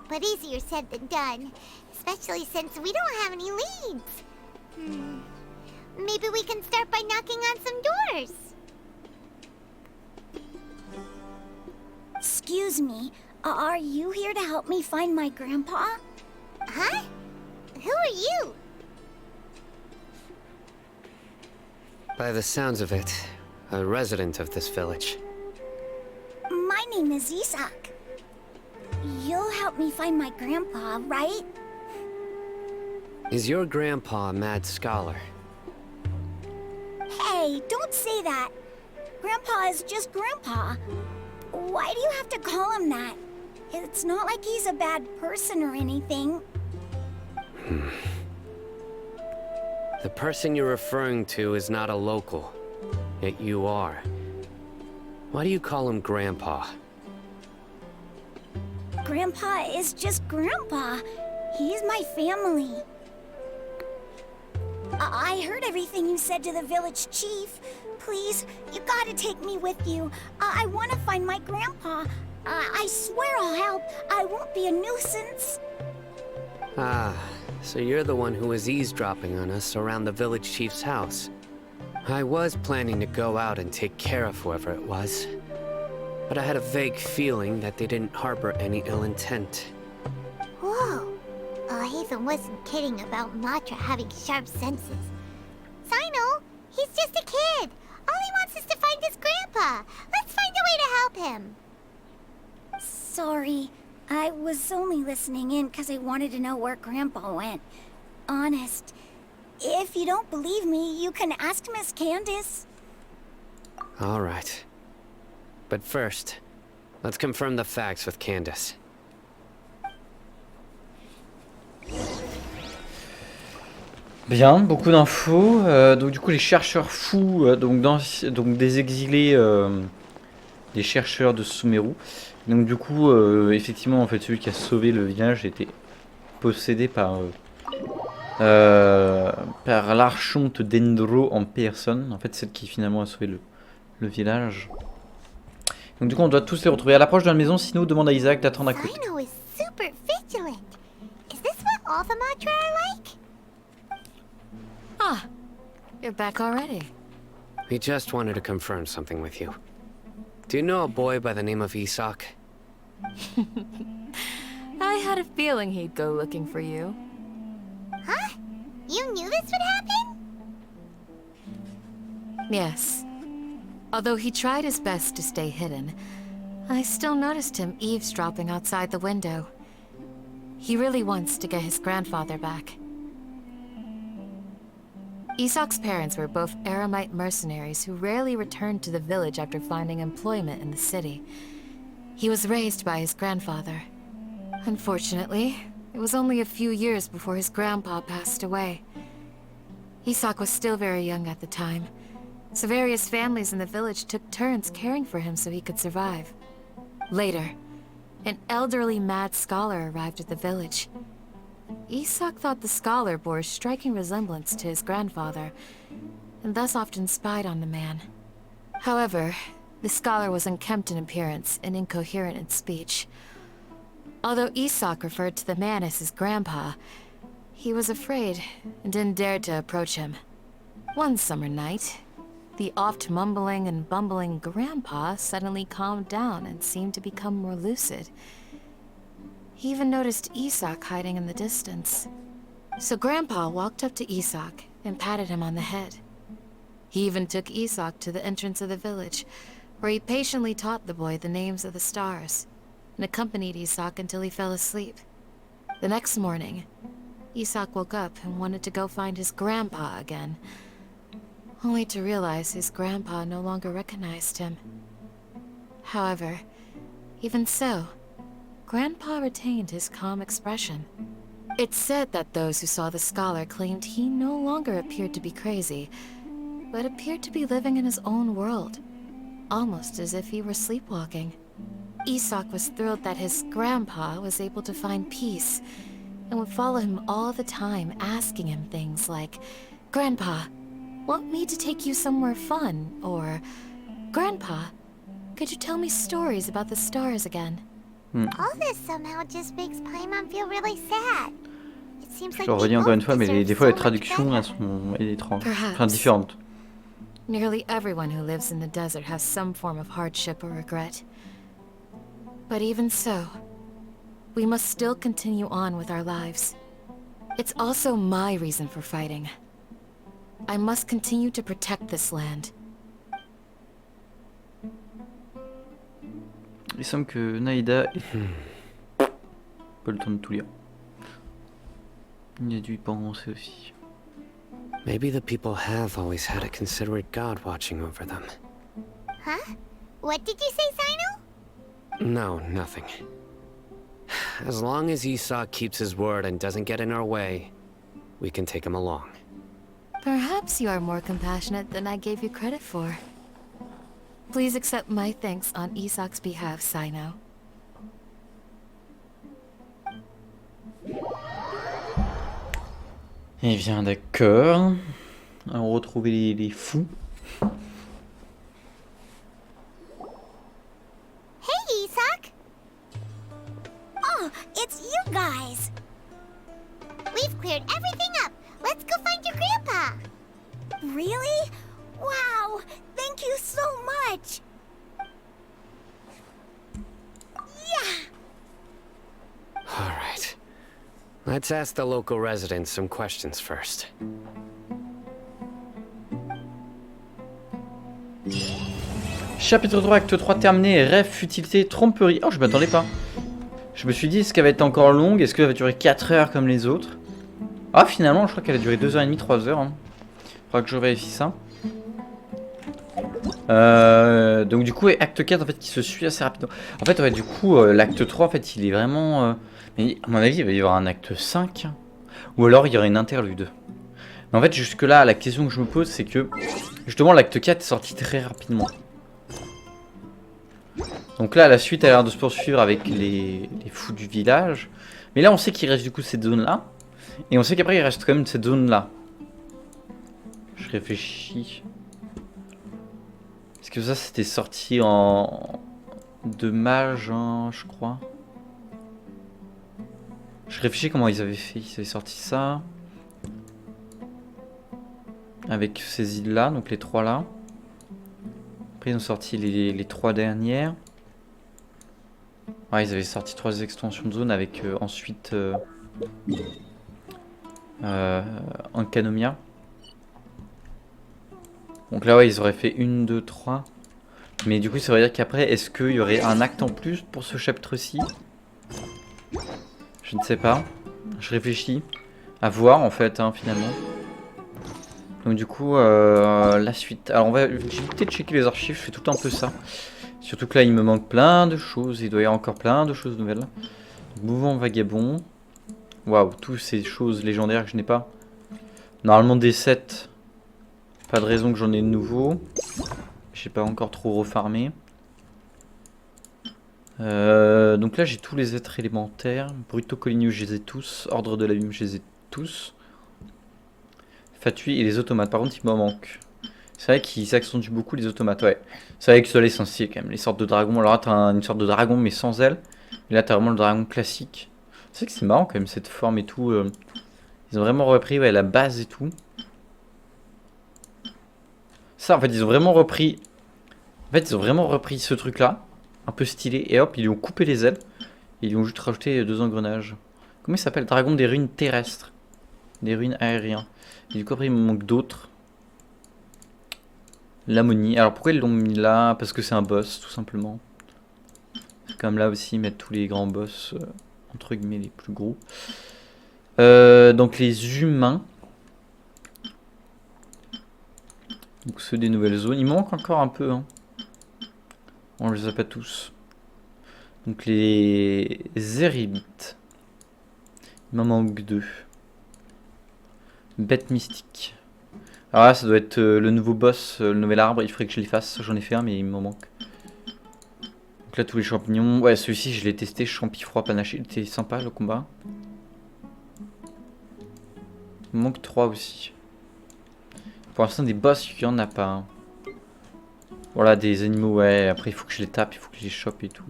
But easier said than done, especially since we don't have any leads. Maybe we can start by knocking on some doors. Excuse me, are you here to help me find my grandpa? Huh? Who are you? By the sounds of it, a resident of this village. My name is Isak. You'll help me find my grandpa, right? Is your grandpa a mad scholar? Hey, don't say that. Grandpa is just Grandpa. Why do you have to call him that? It's not like he's a bad person or anything. The person you're referring to is not a local, yet you are. Why do you call him Grandpa? Grandpa is just Grandpa. He's my family. I heard everything you said to the village chief. Please, you gotta take me with you. I want to find my grandpa. I swear I'll help. I won't be a nuisance. Ah, so you're the one who was eavesdropping on us around the village chief's house. I was planning to go out and take care of whoever it was, but I had a vague feeling that they didn't harbor any ill intent. Whoa. Hatham wasn't kidding about Matra having sharp senses. Sino, he's just a kid. All he wants is to find his grandpa. Let's find a way to help him. Sorry. I was only listening in because I wanted to know where Grandpa went. Honest. If you don't believe me, you can ask Miss Candace. All right. But first, let's confirm the facts with Candace. Bien, beaucoup d'infos. Donc du coup les chercheurs fous, donc des exilés, des chercheurs de Sumeru. Donc du coup, effectivement, en fait, celui qui a sauvé le village était possédé par l'archonte Dendro en personne. En fait, celle qui finalement a sauvé le village. Donc du coup, on doit tous les retrouver à l'approche de la maison. Sinon, demande à Isaac d'attendre à côté. Sino is super vigilant. Is this what all the Matra are like? Ah, you're back already. We just wanted to confirm something with you. Do you know a boy by the name of Isak? I had a feeling he'd go looking for you. Huh? You knew this would happen? Yes. Although he tried his best to stay hidden, I still noticed him eavesdropping outside the window. He really wants to get his grandfather back. Isak's parents were both Aramite mercenaries who rarely returned to the village after finding employment in the city. He was raised by his grandfather. Unfortunately, It was only a few years before his grandpa passed away. Isak was still very young at the time, so various families in the village took turns caring for him so he could survive. Later, an elderly mad scholar arrived at the village. Isak thought the scholar bore a striking resemblance to his grandfather, and thus often spied on the man. However, the scholar was unkempt in appearance and incoherent in speech. Although Isak referred to the man as his grandpa, he was afraid and didn't dare to approach him. One summer night, the oft mumbling and bumbling grandpa suddenly calmed down and seemed to become more lucid. He even noticed Isak hiding in the distance. So Grandpa walked up to Isak and patted him on the head. He even took Isak to the entrance of the village, where he patiently taught the boy the names of the stars, and accompanied Isak until he fell asleep. The next morning, Isak woke up and wanted to go find his grandpa again, only to realize his grandpa no longer recognized him. However, even so, Grandpa retained his calm expression. It's said that those who saw the scholar claimed he no longer appeared to be crazy, but appeared to be living in his own world, almost as if he were sleepwalking. Isak was thrilled that his grandpa was able to find peace, and would follow him all the time, asking him things like, "Grandpa, want me to take you somewhere fun?" or, "Grandpa, could you tell me stories about the stars again?" All this somehow just makes Paimon feel really sad. It seems Je like le redis they encore une both fois, mais deserve des fois so les much traductions better. elles sont étranges, Perhaps. enfin différentes. Nearly everyone who lives in the desert has some form of hardship or regret. But even so, we must still continue on with our lives. It's also my reason for fighting. I must continue to protect this land. Il semble que Naïda ait pas le temps de tout lire. Il a dû y penser aussi. Maybe the people have always had a considerate god watching over them. Huh? What did you say, Sino? No, nothing. As long as Isak keeps his word and doesn't get in our way, we can take him along. Perhaps you are more compassionate than I gave you credit for. Please accept my thanks on Isak's behalf, Sino. Eh bien d'accord. Alors retrouver les fous. Hey, Isak! Oh, it's you guys! We've cleared everything up. Let's go find your grandpa. Really? Wow! Thank you so much! Yeah! Alright. Let's ask the local residents some questions first. Chapitre 3, acte 3 terminé, rêve, futilité, tromperie. Oh, je m'attendais pas. Je me suis dit, est-ce qu'elle va être encore longue? Est-ce qu'elle va durer 4 heures comme les autres? Ah, finalement, je crois qu'elle a duré 2h30, 3h. Hein. Faudra que je vérifie ça. Donc du coup, acte 4 en fait qui se suit assez rapidement. En fait, ouais, du coup, l'acte 3 en fait il est vraiment... Mais à mon avis, il va y avoir un acte 5. Ou alors il y aurait une interlude. Mais en fait, jusque là, la question que je me pose, c'est que... Justement, l'acte 4 est sorti très rapidement. Donc là, la suite a l'air de se poursuivre avec les fous du village. Mais là, on sait qu'il reste du coup cette zone-là. Et on sait qu'après, il reste quand même cette zone-là. Je réfléchis... Est-ce que ça c'était sorti en... de mage, hein, je crois. Je réfléchis comment ils avaient fait. Ils avaient sorti ça. Avec ces îles là, donc les 3 là. Après ils ont sorti les 3 dernières. Ouais, ils avaient sorti 3 extensions de zone avec ensuite Encanomia. Donc là ouais ils auraient fait 1, 2, 3. Mais du coup ça veut dire qu'après est-ce qu'il y aurait un acte en plus pour ce chapitre-ci? Je ne sais pas. Je réfléchis. À voir en fait hein, finalement. Donc du coup la suite. Alors j'ai peut-être checker les archives, je fais tout le temps un peu ça. Surtout que là il me manque plein de choses. Il doit y avoir encore plein de choses nouvelles. Mouvement vagabond. Waouh, toutes ces choses légendaires que je n'ai pas. Normalement des 7. Pas de raison que j'en ai de nouveau. J'ai pas encore trop refarmé. Donc là j'ai tous les êtres élémentaires. Bruto Colligno, je les ai tous. Ordre de l'abîme, je les ai tous. Fatui et les automates. Par contre il m'en manque. C'est vrai qu'ils s'accentuent beaucoup les automates, ouais. C'est vrai que ceux-là sont stylés quand même. Les sortes de dragons. Alors là t'as une sorte de dragon mais sans ailes. Et là t'as vraiment le dragon classique. C'est vrai que c'est marrant quand même cette forme et tout. Ils ont vraiment repris ouais, la base et tout. Ça en fait ils ont vraiment repris. En fait ils ont vraiment repris ce truc là. Un peu stylé. Et hop ils lui ont coupé les ailes. Et ils lui ont juste rajouté 2 engrenages. Comment il s'appelle? Dragon des ruines terrestres. Des ruines aériens. Et du coup après il me manque d'autres. L'ammonie. Alors pourquoi ils l'ont mis là? Parce que c'est un boss tout simplement. Comme là aussi ils mettent tous les grands boss. Entre guillemets les plus gros. Donc les humains. Donc ceux des nouvelles zones. Il manque encore un peu. Hein. On les a pas tous. Donc les Zéribites. Il m'en manque 2. Bête mystique. Alors là ça doit être le nouveau boss, le nouvel arbre. Il faudrait que je les fasse. J'en ai fait un mais il m'en manque. Donc là tous les champignons. Ouais celui-ci je l'ai testé. Champi froid panaché. Il était sympa le combat. Il me manque 3 aussi. Pour l'instant des boss il n'y en a pas. Hein. Voilà des animaux ouais. Après il faut que je les tape. Il faut que je les chope et tout.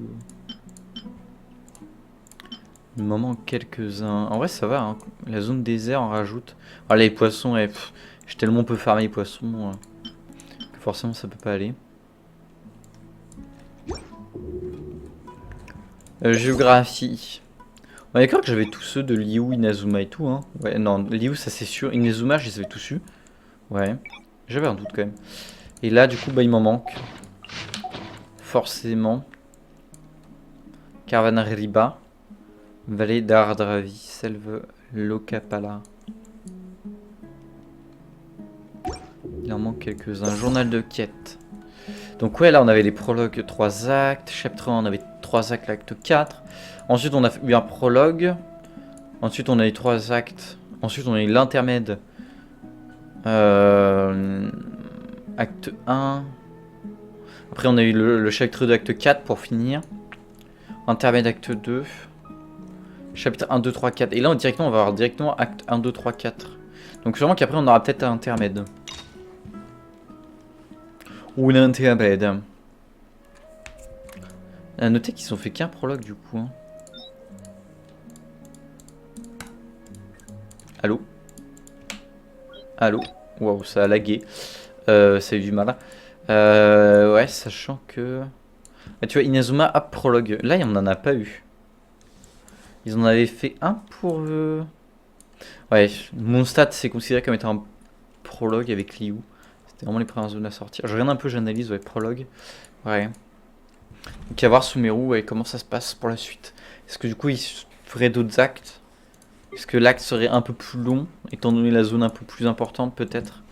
Il m'en manque quelques-uns. En vrai ça va. Hein. La zone désert en rajoute. Ah les poissons ouais, j'ai tellement peu farmé les poissons. Que forcément ça peut pas aller. Géographie. On est d'accord que j'avais tous ceux de Liu, Inazuma et tout. Hein. Ouais, non, Liu, ça c'est sûr. Inazuma, je les avais tous eus. Ouais, j'avais un doute quand même. Et là, du coup, bah, il m'en manque. Forcément. Carvanariba. Vallée d'Ardravi. Selve Lokapala. Il en manque quelques-uns. Journal de quête. Donc ouais, là on avait les prologues 3 actes, chapitre 1 on avait 3 actes, l'acte 4. Ensuite on a eu un prologue. Ensuite on a eu 3 actes. Ensuite on a eu l'intermède. Acte 1. Après on a eu le chapitre 2 acte 4 pour finir. Intermède acte 2. Chapitre 1, 2, 3, 4. Et là on va avoir directement acte 1, 2, 3, 4. Donc sûrement qu'après on aura peut-être un intermède. Ou l'intermède. A noter qu'ils ont fait qu'un prologue du coup. Hein. Allô? Allô? Waouh, ça a lagué. Ça a eu du mal. Ouais, sachant que... Ah, tu vois, Inazuma a prologue. Là, il n'y en a pas eu. Ils en avaient fait un pour... Ouais, mon stat, c'est considéré comme étant un prologue avec Liu. C'était vraiment les premières zones à sortir. Je regarde un peu, j'analyse, ouais, prologue. Ouais. Donc à voir Sumeru, ouais, comment ça se passe pour la suite. Est-ce que du coup, il ferait d'autres actes? Est-ce que l'acte serait un peu plus long, étant donné la zone un peu plus importante, peut-être?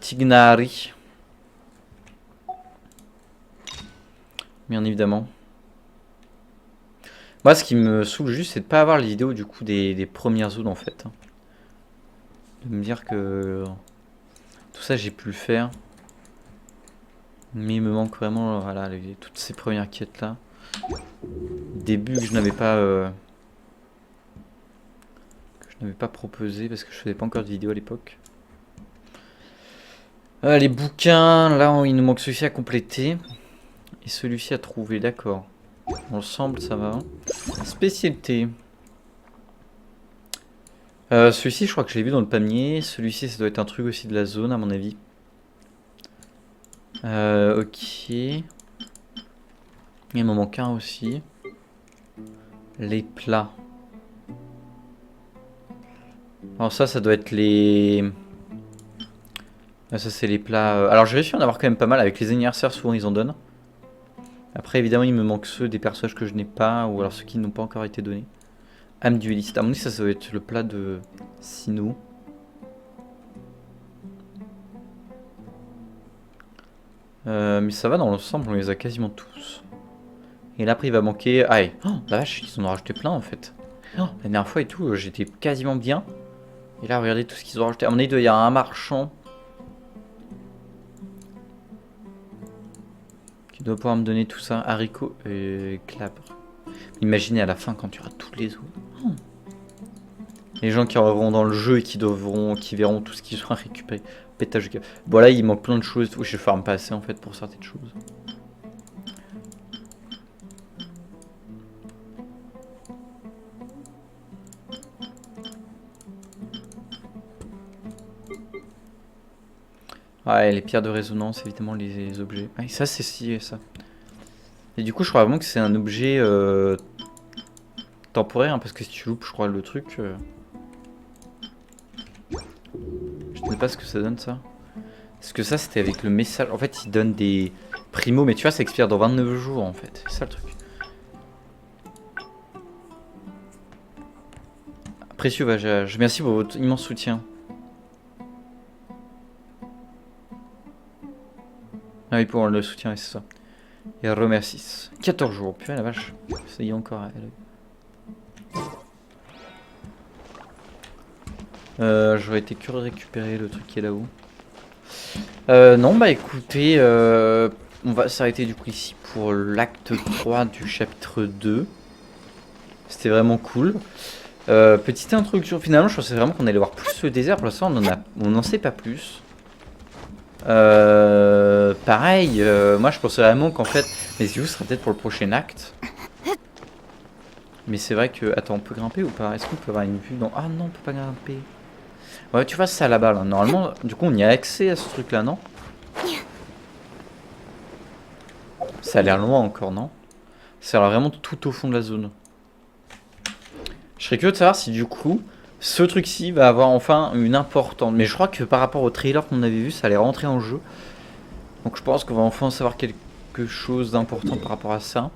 Tignari. Bien évidemment. Moi, ce qui me saoule juste, c'est de pas avoir les vidéos, du coup, des premières zones, en fait. De me dire que... Tout ça, j'ai pu le faire. Mais il me manque vraiment voilà, toutes ces premières quêtes là. Début que je n'avais pas proposé parce que je faisais pas encore de vidéo à l'époque. Les bouquins, là il nous manque celui-ci à compléter. Et celui-ci à trouver, d'accord. Ensemble ça va. Spécialité. Celui-ci je crois que je l'ai vu dans le panier. Celui-ci ça doit être un truc aussi de la zone à mon avis. Ok. Il m'en manque un aussi. Les plats. Alors ça doit être les... Ça c'est les plats... Alors j'ai réussi à en avoir quand même pas mal. Avec les anniversaires souvent ils en donnent. Après évidemment il me manque ceux des personnages que je n'ai pas. Ou alors ceux qui n'ont pas encore été donnés. Âme dueliste. À mon avis ça doit être le plat de Sino. Mais ça va dans l'ensemble, on les a quasiment tous. Et là après il va manquer... Ah, oh, la vache, ils en ont rajouté plein en fait. Oh, la dernière fois et tout, j'étais quasiment bien. Et là, regardez tout ce qu'ils ont rajouté. À mon avis, il y a un marchand qui doit pouvoir me donner tout ça. Haricots et clabre. Imaginez à la fin quand tu auras tous les autres. Oh. Les gens qui arriveront dans le jeu et qui verront tout ce qu'ils ont récupéré. Pétage de câble. Bon là, il manque plein de choses. Je vais farm pas assez en fait pour certaines choses. Ouais, les pierres de résonance, évidemment, les objets. Ah, et ça, c'est si, ça. Et du coup, je crois vraiment que c'est un objet temporaire, hein, parce que si tu loupes, je crois, le truc... Je ne sais pas ce que ça donne, ça. Parce que ça, c'était avec le message... En fait, il donne des primos, mais tu vois, ça expire dans 29 jours, en fait. C'est ça, le truc. Précieux voyage. Merci pour votre immense soutien. Ah oui, pour le soutien, ouais, c'est ça. Et remercie. 14 jours. Putain, la vache. Ça y est encore. J'aurais été curieux de récupérer le truc qui est là-haut. Non, bah écoutez, on va s'arrêter du coup ici pour l'acte 3 du chapitre 2. C'était vraiment cool. Petite introduction. Finalement, je pensais vraiment qu'on allait voir plus le désert. Pour l'instant, on n'en sait pas plus. Pareil, moi je pensais vraiment qu'en fait les yeux sera peut-être pour le prochain acte. Mais c'est vrai que... Attends, on peut grimper ou pas? Est-ce qu'on peut avoir une vue dans... Ah non, on peut pas grimper. Ouais, tu vois, c'est ça là-bas là. Normalement, du coup, on y a accès à ce truc là, non? Ça a l'air loin encore, non? Ça a l'air vraiment tout au fond de la zone. Je serais curieux de savoir si du coup ce truc-ci va avoir enfin une importance. Mais je crois que par rapport au trailer qu'on avait vu, ça allait rentrer en jeu. Donc je pense qu'on va enfin savoir quelque chose d'important par rapport à ça.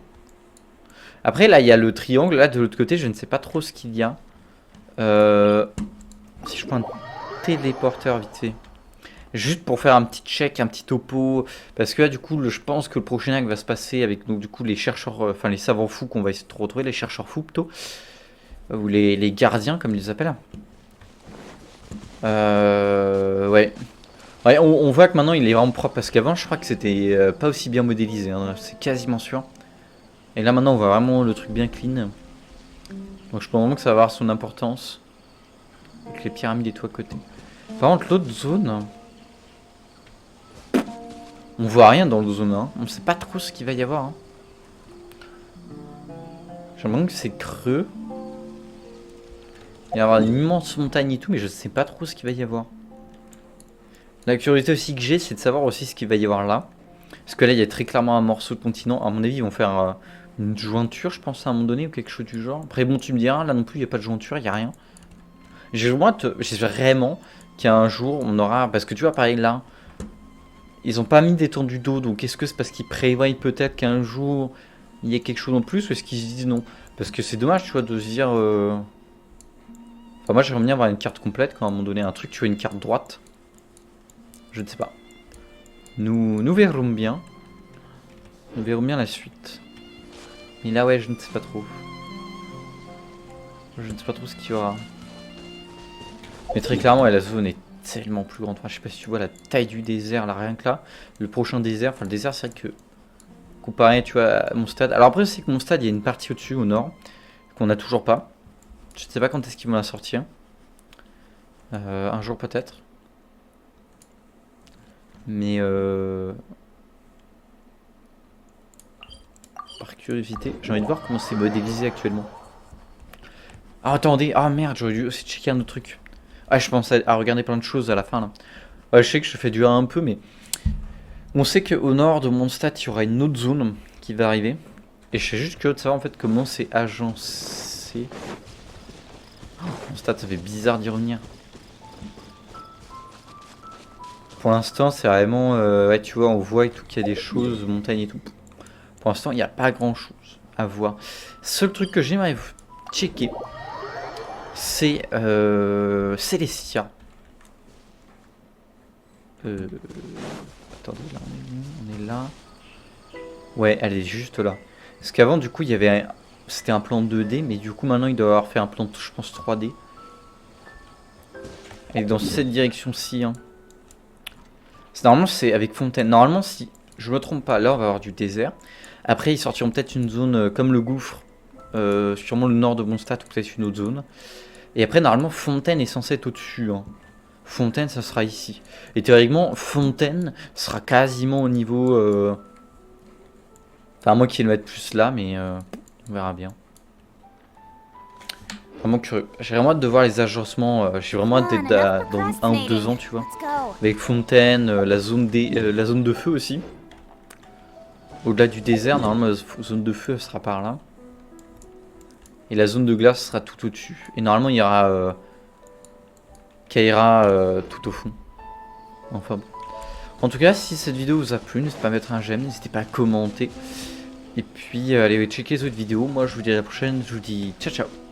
Après là, il y a le triangle. Là, de l'autre côté, je ne sais pas trop ce qu'il y a. Si je prends un téléporteur vite fait. Juste pour faire un petit check, un petit topo. Parce que là, du coup, je pense que le prochain acte va se passer avec donc, du coup, les chercheurs, enfin les savants fous qu'on va essayer de retrouver, les chercheurs fous plutôt. Ou les gardiens, comme ils les appellent. Ouais. Ouais, on voit que maintenant il est vraiment propre. Parce qu'avant, je crois que c'était pas aussi bien modélisé. Hein, c'est quasiment sûr. Et là, maintenant, on voit vraiment le truc bien clean. Donc, je pense vraiment que ça va avoir son importance. Avec les pyramides et tout à côté. Par contre, l'autre zone... On voit rien dans l'autre zone. Hein. On sait pas trop ce qu'il va y avoir. Hein. J'ai l'impression que c'est creux. Il va y avoir une immense montagne et tout, mais je sais pas trop ce qu'il va y avoir. La curiosité aussi que j'ai, c'est de savoir aussi ce qu'il va y avoir là. Parce que là, il y a très clairement un morceau de continent. À mon avis, ils vont faire une jointure, je pense, à un moment donné, ou quelque chose du genre. Après, bon, tu me diras, là non plus, il n'y a pas de jointure, il n'y a rien. J'espère vraiment qu'un jour, on aura... Parce que tu vois, pareil, là, ils ont pas mis d'étendue d'eau. Donc, est-ce que c'est parce qu'ils prévoient peut-être qu'un jour, il y ait quelque chose en plus, ou est-ce qu'ils se disent non? Parce que c'est dommage, tu vois, de se dire... Enfin, moi, j'aimerais bien avoir une carte complète, quand à un moment donné, un truc, tu vois, une carte droite. Je ne sais pas. Nous verrons bien. Nous verrons bien la suite. Mais là, ouais, je ne sais pas trop. Je ne sais pas trop ce qu'il y aura. Mais très clairement, ouais, la zone est tellement plus grande. Enfin, je sais pas si tu vois la taille du désert, là, rien que là. Le prochain désert, enfin, le désert, c'est vrai que... Comparé, tu vois, à mon stade... Alors après, c'est que mon stade, il y a une partie au-dessus, au nord, qu'on n'a toujours pas. Je ne sais pas quand est-ce qu'ils vont la sortir. Un jour, peut-être. Mais par curiosité, j'ai envie de voir comment c'est modélisé actuellement. Ah attendez, ah merde, j'aurais dû aussi checker un autre truc. Ah je pense à regarder plein de choses à la fin là. Ouais, je sais que je fais du 1 un peu, mais on sait qu'au nord de Mondstadt, il y aura une autre zone qui va arriver. Et je sais juste curieux de savoir en fait comment c'est agencé. Oh, Mondstadt, ça fait bizarre d'y revenir. Pour l'instant, c'est vraiment... ouais, tu vois, on voit et tout qu'il y a des choses, montagnes et tout. Pour l'instant, il n'y a pas grand-chose à voir. Seul truc que j'aimerais checker, c'est Célestia. Attendez, là, on est là. Ouais, elle est juste là. Parce qu'avant, du coup, il y avait c'était un plan 2D, mais du coup maintenant il doit avoir fait un plan, je pense, 3D. Et dans cette direction-ci. Hein. Normalement c'est avec fontaine. Normalement si je me trompe pas, là on va avoir du désert. Après ils sortiront peut-être une zone comme le gouffre. Sûrement le nord de Mondstadt ou peut-être une autre zone. Et après normalement fontaine est censé être au-dessus. Hein. Fontaine ça sera ici. Et théoriquement fontaine sera quasiment au niveau... Enfin moi qui vais le mettre plus là, mais on verra bien. Vraiment curieux. J'ai vraiment hâte de voir les agencements. J'ai vraiment hâte d'être dans 1 ou 2 ans, tu vois. Avec fontaine, la zone de feu aussi. Au-delà du désert, normalement la zone de feu elle sera par là. Et la zone de glace sera tout au-dessus. Et normalement il y aura Kaira tout au fond. Enfin bon. En tout cas, si cette vidéo vous a plu, n'hésitez pas à mettre un j'aime, n'hésitez pas à commenter. Et puis allez checker les autres vidéos. Moi je vous dis à la prochaine, je vous dis ciao ciao.